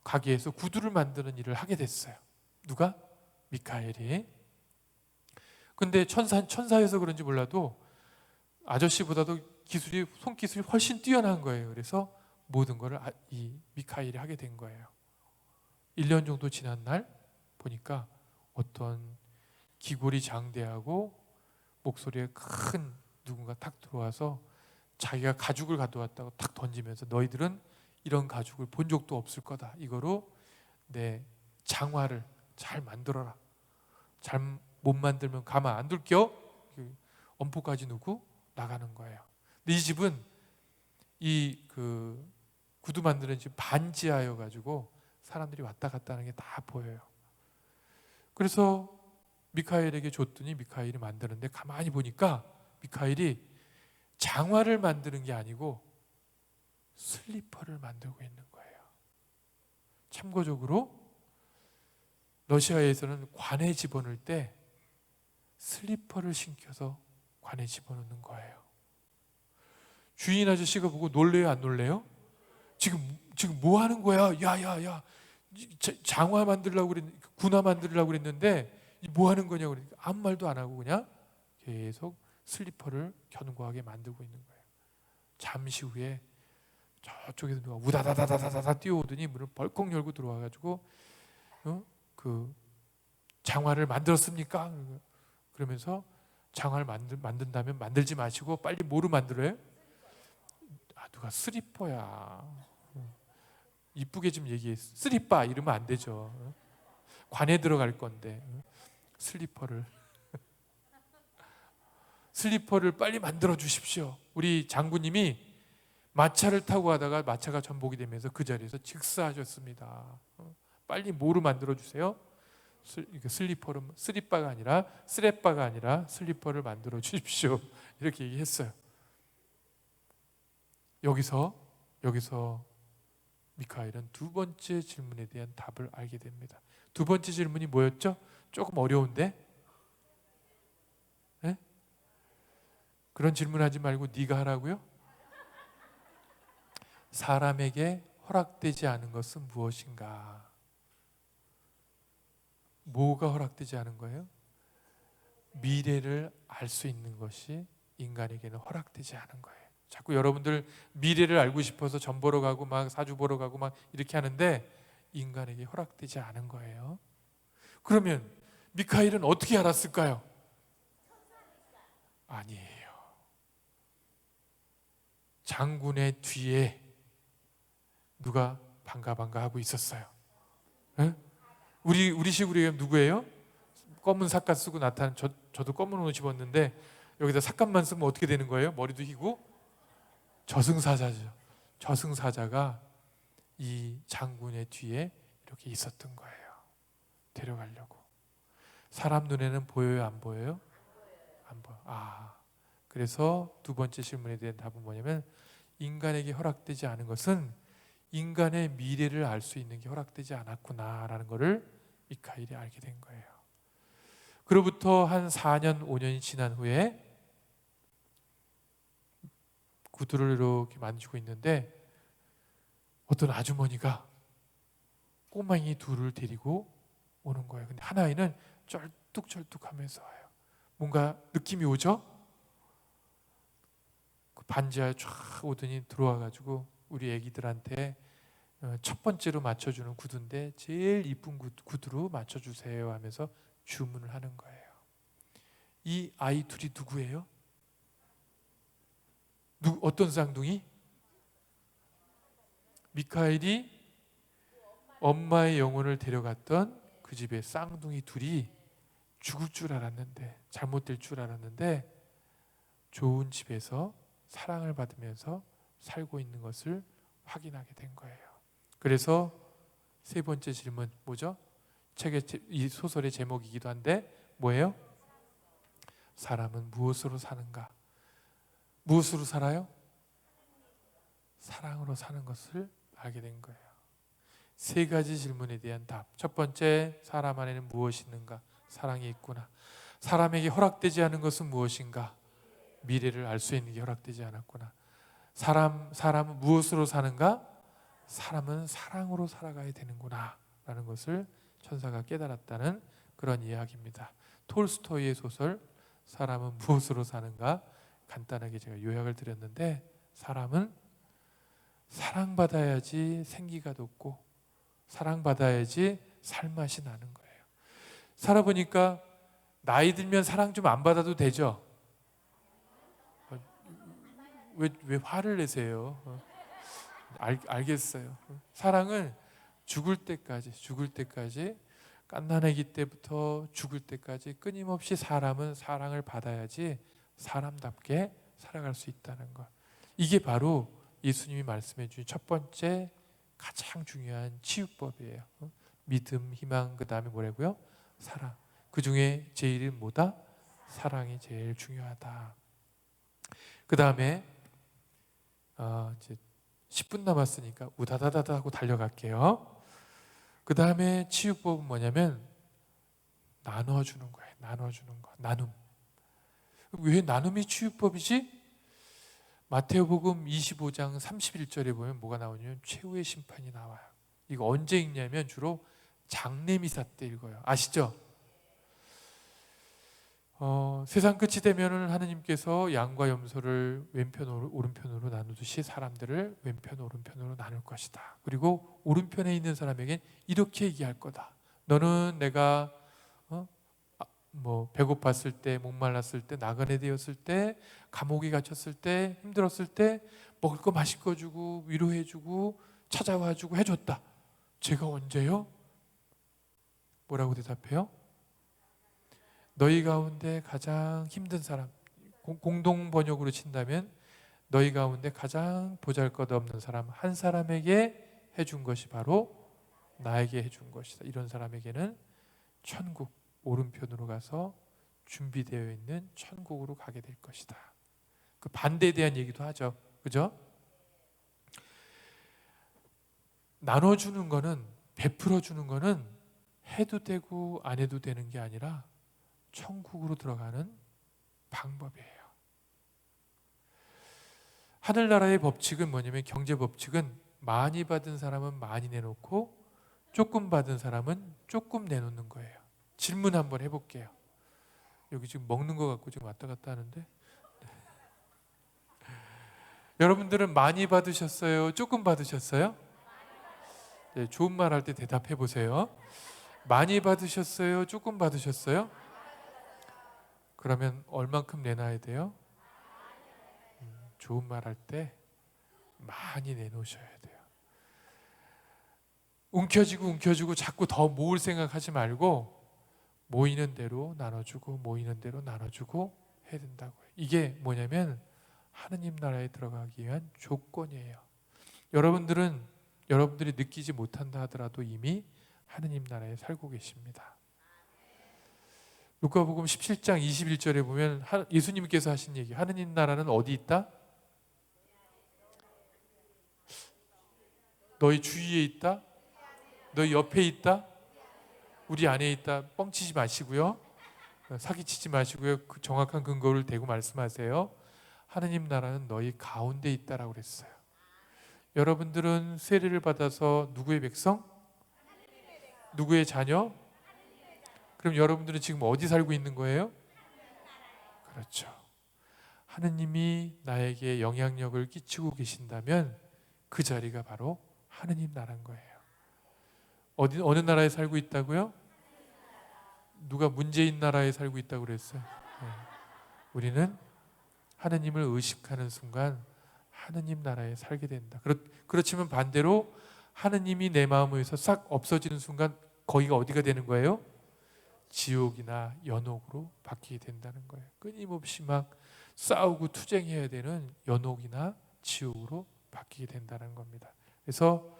가게에서 구두를 만드는 일을 하게 됐어요. 누가? 미카엘이. 근데 천사여서 그런지 몰라도 아저씨보다도 손기술이 훨씬 뛰어난 거예요. 그래서 모든 것을 이 미카엘이 하게 된 거예요. 1년 정도 지난 날 보니까 어떤 기골이 장대하고 목소리에 큰 누군가 탁 들어와서 자기가 가죽을 가져왔다고 탁 던지면서 너희들은 이런 가죽을 본 적도 없을 거다. 이거로 내 장화를 잘 만들어라. 잘 못 만들면 가만 안 둘겨. 엄포까지 누고 나가는 거예요. 근데 이 집은 이 구두 만드는 집 반지하여 가지고 사람들이 왔다 갔다 하는 게 다 보여요. 그래서 미카엘에게 줬더니 미카엘이 만드는데 가만히 보니까 미카엘이 장화를 만드는 게 아니고 슬리퍼를 만들고 있는 거예요. 참고적으로 러시아에서는 관에 집어넣을 때 슬리퍼를 신겨서 관에 집어넣는 거예요. 주인 아저씨가 보고 놀래요, 안 놀래요? 지금 뭐 하는 거야? 야, 장화 만들려고 군화 만들려고 그랬는데 뭐 하는 거냐고 그러니까 아무 말도 안 하고 그냥 계속 슬리퍼를 견고하게 만들고 있는 거예요. 잠시 후에 저쪽에서 누가 우다다다다다다 뛰어오더니 문을 벌컥 열고 들어와가지고 그 장화를 만들었습니까? 그러면서 장화를 만든다면 만들지 마시고 빨리 뭐로 만들어요? 누가 슬리퍼야. 이쁘게 좀 얘기해. 슬리빠 이러면 안 되죠. 관에 들어갈 건데 슬리퍼를 빨리 만들어 주십시오. 우리 장군님이 마차를 타고 가다가 마차가 전복이 되면서 그 자리에서 즉사하셨습니다. 빨리 뭐로 만들어 주세요? 슬리퍼로, 슬리빠가 아니라 쓰레빠가 아니라 슬리퍼를 만들어 주십시오. 이렇게 얘기했어요. 여기서 미카엘은 두 번째 질문에 대한 답을 알게 됩니다. 두 번째 질문이 뭐였죠? 조금 어려운데? 네? 그런 질문하지 말고 네가 하라고요? 사람에게 허락되지 않은 것은 무엇인가? 뭐가 허락되지 않은 거예요? 미래를 알 수 있는 것이 인간에게는 허락되지 않은 거예요. 자꾸 여러분들 미래를 알고 싶어서 점 보러 가고 막 사주 보러 가고 막 이렇게 하는데 인간에게 허락되지 않은 거예요. 그러면 미카엘은 어떻게 알았을까요? 아니에요. 장군의 뒤에 누가 반가 하고 있었어요. 네? 우리 식으로 얘기하면 누구예요? 검은 삿갓 쓰고 나타난 저도 검은 옷 입었는데 여기다 삿갓만 쓰면 어떻게 되는 거예요? 머리도 휘고 저승사자죠. 저승사자가 이 장군의 뒤에 이렇게 있었던 거예요. 데려가려고. 사람 눈에는 보여요, 안 보여요? 안 보여. 그래서 두 번째 질문에 대한 답은 뭐냐면 인간에게 허락되지 않은 것은 인간의 미래를 알 수 있는 게 허락되지 않았구나라는 것을 미카엘이 알게 된 거예요. 그로부터 한 4년, 5년이 지난 후에 구두를 이렇게 만지고 있는데 어떤 아주머니가 꼬맹이 둘을 데리고 오는 거예요. 근데 한 아이는 쩔뚝쩔뚝하면서 와요. 뭔가 느낌이 오죠? 그 반지하에 쫙 오더니 들어와가지고 우리 애기들한테 첫 번째로 맞춰주는 구두인데 제일 이쁜 구두로 맞춰주세요 하면서 주문을 하는 거예요. 이 아이 둘이 누구예요? 어떤 쌍둥이? 미카엘이 엄마의 영혼을 데려갔던 그 집의 쌍둥이 둘이 죽을 줄 알았는데, 잘못될 줄 알았는데 좋은 집에서 사랑을 받으면서 살고 있는 것을 확인하게 된 거예요. 그래서 세 번째 질문 뭐죠? 이 소설의 제목이기도 한데 뭐예요? 사람은 무엇으로 사는가? 무엇으로 살아요? 사랑으로 사는 것을 알게 된 거예요. 세 가지 질문에 대한 답. 첫 번째, 사람 안에는 무엇이 있는가? 사랑이 있구나. 사람에게 허락되지 않은 것은 무엇인가? 미래를 알 수 있는 게 허락되지 않았구나. 사람은 무엇으로 사는가? 사람은 사랑으로 살아가야 되는구나 라는 것을 천사가 깨달았다는 그런 이야기입니다. 톨스토이의 소설 사람은 무엇으로 사는가 간단하게 제가 요약을 드렸는데 사람은 사랑받아야지 생기가 돋고 사랑받아야지 살맛이 나는 거예요. 살아보니까 나이 들면 사랑 좀 안 받아도 되죠? 왜 화를 내세요? 알겠어요. 사랑을 죽을 때까지 갓난아기 때부터 죽을 때까지 끊임없이 사람은 사랑을 받아야지 사람답게 살아갈 수 있다는 것. 이게 바로 예수님이 말씀해 주신 첫 번째 가장 중요한 치유법이에요. 믿음, 희망, 그 다음에 뭐라고요? 사랑. 그 중에 제일은 뭐다? 사랑이 제일 중요하다. 그 다음에 이제 10분 남았으니까 우다다다다 하고 달려갈게요. 그 다음에 치유법은 뭐냐면 나눠주는 거예요. 나눠주는 거. 나눔. 왜 나눔이 치유법이지? 마태오복음 25장 31절에 보면 뭐가 나오냐면 최후의 심판이 나와요. 이거 언제 읽냐면 주로 장례미사 때 읽어요. 아시죠? 세상 끝이 되면은 하느님께서 양과 염소를 왼편 오른편으로 나누듯이 사람들을 왼편 오른편으로 나눌 것이다. 그리고 오른편에 있는 사람에게 이렇게 얘기할 거다. 너는 내가 배고팠을 때, 목말랐을 때, 나그네 되었을 때, 감옥에 갇혔을 때, 힘들었을 때 먹을 거 마실 거 주고 위로해 주고 찾아와 주고 해줬다. 제가 언제요? 뭐라고 대답해요? 너희 가운데 가장 힘든 사람, 공동 번역으로 친다면 너희 가운데 가장 보잘것없는 사람 한 사람에게 해준 것이 바로 나에게 해준 것이다. 이런 사람에게는 천국 오른편으로 가서 준비되어 있는 천국으로 가게 될 것이다. 그 반대에 대한 얘기도 하죠. 그죠? 나눠주는 거는, 베풀어주는 거는 해도 되고 안 해도 되는 게 아니라 천국으로 들어가는 방법이에요. 하늘나라의 법칙은 뭐냐면, 경제 법칙은 많이 받은 사람은 많이 내놓고 조금 받은 사람은 조금 내놓는 거예요. 질문 한번 해볼게요. 여기 지금 먹는 거 갖고 지금 왔다 갔다 하는데 여러분들은 많이 받으셨어요? 조금 받으셨어요? 네, 좋은 말 할 때 대답해 보세요. 많이 받으셨어요? 조금 받으셨어요? 그러면 얼만큼 내놔야 돼요? 좋은 말 할 때 많이 내놓으셔야 돼요. 움켜쥐고 자꾸 더 모을 생각하지 말고 모이는 대로 나눠주고 모이는 대로 나눠주고 해야 된다고요. 이게 뭐냐면 하느님 나라에 들어가기 위한 조건이에요. 여러분들이 느끼지 못한다 하더라도 이미 하느님 나라에 살고 계십니다. 루카복음 17장 21절에 보면 예수님께서 하신 얘기, 하느님 나라는 어디 있다? 너희 주위에 있다? 너희 옆에 있다? 우리 안에 있다? 뻥치지 마시고요. 사기치지 마시고요. 그 정확한 근거를 대고 말씀하세요. 하느님 나라는 너희 가운데 있다라고 그랬어요. 여러분들은 세례를 받아서 누구의 백성? 누구의 자녀? 그럼 여러분들은 지금 어디 살고 있는 거예요? 그렇죠. 하느님이 나에게 영향력을 끼치고 계신다면 그 자리가 바로 하느님 나라인 거예요. 어느 나라에 살고 있다고요? 누가 문재인 나라에 살고 있다고 그랬어요? 네. 우리는 하느님을 의식하는 순간 하느님 나라에 살게 된다. 그렇지만 반대로 하느님이 내 마음에서 싹 없어지는 순간 거기가 어디가 되는 거예요? 지옥이나 연옥으로 바뀌게 된다는 거예요. 끊임없이 막 싸우고 투쟁해야 되는 연옥이나 지옥으로 바뀌게 된다는 겁니다. 그래서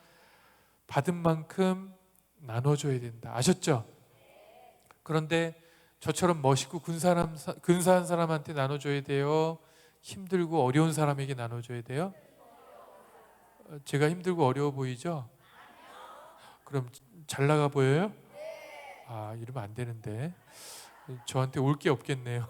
받은 만큼 나눠줘야 된다. 아셨죠? 그런데 저처럼 멋있고 근사한 사람한테 나눠줘야 돼요? 힘들고 어려운 사람에게 나눠줘야 돼요? 제가 힘들고 어려워 보이죠? 그럼 잘 나가 보여요? 이러면 안 되는데 저한테 올 게 없겠네요.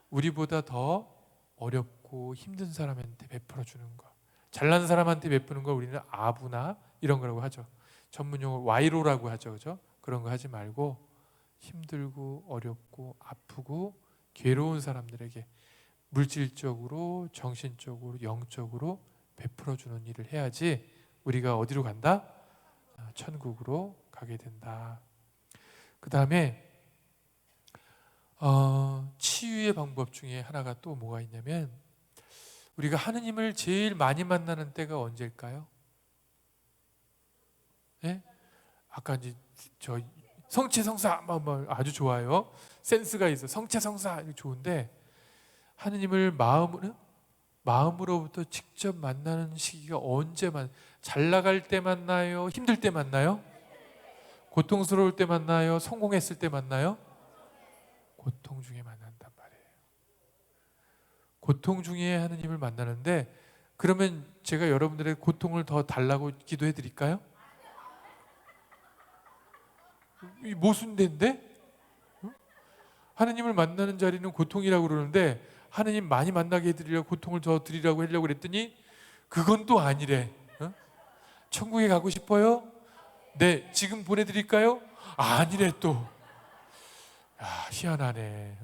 우리보다 더 어렵고 힘든 사람한테 베풀어 주는 거, 잘난 사람한테 베푸는 걸 우리는 아부나 이런 거라고 하죠. 전문용어 와이로라고 하죠. 그죠? 그런 거 하지 말고 힘들고 어렵고 아프고 괴로운 사람들에게 물질적으로, 정신적으로, 영적으로 베풀어 주는 일을 해야지 우리가 어디로 간다? 천국으로 가게 된다. 그 다음에 치유의 방법 중에 하나가 또 뭐가 있냐면 우리가 하느님을 제일 많이 만나는 때가 언제일까요? 예? 아까 이제 저 성취성사 뭐 아주 좋아요. 센스가 있어. 성취성사 이거 좋은데 하느님을 마음으로부터 직접 만나는 시기가 잘 나갈 때 만나요? 힘들 때 만나요? 고통스러울 때 만나요? 성공했을 때 만나요? 고통 중에 만난단 말이에요. 고통 중에 하느님을 만나는데, 그러면 제가 여러분들의 고통을 더 달라고 기도해 드릴까요? 이 모순된데? 하느님을 만나는 자리는 고통이라고 그러는데 하느님 많이 만나게 해드리려고 고통을 더 드리라고 하려고 그랬더니 그건 또 아니래. 천국에 가고 싶어요? 네. 지금 보내드릴까요? 아니래 또. 야, 희한하네.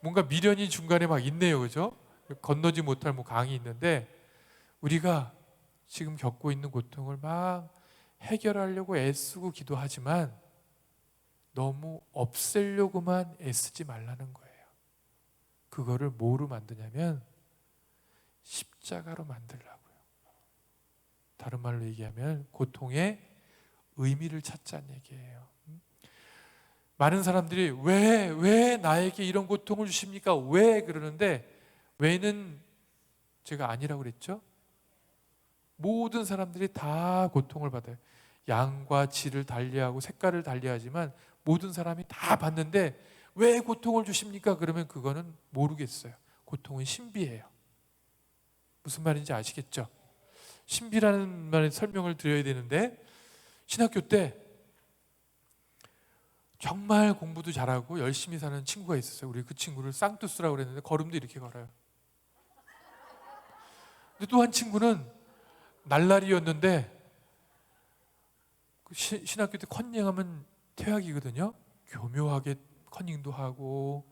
뭔가 미련이 중간에 막 있네요. 그죠? 건너지 못할 뭐 강이 있는데 우리가 지금 겪고 있는 고통을 막 해결하려고 애쓰고 기도하지만 너무 없애려고만 애쓰지 말라는 거예요. 그거를 뭐로 만드냐면 십자가로 만들라고요. 다른 말로 얘기하면 고통의 의미를 찾자는 얘기예요. 많은 사람들이 왜 나에게 이런 고통을 주십니까? 왜 그러는데 왜는 제가 아니라고 그랬죠? 모든 사람들이 다 고통을 받아요. 양과 질을 달리하고 색깔을 달리하지만 모든 사람이 다 받는데 왜 고통을 주십니까? 그러면 그거는 모르겠어요. 고통은 신비예요. 무슨 말인지 아시겠죠? 신비라는 말의 설명을 드려야 되는데 신학교 때 정말 공부도 잘하고 열심히 사는 친구가 있었어요. 우리 그 친구를 쌍뚜스라고 그랬는데 걸음도 이렇게 걸어요. 근데 또 한 친구는 날라리였는데 신학교 때 컨닝하면 퇴학이거든요. 교묘하게 컨닝도 하고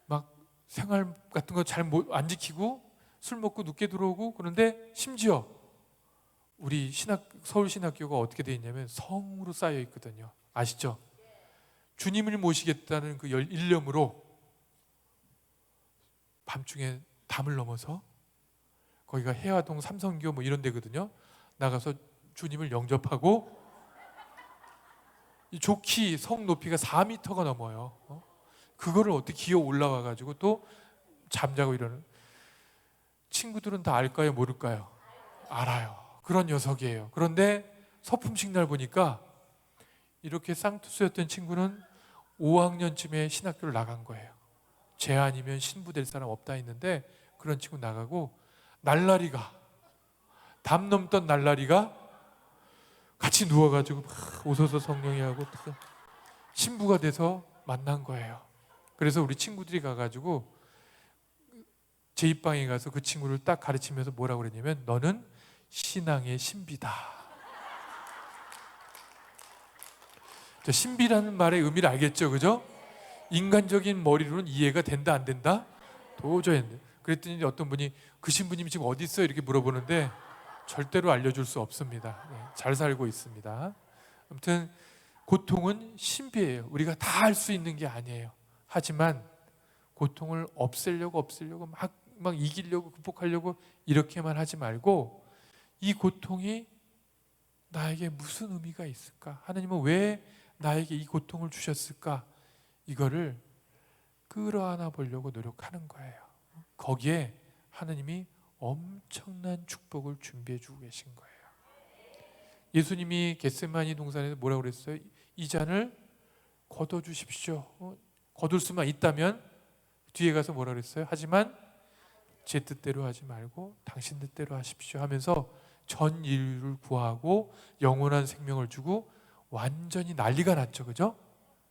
막 생활 같은 거 잘 안 지키고 술 먹고 늦게 들어오고. 그런데 심지어 우리 서울신학교가 어떻게 되어 있냐면 성으로 쌓여 있거든요. 아시죠? 주님을 모시겠다는 그 일념으로 밤중에 담을 넘어서 거기가 해화동 삼성교 뭐 이런 데거든요. 나가서 주님을 영접하고 좋기 성 높이가 4m가 넘어요. 그거를 어떻게 기어 올라와 가지고 또 잠자고 이러는. 친구들은 다 알까요? 모를까요? 알아요. 그런 녀석이에요. 그런데 서품식 날 보니까 이렇게 쌍투스였던 친구는 5학년쯤에 신학교를 나간 거예요. 쟤 아니면 신부 될 사람 없다 했는데 그런 친구 나가고 담 넘던 날라리가 같이 누워가지고 막 오소서 성령이 하고 신부가 돼서 만난 거예요. 그래서 우리 친구들이 가가지고 제 입방에 가서 그 친구를 딱 가르치면서 뭐라고 그랬냐면 너는 신앙의 신비다. 신비라는 말의 의미를 알겠죠? 그죠? 인간적인 머리로는 이해가 된다 안 된다? 도저히 안 돼. 그랬더니 어떤 분이 그 신부님이 지금 어디 있어요? 이렇게 물어보는데 절대로 알려줄 수 없습니다. 잘 살고 있습니다. 아무튼 고통은 신비예요. 우리가 다 할 수 있는 게 아니에요. 하지만 고통을 없애려고 막 이기려고 극복하려고 이렇게만 하지 말고 이 고통이 나에게 무슨 의미가 있을까? 하나님은 왜 나에게 이 고통을 주셨을까? 이거를 끌어안아 보려고 노력하는 거예요. 거기에 하나님이 엄청난 축복을 준비해 주고 계신 거예요. 예수님이 겟세마니 동산에서 뭐라고 그랬어요? 이 잔을 거둬 주십시오. 거둘 수만 있다면 뒤에 가서 뭐라고 그랬어요? 하지만 제 뜻대로 하지 말고 당신 뜻대로 하십시오 하면서 전 인류를 구하고 영원한 생명을 주고 완전히 난리가 났죠. 그죠?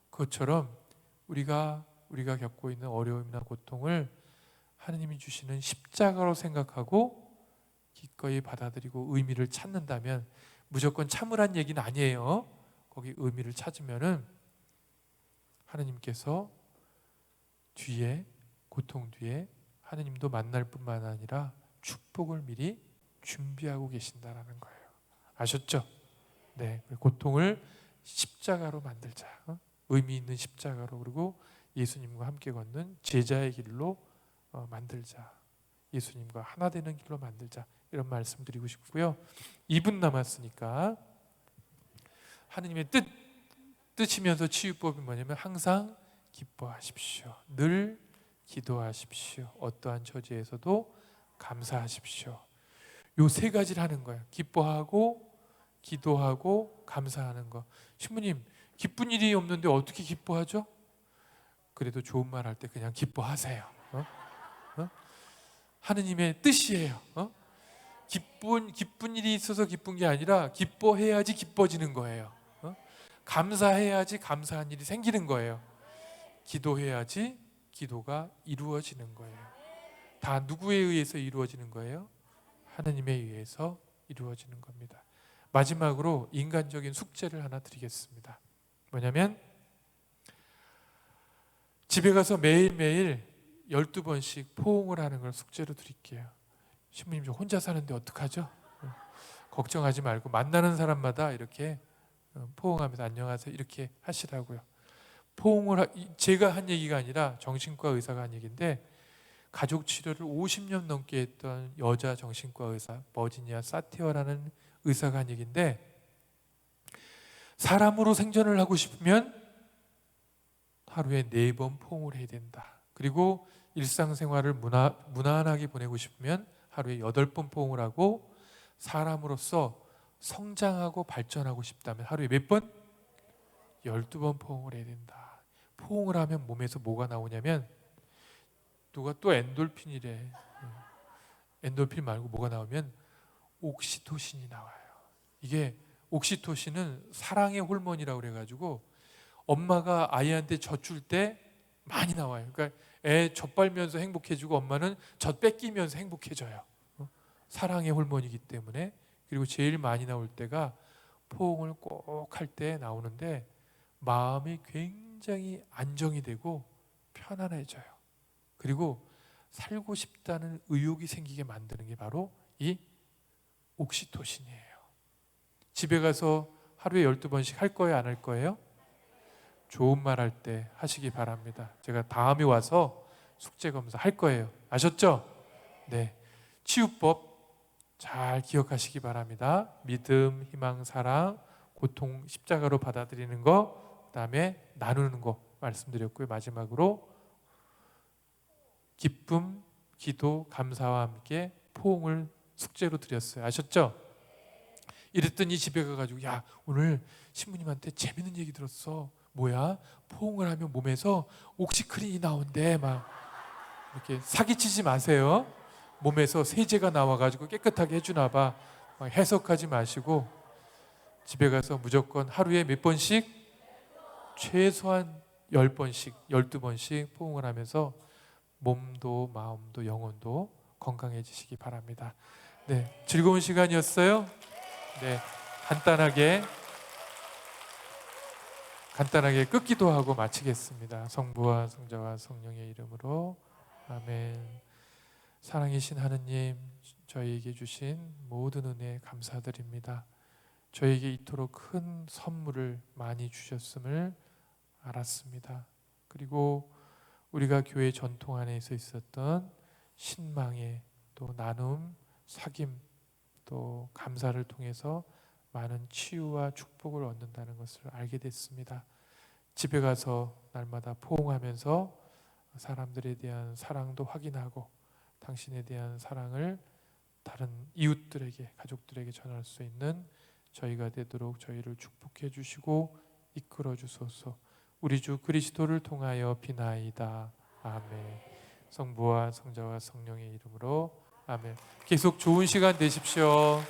그것처럼 우리가 겪고 있는 어려움이나 고통을 하느님이 주시는 십자가로 생각하고 기꺼이 받아들이고 의미를 찾는다면, 무조건 참으란 얘기는 아니에요. 거기 의미를 찾으면은 하느님께서 고통 뒤에 하느님도 만날 뿐만 아니라 축복을 미리 준비하고 계신다라는 거예요. 아셨죠? 네, 고통을 십자가로 만들자. 의미 있는 십자가로, 그리고 예수님과 함께 걷는 제자의 길로 만들자. 예수님과 하나 되는 길로 만들자, 이런 말씀 드리고 싶고요. 2분 남았으니까 하느님의 뜻이면서 치유법이 뭐냐면 항상 기뻐하십시오. 늘 기도하십시오. 어떠한 처지에서도 감사하십시오. 요 세 가지를 하는 거예요. 기뻐하고 기도하고 감사하는 거. 신부님, 기쁜 일이 없는데 어떻게 기뻐하죠? 그래도 좋은 말 할 때 그냥 기뻐하세요. 하느님의 뜻이에요. 기쁜 일이 있어서 기쁜 게 아니라 기뻐해야지 기뻐지는 거예요. 감사해야지 감사한 일이 생기는 거예요. 기도해야지 기도가 이루어지는 거예요. 다 누구에 의해서 이루어지는 거예요? 하느님에 의해서 이루어지는 겁니다. 마지막으로 인간적인 숙제를 하나 드리겠습니다. 뭐냐면 집에 가서 매일매일 12번씩 포옹을 하는 걸 숙제로 드릴게요. 신부님, 저 혼자 사는데 어떡하죠? 걱정하지 말고 만나는 사람마다 이렇게 포옹하면서 안녕하세요 이렇게 하시라고요. 포옹을 제가 한 얘기가 아니라 정신과 의사가 한 얘기인데, 가족 치료를 50년 넘게 했던 여자 정신과 의사 버지니아 사티어라는 의사가 한 얘기인데, 사람으로 생존을 하고 싶으면 하루에 4번 포옹을 해야 된다. 그리고 일상생활을 무난하게 보내고 싶으면 하루에 8번 포옹을 하고, 사람으로서 성장하고 발전하고 싶다면 하루에 몇 번? 12번 포옹을 해야 된다. 포옹을 하면 몸에서 뭐가 나오냐면, 누가 또 엔돌핀이래. 엔돌핀 말고 뭐가 나오면 옥시토신이 나와요. 이게 옥시토신은 사랑의 호르몬이라고 그래가지고 엄마가 아이한테 젖줄 때 많이 나와요. 그러니까 애 젖 빨면서 행복해지고 엄마는 젖 뺏기면서 행복해져요. 사랑의 호르몬이기 때문에. 그리고 제일 많이 나올 때가 포옹을 꼭 할 때 나오는데, 마음이 굉장히 안정이 되고 편안해져요. 그리고 살고 싶다는 의욕이 생기게 만드는 게 바로 이 옥시토신이에요. 집에 가서 하루에 12번씩 할 거예요, 안 할 거예요? 좋은 말 할 때 하시기 바랍니다. 제가 다음에 와서 숙제 검사 할 거예요. 아셨죠? 네. 치유법 잘 기억하시기 바랍니다. 믿음, 희망, 사랑, 고통 십자가로 받아들이는 거, 그다음에 나누는 거 말씀드렸고요. 마지막으로 기쁨, 기도, 감사와 함께 포옹을 숙제로 드렸어요. 아셨죠? 이랬더니 집에 가가지고, 야, 오늘 신부님한테 재밌는 얘기 들었어. 뭐야? 포옹을 하면 몸에서 옥시크린이 나온대. 막 이렇게 사기치지 마세요. 몸에서 세제가 나와가지고 깨끗하게 해주나 봐. 막 해석하지 마시고 집에 가서 무조건 하루에 몇 번씩? 최소한 10번씩, 12번씩 포옹을 하면서 몸도 마음도 영혼도 건강해지시기 바랍니다. 네, 즐거운 시간이었어요. 네, 간단하게 끝기도 하고 마치겠습니다. 성부와 성자와 성령의 이름으로 아멘. 사랑이신 하느님, 저희에게 주신 모든 은혜 감사드립니다. 저에게 이토록 큰 선물을 많이 주셨음을 알았습니다. 그리고 우리가 교회 전통 안에서 있었던 신망의 또 나눔, 사귐, 또 감사를 통해서 많은 치유와 축복을 얻는다는 것을 알게 됐습니다. 집에 가서 날마다 포옹하면서 사람들에 대한 사랑도 확인하고 당신에 대한 사랑을 다른 이웃들에게, 가족들에게 전할 수 있는 저희가 되도록 저희를 축복해 주시고 이끌어 주소서. 우리 주 그리스도를 통하여 비나이다. 아멘. 성부와 성자와 성령의 이름으로 아멘. 계속 좋은 시간 되십시오.